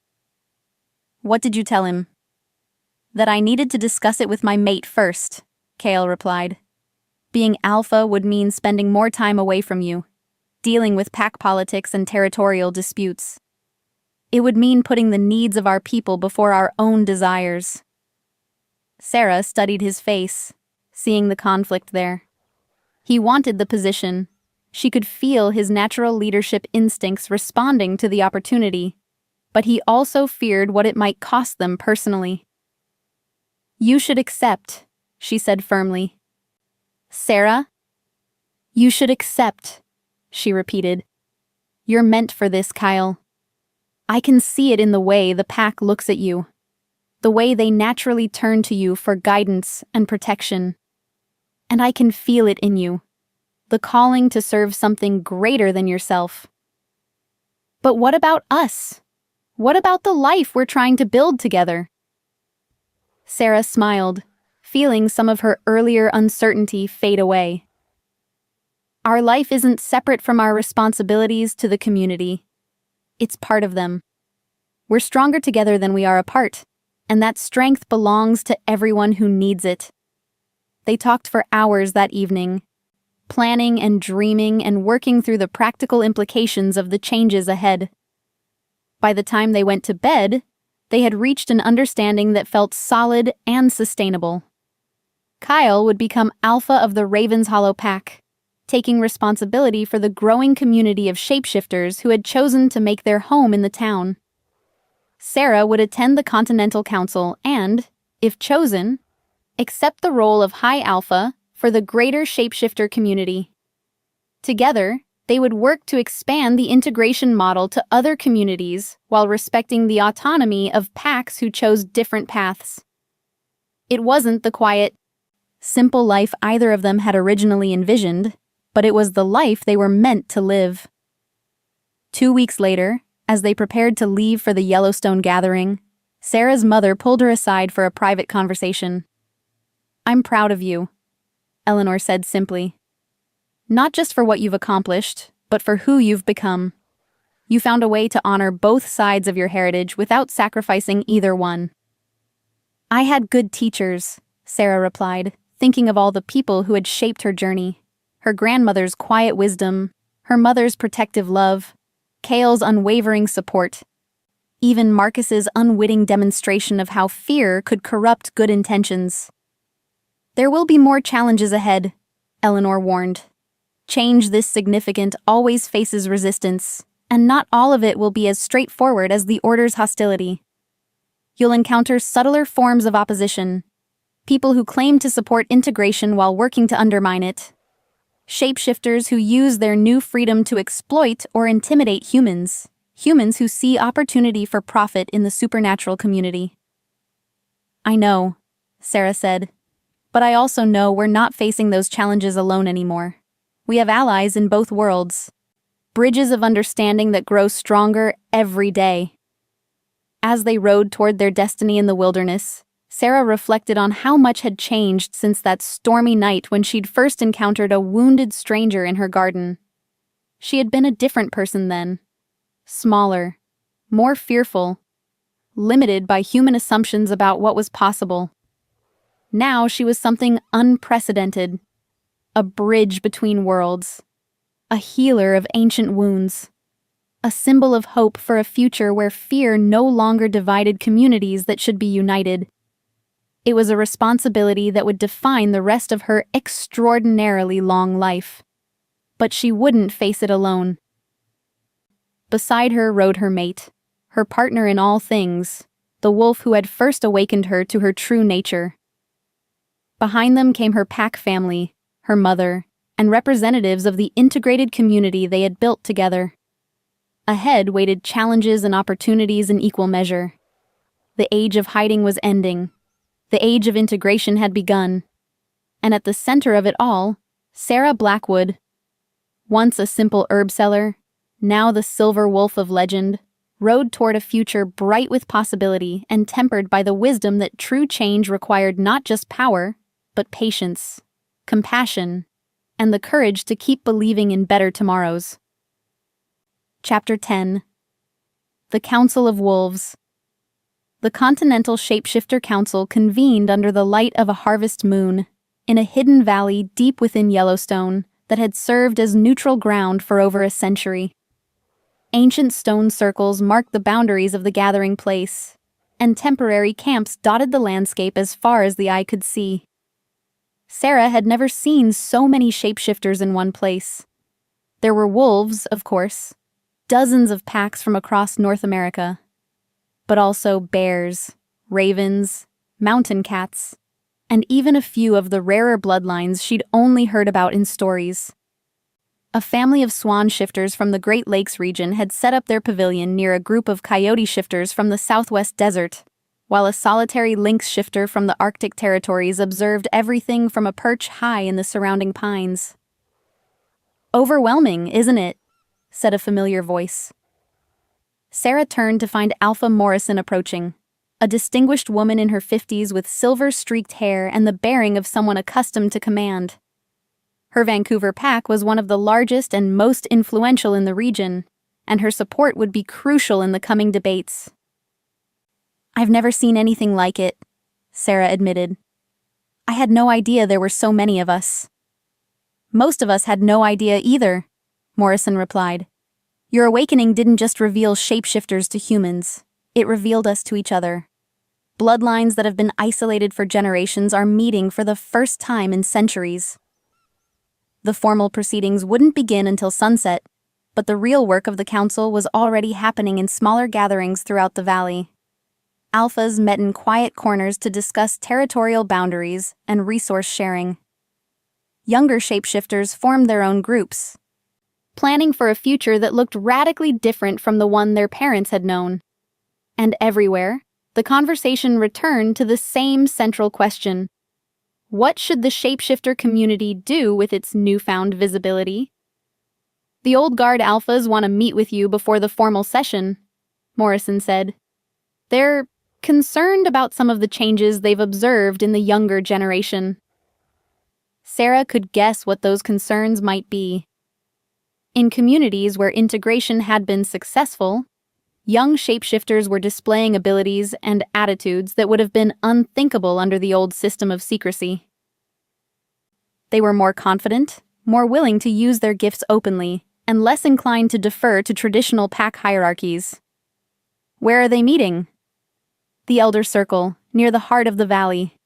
"What did you tell him?" "That I needed to discuss it with my mate first," Kale replied. "Being alpha would mean spending more time away from you, dealing with pack politics and territorial disputes. It would mean putting the needs of our people before our own desires." Sarah studied his face, seeing the conflict there. He wanted the position. She could feel his natural leadership instincts responding to the opportunity, but he also feared what it might cost them personally. "You should accept," she said firmly. "Sarah? You should accept," she repeated. "You're meant for this, Kyle. I can see it in the way the pack looks at you, the way they naturally turn to you for guidance and protection. And I can feel it in you, the calling to serve something greater than yourself. But what about us? What about the life we're trying to build together?" Sarah smiled, feeling some of her earlier uncertainty fade away. "Our life isn't separate from our responsibilities to the community. It's part of them. We're stronger together than we are apart, and that strength belongs to everyone who needs it." They talked for hours that evening, planning and dreaming and working through the practical implications of the changes ahead. By the time they went to bed, they had reached an understanding that felt solid and sustainable. Kyle would become alpha of the Ravens Hollow Pack, taking responsibility for the growing community of shapeshifters who had chosen to make their home in the town. Sarah would attend the Continental Council and, if chosen, accept the role of High Alpha for the greater shapeshifter community. Together, they would work to expand the integration model to other communities while respecting the autonomy of packs who chose different paths. It wasn't the quiet, simple life either of them had originally envisioned, but it was the life they were meant to live. 2 weeks later, as they prepared to leave for the Yellowstone gathering, Sarah's mother pulled her aside for a private conversation. "I'm proud of you," Eleanor said simply. "Not just for what you've accomplished, but for who you've become. You found a way to honor both sides of your heritage without sacrificing either one." "I had good teachers," Sarah replied, thinking of all the people who had shaped her journey. Her grandmother's quiet wisdom, her mother's protective love, Cale's unwavering support, even Marcus's unwitting demonstration of how fear could corrupt good intentions. "There will be more challenges ahead," Eleanor warned. "Change this significant always faces resistance, and not all of it will be as straightforward as the Order's hostility. You'll encounter subtler forms of opposition, people who claim to support integration while working to undermine it, shapeshifters who use their new freedom to exploit or intimidate humans who see opportunity for profit in the supernatural community." "I know," Sarah said, "but I also know we're not facing those challenges alone anymore. We have allies in both worlds, bridges of understanding that grow stronger every day." As they rode toward their destiny in the wilderness, Sarah reflected on how much had changed since that stormy night when she'd first encountered a wounded stranger in her garden. She had been a different person then. Smaller, more fearful, limited by human assumptions about what was possible. Now she was something unprecedented, a bridge between worlds, a healer of ancient wounds, a symbol of hope for a future where fear no longer divided communities that should be united. It was a responsibility that would define the rest of her extraordinarily long life. But she wouldn't face it alone. Beside her rode her mate, her partner in all things, the wolf who had first awakened her to her true nature. Behind them came her pack family, her mother, and representatives of the integrated community they had built together. Ahead waited challenges and opportunities in equal measure. The age of hiding was ending. The age of integration had begun. And at the center of it all, Sarah Blackwood, once a simple herb seller, now the silver wolf of legend, rode toward a future bright with possibility and tempered by the wisdom that true change required not just power, but patience, compassion, and the courage to keep believing in better tomorrows. Chapter 10. The Council of Wolves. The Continental Shapeshifter Council convened under the light of a harvest moon, in a hidden valley deep within Yellowstone that had served as neutral ground for over a century. Ancient stone circles marked the boundaries of the gathering place, and temporary camps dotted the landscape as far as the eye could see. Sarah had never seen so many shapeshifters in one place. There were wolves, of course, dozens of packs from across North America, but also bears, ravens, mountain cats, and even a few of the rarer bloodlines she'd only heard about in stories. A family of swan shifters from the Great Lakes region had set up their pavilion near a group of coyote shifters from the Southwest Desert, while a solitary lynx shifter from the Arctic territories observed everything from a perch high in the surrounding pines. "Overwhelming, isn't it?" said a familiar voice. Sarah turned to find Alpha Morrison approaching, a distinguished woman in her 50s with silver-streaked hair and the bearing of someone accustomed to command. Her Vancouver pack was one of the largest and most influential in the region, and her support would be crucial in the coming debates. "I've never seen anything like it," Sarah admitted. "I had no idea there were so many of us." "Most of us had no idea either," Morrison replied. "Your awakening didn't just reveal shapeshifters to humans, it revealed us to each other. Bloodlines that have been isolated for generations are meeting for the first time in centuries." The formal proceedings wouldn't begin until sunset, but the real work of the council was already happening in smaller gatherings throughout the valley. Alphas met in quiet corners to discuss territorial boundaries and resource sharing. Younger shapeshifters formed their own groups, planning for a future that looked radically different from the one their parents had known. And everywhere, the conversation returned to the same central question: What should the shapeshifter community do with its newfound visibility? The old guard alphas want to meet with you before the formal session, Morrison said. They're concerned about some of the changes they've observed in the younger generation. Sarah could guess what those concerns might be. In communities where integration had been successful, young shapeshifters were displaying abilities and attitudes that would have been unthinkable under the old system of secrecy. They were more confident, more willing to use their gifts openly, and less inclined to defer to traditional pack hierarchies. Where are they meeting? The Elder Circle, near the heart of the valley.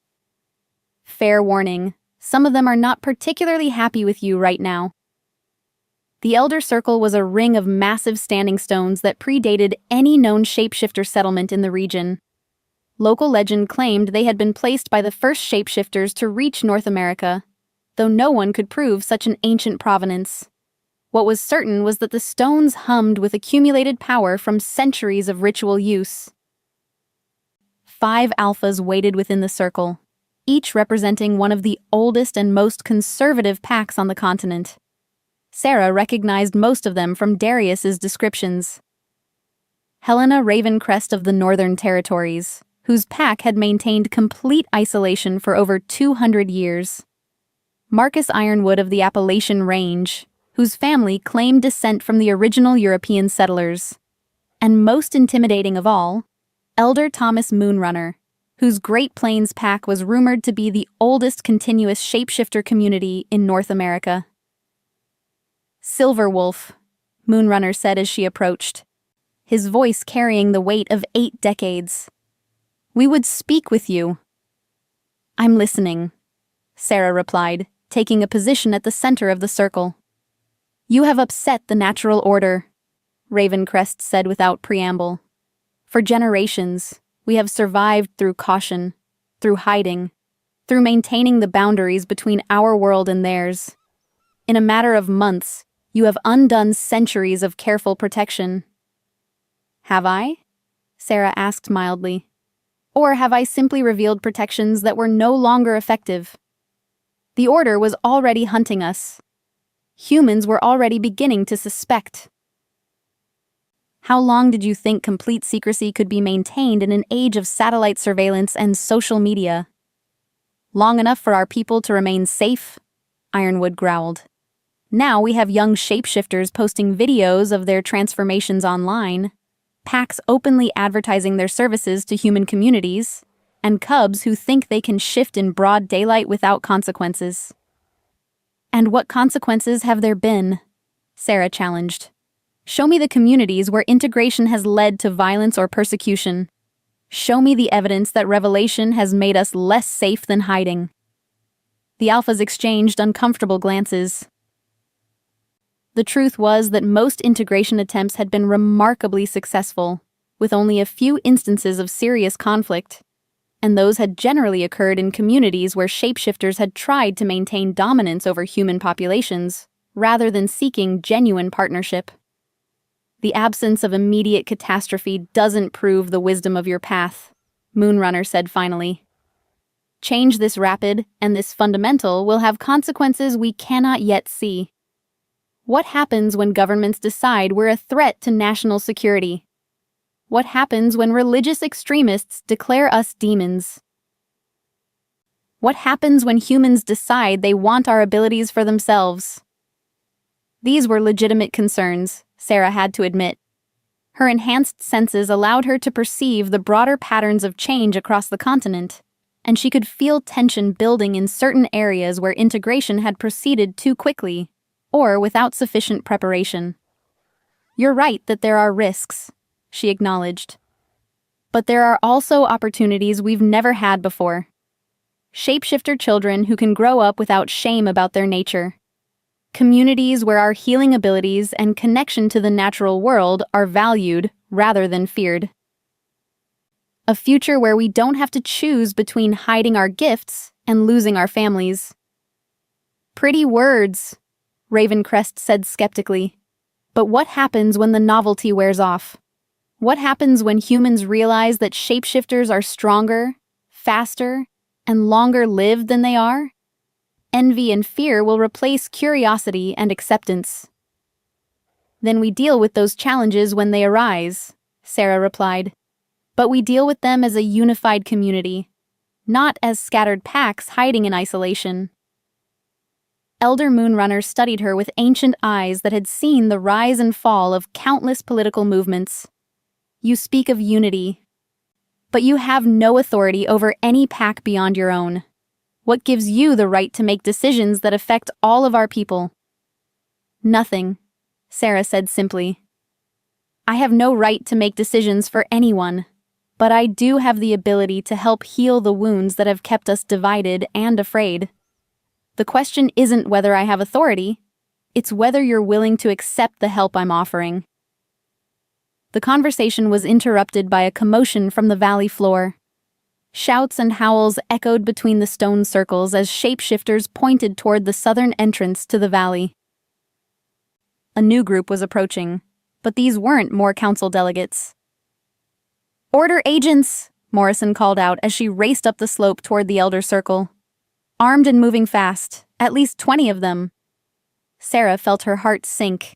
Fair warning, some of them are not particularly happy with you right now. The Elder Circle was a ring of massive standing stones that predated any known shapeshifter settlement in the region. Local legend claimed they had been placed by the first shapeshifters to reach North America, though no one could prove such an ancient provenance. What was certain was that the stones hummed with accumulated power from centuries of ritual use. 5 alphas waited within the circle, each representing one of the oldest and most conservative packs on the continent. Sarah recognized most of them from Darius's descriptions. Helena Ravencrest of the Northern Territories, whose pack had maintained complete isolation for over 200 years. Marcus Ironwood of the Appalachian Range, whose family claimed descent from the original European settlers. And most intimidating of all, Elder Thomas Moonrunner, whose Great Plains pack was rumored to be the oldest continuous shapeshifter community in North America. Silverwolf, Moonrunner said as she approached, his voice carrying the weight of 8 decades. We would speak with you. I'm listening, Sarah replied, taking a position at the center of the circle. You have upset the natural order, Ravencrest said without preamble. For generations, we have survived through caution, through hiding, through maintaining the boundaries between our world and theirs. In a matter of months, you have undone centuries of careful protection. Have I? Sarah asked mildly. Or have I simply revealed protections that were no longer effective? The Order was already hunting us. Humans were already beginning to suspect. How long did you think complete secrecy could be maintained in an age of satellite surveillance and social media? Long enough for our people to remain safe? Ironwood growled. Now we have young shapeshifters posting videos of their transformations online, packs openly advertising their services to human communities, and cubs who think they can shift in broad daylight without consequences. And what consequences have there been? Sarah challenged. Show me the communities where integration has led to violence or persecution. Show me the evidence that revelation has made us less safe than hiding. The alphas exchanged uncomfortable glances. The truth was that most integration attempts had been remarkably successful, with only a few instances of serious conflict, and those had generally occurred in communities where shapeshifters had tried to maintain dominance over human populations, rather than seeking genuine partnership. The absence of immediate catastrophe doesn't prove the wisdom of your path, Moonrunner said finally. Change this rapid, and this fundamental will have consequences we cannot yet see. What happens when governments decide we're a threat to national security? What happens when religious extremists declare us demons? What happens when humans decide they want our abilities for themselves? These were legitimate concerns, Sarah had to admit. Her enhanced senses allowed her to perceive the broader patterns of change across the continent, and she could feel tension building in certain areas where integration had proceeded too quickly, or without sufficient preparation. You're right that there are risks, she acknowledged. But there are also opportunities we've never had before. Shapeshifter children who can grow up without shame about their nature. Communities where our healing abilities and connection to the natural world are valued rather than feared. A future where we don't have to choose between hiding our gifts and losing our families. Pretty words, Ravencrest said skeptically. But what happens when the novelty wears off? What happens when humans realize that shapeshifters are stronger, faster, and longer lived than they are, envy and fear will replace curiosity and acceptance. Then we deal with those challenges when they arise, Sarah replied. But we deal with them as a unified community, not as scattered packs hiding in isolation. Elder Moonrunner studied her with ancient eyes that had seen the rise and fall of countless political movements. You speak of unity, but you have no authority over any pack beyond your own. What gives you the right to make decisions that affect all of our people? Nothing, Sarah said simply. I have no right to make decisions for anyone, but I do have the ability to help heal the wounds that have kept us divided and afraid. The question isn't whether I have authority, it's whether you're willing to accept the help I'm offering. The conversation was interrupted by a commotion from the valley floor. Shouts and howls echoed between the stone circles as shapeshifters pointed toward the southern entrance to the valley. A new group was approaching, but these weren't more council delegates. "Order agents!" Morrison called out as she raced up the slope toward the Elder Circle. Armed and moving fast, at least 20 of them. Sarah felt her heart sink.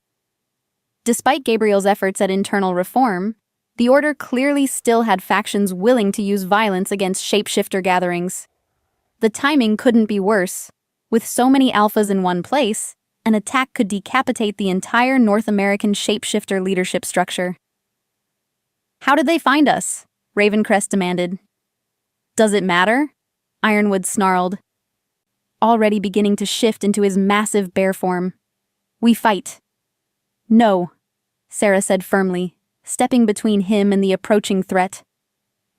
Despite Gabriel's efforts at internal reform, the Order clearly still had factions willing to use violence against shapeshifter gatherings. The timing couldn't be worse. With so many alphas in one place, an attack could decapitate the entire North American shapeshifter leadership structure. "How did they find us?" Ravencrest demanded. "Does it matter?" Ironwood snarled, already beginning to shift into his massive bear form. "We fight." "No," Sarah said firmly, stepping between him and the approaching threat.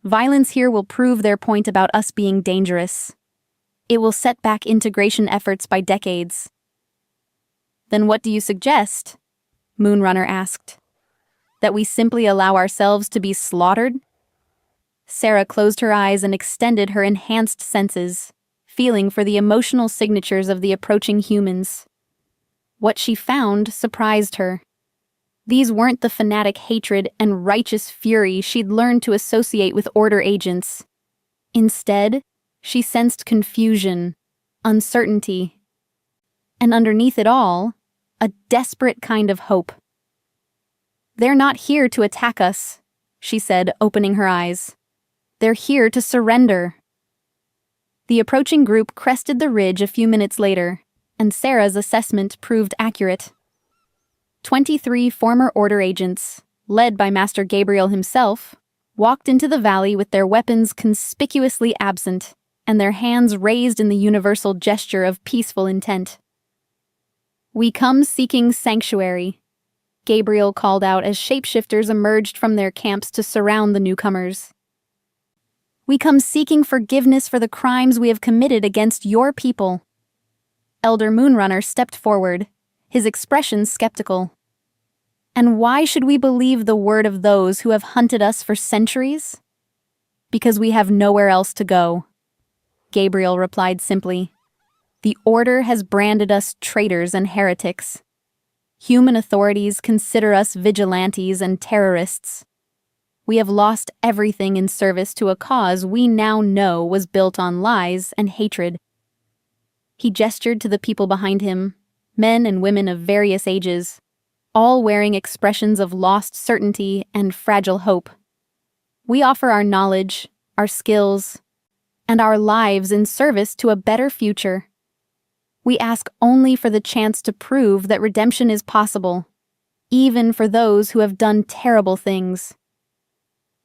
"Violence here will prove their point about us being dangerous. It will set back integration efforts by decades." "Then what do you suggest?" Moonrunner asked. "That we simply allow ourselves to be slaughtered?" Sarah closed her eyes and extended her enhanced senses, feeling for the emotional signatures of the approaching humans. What she found surprised her. These weren't the fanatic hatred and righteous fury she'd learned to associate with Order agents. Instead, she sensed confusion, uncertainty, and underneath it all, a desperate kind of hope. "They're not here to attack us," she said, opening her eyes. "They're here to surrender." The approaching group crested the ridge a few minutes later, and Sarah's assessment proved accurate. 23 former Order agents, led by Master Gabriel himself, walked into the valley with their weapons conspicuously absent and their hands raised in the universal gesture of peaceful intent. "We come seeking sanctuary," Gabriel called out as shapeshifters emerged from their camps to surround the newcomers. "We come seeking forgiveness for the crimes we have committed against your people." Elder Moonrunner stepped forward, his expression skeptical. "And why should we believe the word of those who have hunted us for centuries?" "Because we have nowhere else to go," Gabriel replied simply. "The Order has branded us traitors and heretics. Human authorities consider us vigilantes and terrorists. We have lost everything in service to a cause we now know was built on lies and hatred." He gestured to the people behind him, men and women of various ages, all wearing expressions of lost certainty and fragile hope. "We offer our knowledge, our skills, and our lives in service to a better future. We ask only for the chance to prove that redemption is possible, even for those who have done terrible things."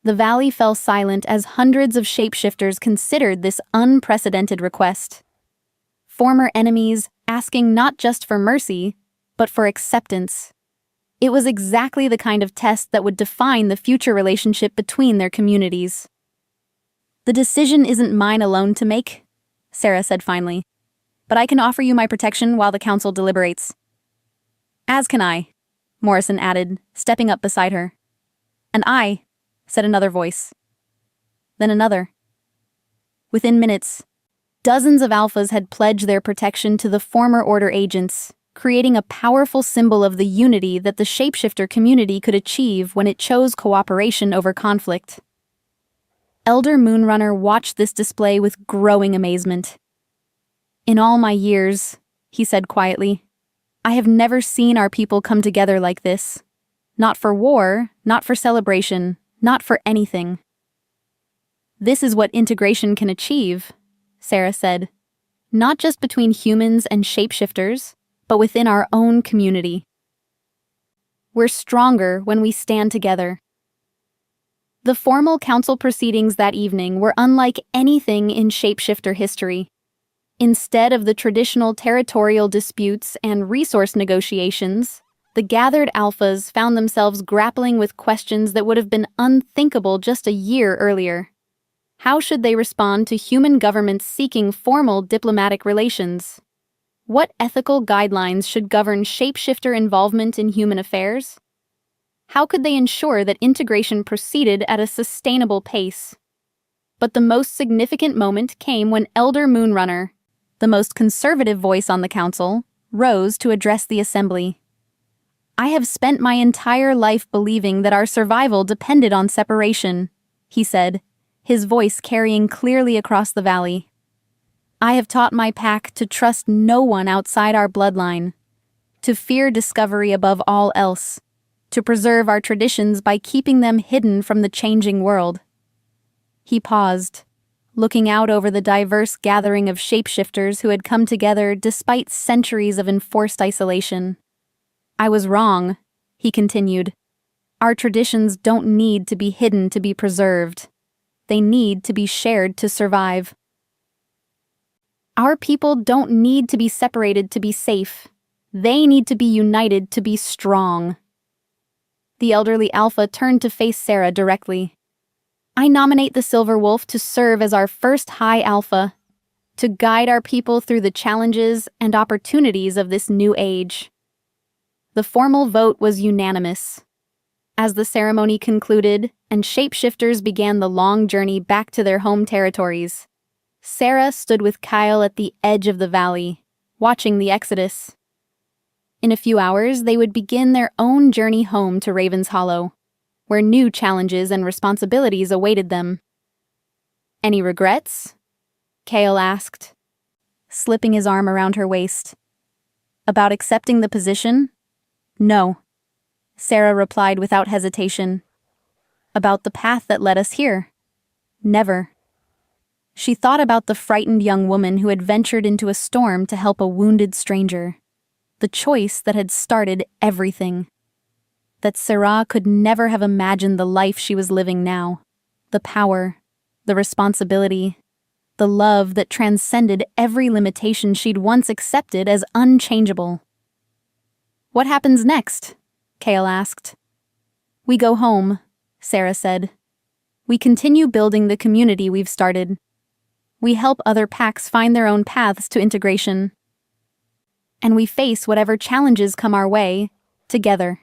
The valley fell silent as hundreds of shapeshifters considered this unprecedented request. Former enemies asking not just for mercy, but for acceptance. It was exactly the kind of test that would define the future relationship between their communities. "The decision isn't mine alone to make," Sarah said finally, "but I can offer you my protection while the council deliberates." "As can I," Morrison added, stepping up beside her. "And I," said another voice. Then another. Within minutes, dozens of alphas had pledged their protection to the former Order agents, creating a powerful symbol of the unity that the shapeshifter community could achieve when it chose cooperation over conflict. Elder Moonrunner watched this display with growing amazement. "In all my years," he said quietly, "I have never seen our people come together like this. Not for war, not for celebration, not for anything." "This is what integration can achieve," Sarah said. "Not just between humans and shapeshifters, but within our own community. We're stronger when we stand together." The formal council proceedings that evening were unlike anything in shapeshifter history. Instead of the traditional territorial disputes and resource negotiations, the gathered alphas found themselves grappling with questions that would have been unthinkable just a year earlier. How should they respond to human governments seeking formal diplomatic relations? What ethical guidelines should govern shapeshifter involvement in human affairs? How could they ensure that integration proceeded at a sustainable pace? But the most significant moment came when Elder Moonrunner, the most conservative voice on the council, rose to address the assembly. "I have spent my entire life believing that our survival depended on separation," he said, his voice carrying clearly across the valley. "I have taught my pack to trust no one outside our bloodline, to fear discovery above all else, to preserve our traditions by keeping them hidden from the changing world." He paused, looking out over the diverse gathering of shapeshifters who had come together despite centuries of enforced isolation. "I was wrong," he continued. "Our traditions don't need to be hidden to be preserved. They need to be shared to survive. Our people don't need to be separated to be safe. They need to be united to be strong." The elderly alpha turned to face Sarah directly. "I nominate the Silver Wolf to serve as our first High Alpha, to guide our people through the challenges and opportunities of this new age." The formal vote was unanimous. As the ceremony concluded and shapeshifters began the long journey back to their home territories, Sarah stood with Kyle at the edge of the valley, watching the exodus. In a few hours, they would begin their own journey home to Raven's Hollow, where new challenges and responsibilities awaited them. "Any regrets?" Kyle asked, slipping his arm around her waist. "About accepting the position?" "No," Sarah replied without hesitation. "About the path that led us here?" "Never." She thought about the frightened young woman who had ventured into a storm to help a wounded stranger. The choice that had started everything. That Sarah could never have imagined the life she was living now. The power, the responsibility, the love that transcended every limitation she'd once accepted as unchangeable. "What happens next?" Kale asked. "We go home," Sarah said. "We continue building the community we've started. We help other packs find their own paths to integration. And we face whatever challenges come our way, together."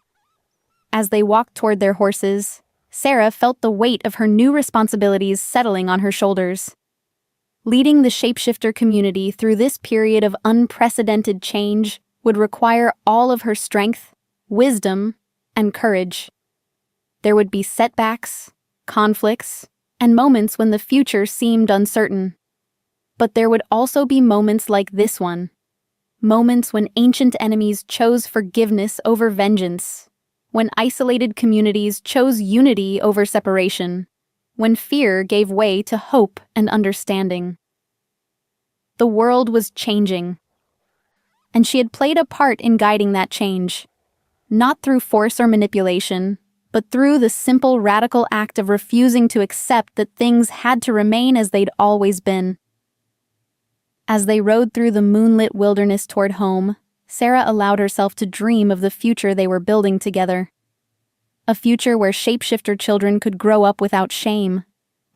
As they walked toward their horses, Sarah felt the weight of her new responsibilities settling on her shoulders. Leading the shapeshifter community through this period of unprecedented change would require all of her strength, wisdom, and courage. There would be setbacks, conflicts, and moments when the future seemed uncertain. But there would also be moments like this one. Moments when ancient enemies chose forgiveness over vengeance, when isolated communities chose unity over separation, when fear gave way to hope and understanding. The world was changing, and she had played a part in guiding that change, not through force or manipulation, but through the simple, radical act of refusing to accept that things had to remain as they'd always been. As they rode through the moonlit wilderness toward home, Sarah allowed herself to dream of the future they were building together. A future where shapeshifter children could grow up without shame,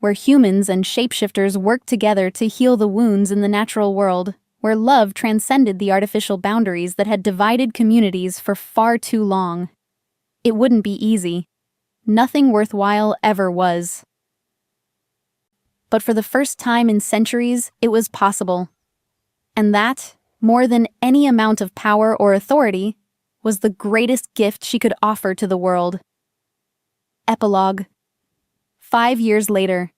where humans and shapeshifters worked together to heal the wounds in the natural world, where love transcended the artificial boundaries that had divided communities for far too long. It wouldn't be easy. Nothing worthwhile ever was. But for the first time in centuries, it was possible. And that, more than any amount of power or authority, was the greatest gift she could offer to the world. Epilogue. 5 years later.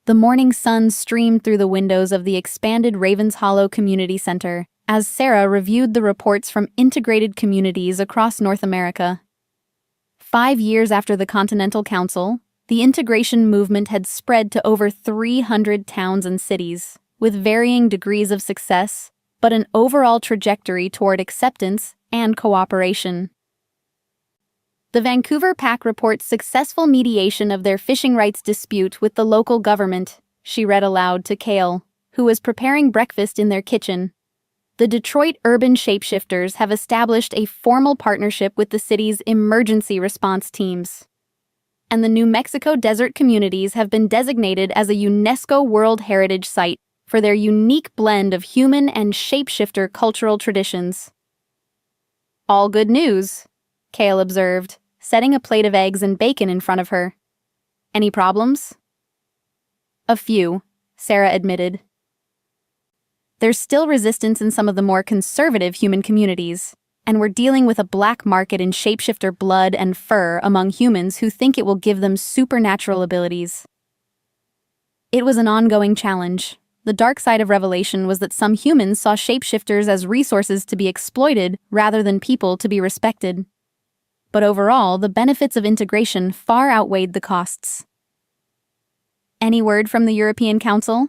The morning sun streamed through the windows of the expanded Ravens Hollow Community Center as Sarah reviewed the reports from integrated communities across North America. 5 years after the Continental Council, the integration movement had spread to over 300 towns and cities, with varying degrees of success, but an overall trajectory toward acceptance and cooperation. The Vancouver Pack reports successful mediation of their fishing rights dispute with the local government, she read aloud to Kale, who was preparing breakfast in their kitchen. The Detroit urban shapeshifters have established a formal partnership with the city's emergency response teams. And the New Mexico desert communities have been designated as a UNESCO World Heritage Site for their unique blend of human and shapeshifter cultural traditions. All good news, Kale observed, setting a plate of eggs and bacon in front of her. Any problems? A few, Sarah admitted. There's still resistance in some of the more conservative human communities, and we're dealing with a black market in shapeshifter blood and fur among humans who think it will give them supernatural abilities. It was an ongoing challenge. The dark side of Revelation was that some humans saw shapeshifters as resources to be exploited rather than people to be respected. But overall, the benefits of integration far outweighed the costs. Any word from the European Council?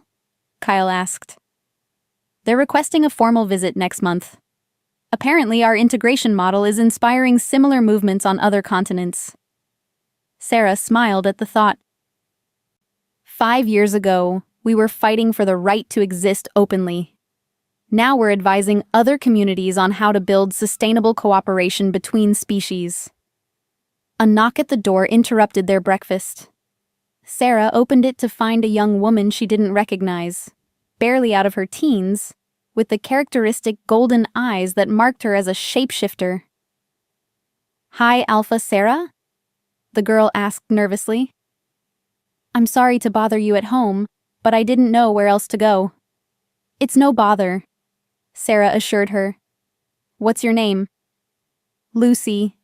Kyle asked. They're requesting a formal visit next month. Apparently, our integration model is inspiring similar movements on other continents. Sarah smiled at the thought. 5 years ago, we were fighting for the right to exist openly. Now we're advising other communities on how to build sustainable cooperation between species. A knock at the door interrupted their breakfast. Sarah opened it to find a young woman she didn't recognize, barely out of her teens, with the characteristic golden eyes that marked her as a shapeshifter. "Hi, Alpha Sarah?" the girl asked nervously. "I'm sorry to bother you at home, but I didn't know where else to go." "It's no bother," Sarah assured her. "What's your name?" Lucy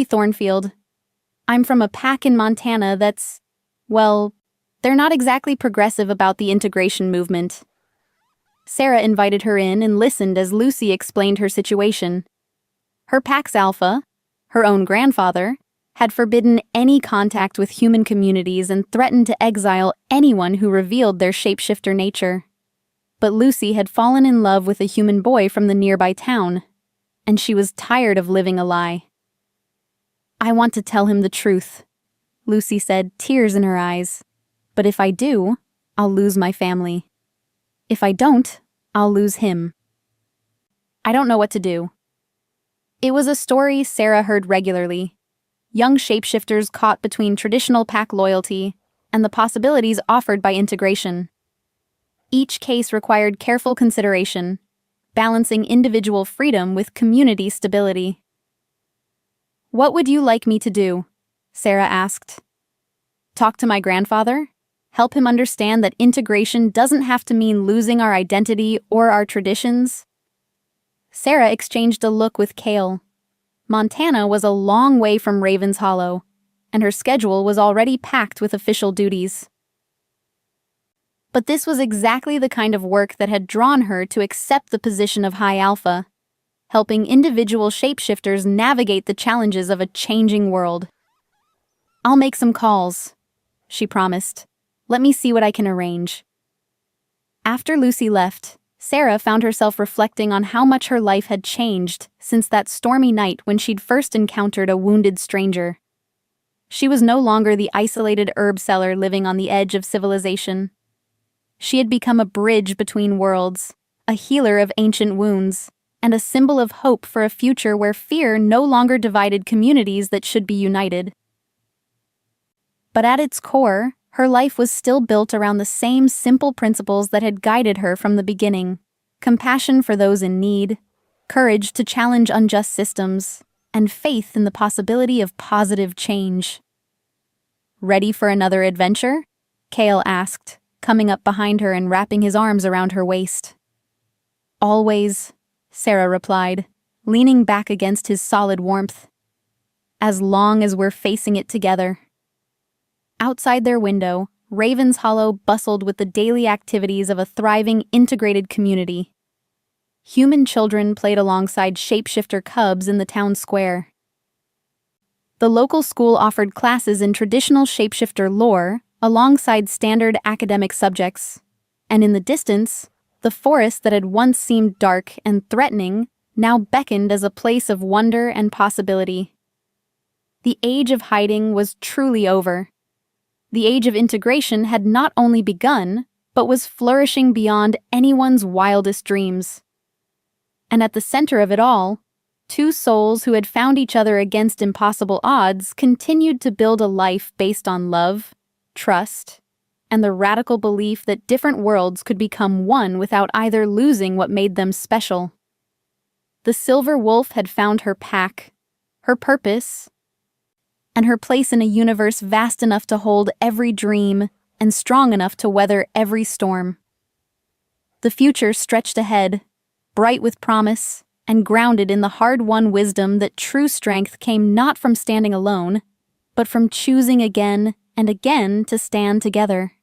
Thornfield. "I'm from a pack in Montana that's, well, they're not exactly progressive about the integration movement." Sarah invited her in and listened as Lucy explained her situation. Her pack's alpha, her own grandfather, had forbidden any contact with human communities and threatened to exile anyone who revealed their shapeshifter nature. But Lucy had fallen in love with a human boy from the nearby town, and she was tired of living a lie. "I want to tell him the truth," Lucy said, tears in her eyes. "But if I do, I'll lose my family. If I don't, I'll lose him. I don't know what to do." It was a story Sarah heard regularly. Young shapeshifters caught between traditional pack loyalty and the possibilities offered by integration. Each case required careful consideration, balancing individual freedom with community stability. "What would you like me to do?" Sarah asked. "Talk to my grandfather? Help him understand that integration doesn't have to mean losing our identity or our traditions?" Sarah exchanged a look with Kale. Montana was a long way from Ravens Hollow, and her schedule was already packed with official duties. But this was exactly the kind of work that had drawn her to accept the position of High Alpha, helping individual shapeshifters navigate the challenges of a changing world. "I'll make some calls," she promised. "Let me see what I can arrange." After Lucy left, Sarah found herself reflecting on how much her life had changed since that stormy night when she'd first encountered a wounded stranger. She was no longer the isolated herb seller living on the edge of civilization. She had become a bridge between worlds, a healer of ancient wounds, and a symbol of hope for a future where fear no longer divided communities that should be united. But at its core, her life was still built around the same simple principles that had guided her from the beginning: compassion for those in need, courage to challenge unjust systems, and faith in the possibility of positive change. "Ready for another adventure?" Kale asked, coming up behind her and wrapping his arms around her waist. "Always," Sarah replied, leaning back against his solid warmth. "As long as we're facing it together." Outside their window, Ravens Hollow bustled with the daily activities of a thriving, integrated community. Human children played alongside shapeshifter cubs in the town square. The local school offered classes in traditional shapeshifter lore alongside standard academic subjects. And in the distance, the forest that had once seemed dark and threatening now beckoned as a place of wonder and possibility. The age of hiding was truly over. The age of integration had not only begun, but was flourishing beyond anyone's wildest dreams. And at the center of it all, two souls who had found each other against impossible odds continued to build a life based on love, trust, and the radical belief that different worlds could become one without either losing what made them special. The Silver Wolf had found her pack, her purpose, and her place in a universe vast enough to hold every dream and strong enough to weather every storm. The future stretched ahead, bright with promise and grounded in the hard-won wisdom that true strength came not from standing alone, but from choosing again and again to stand together.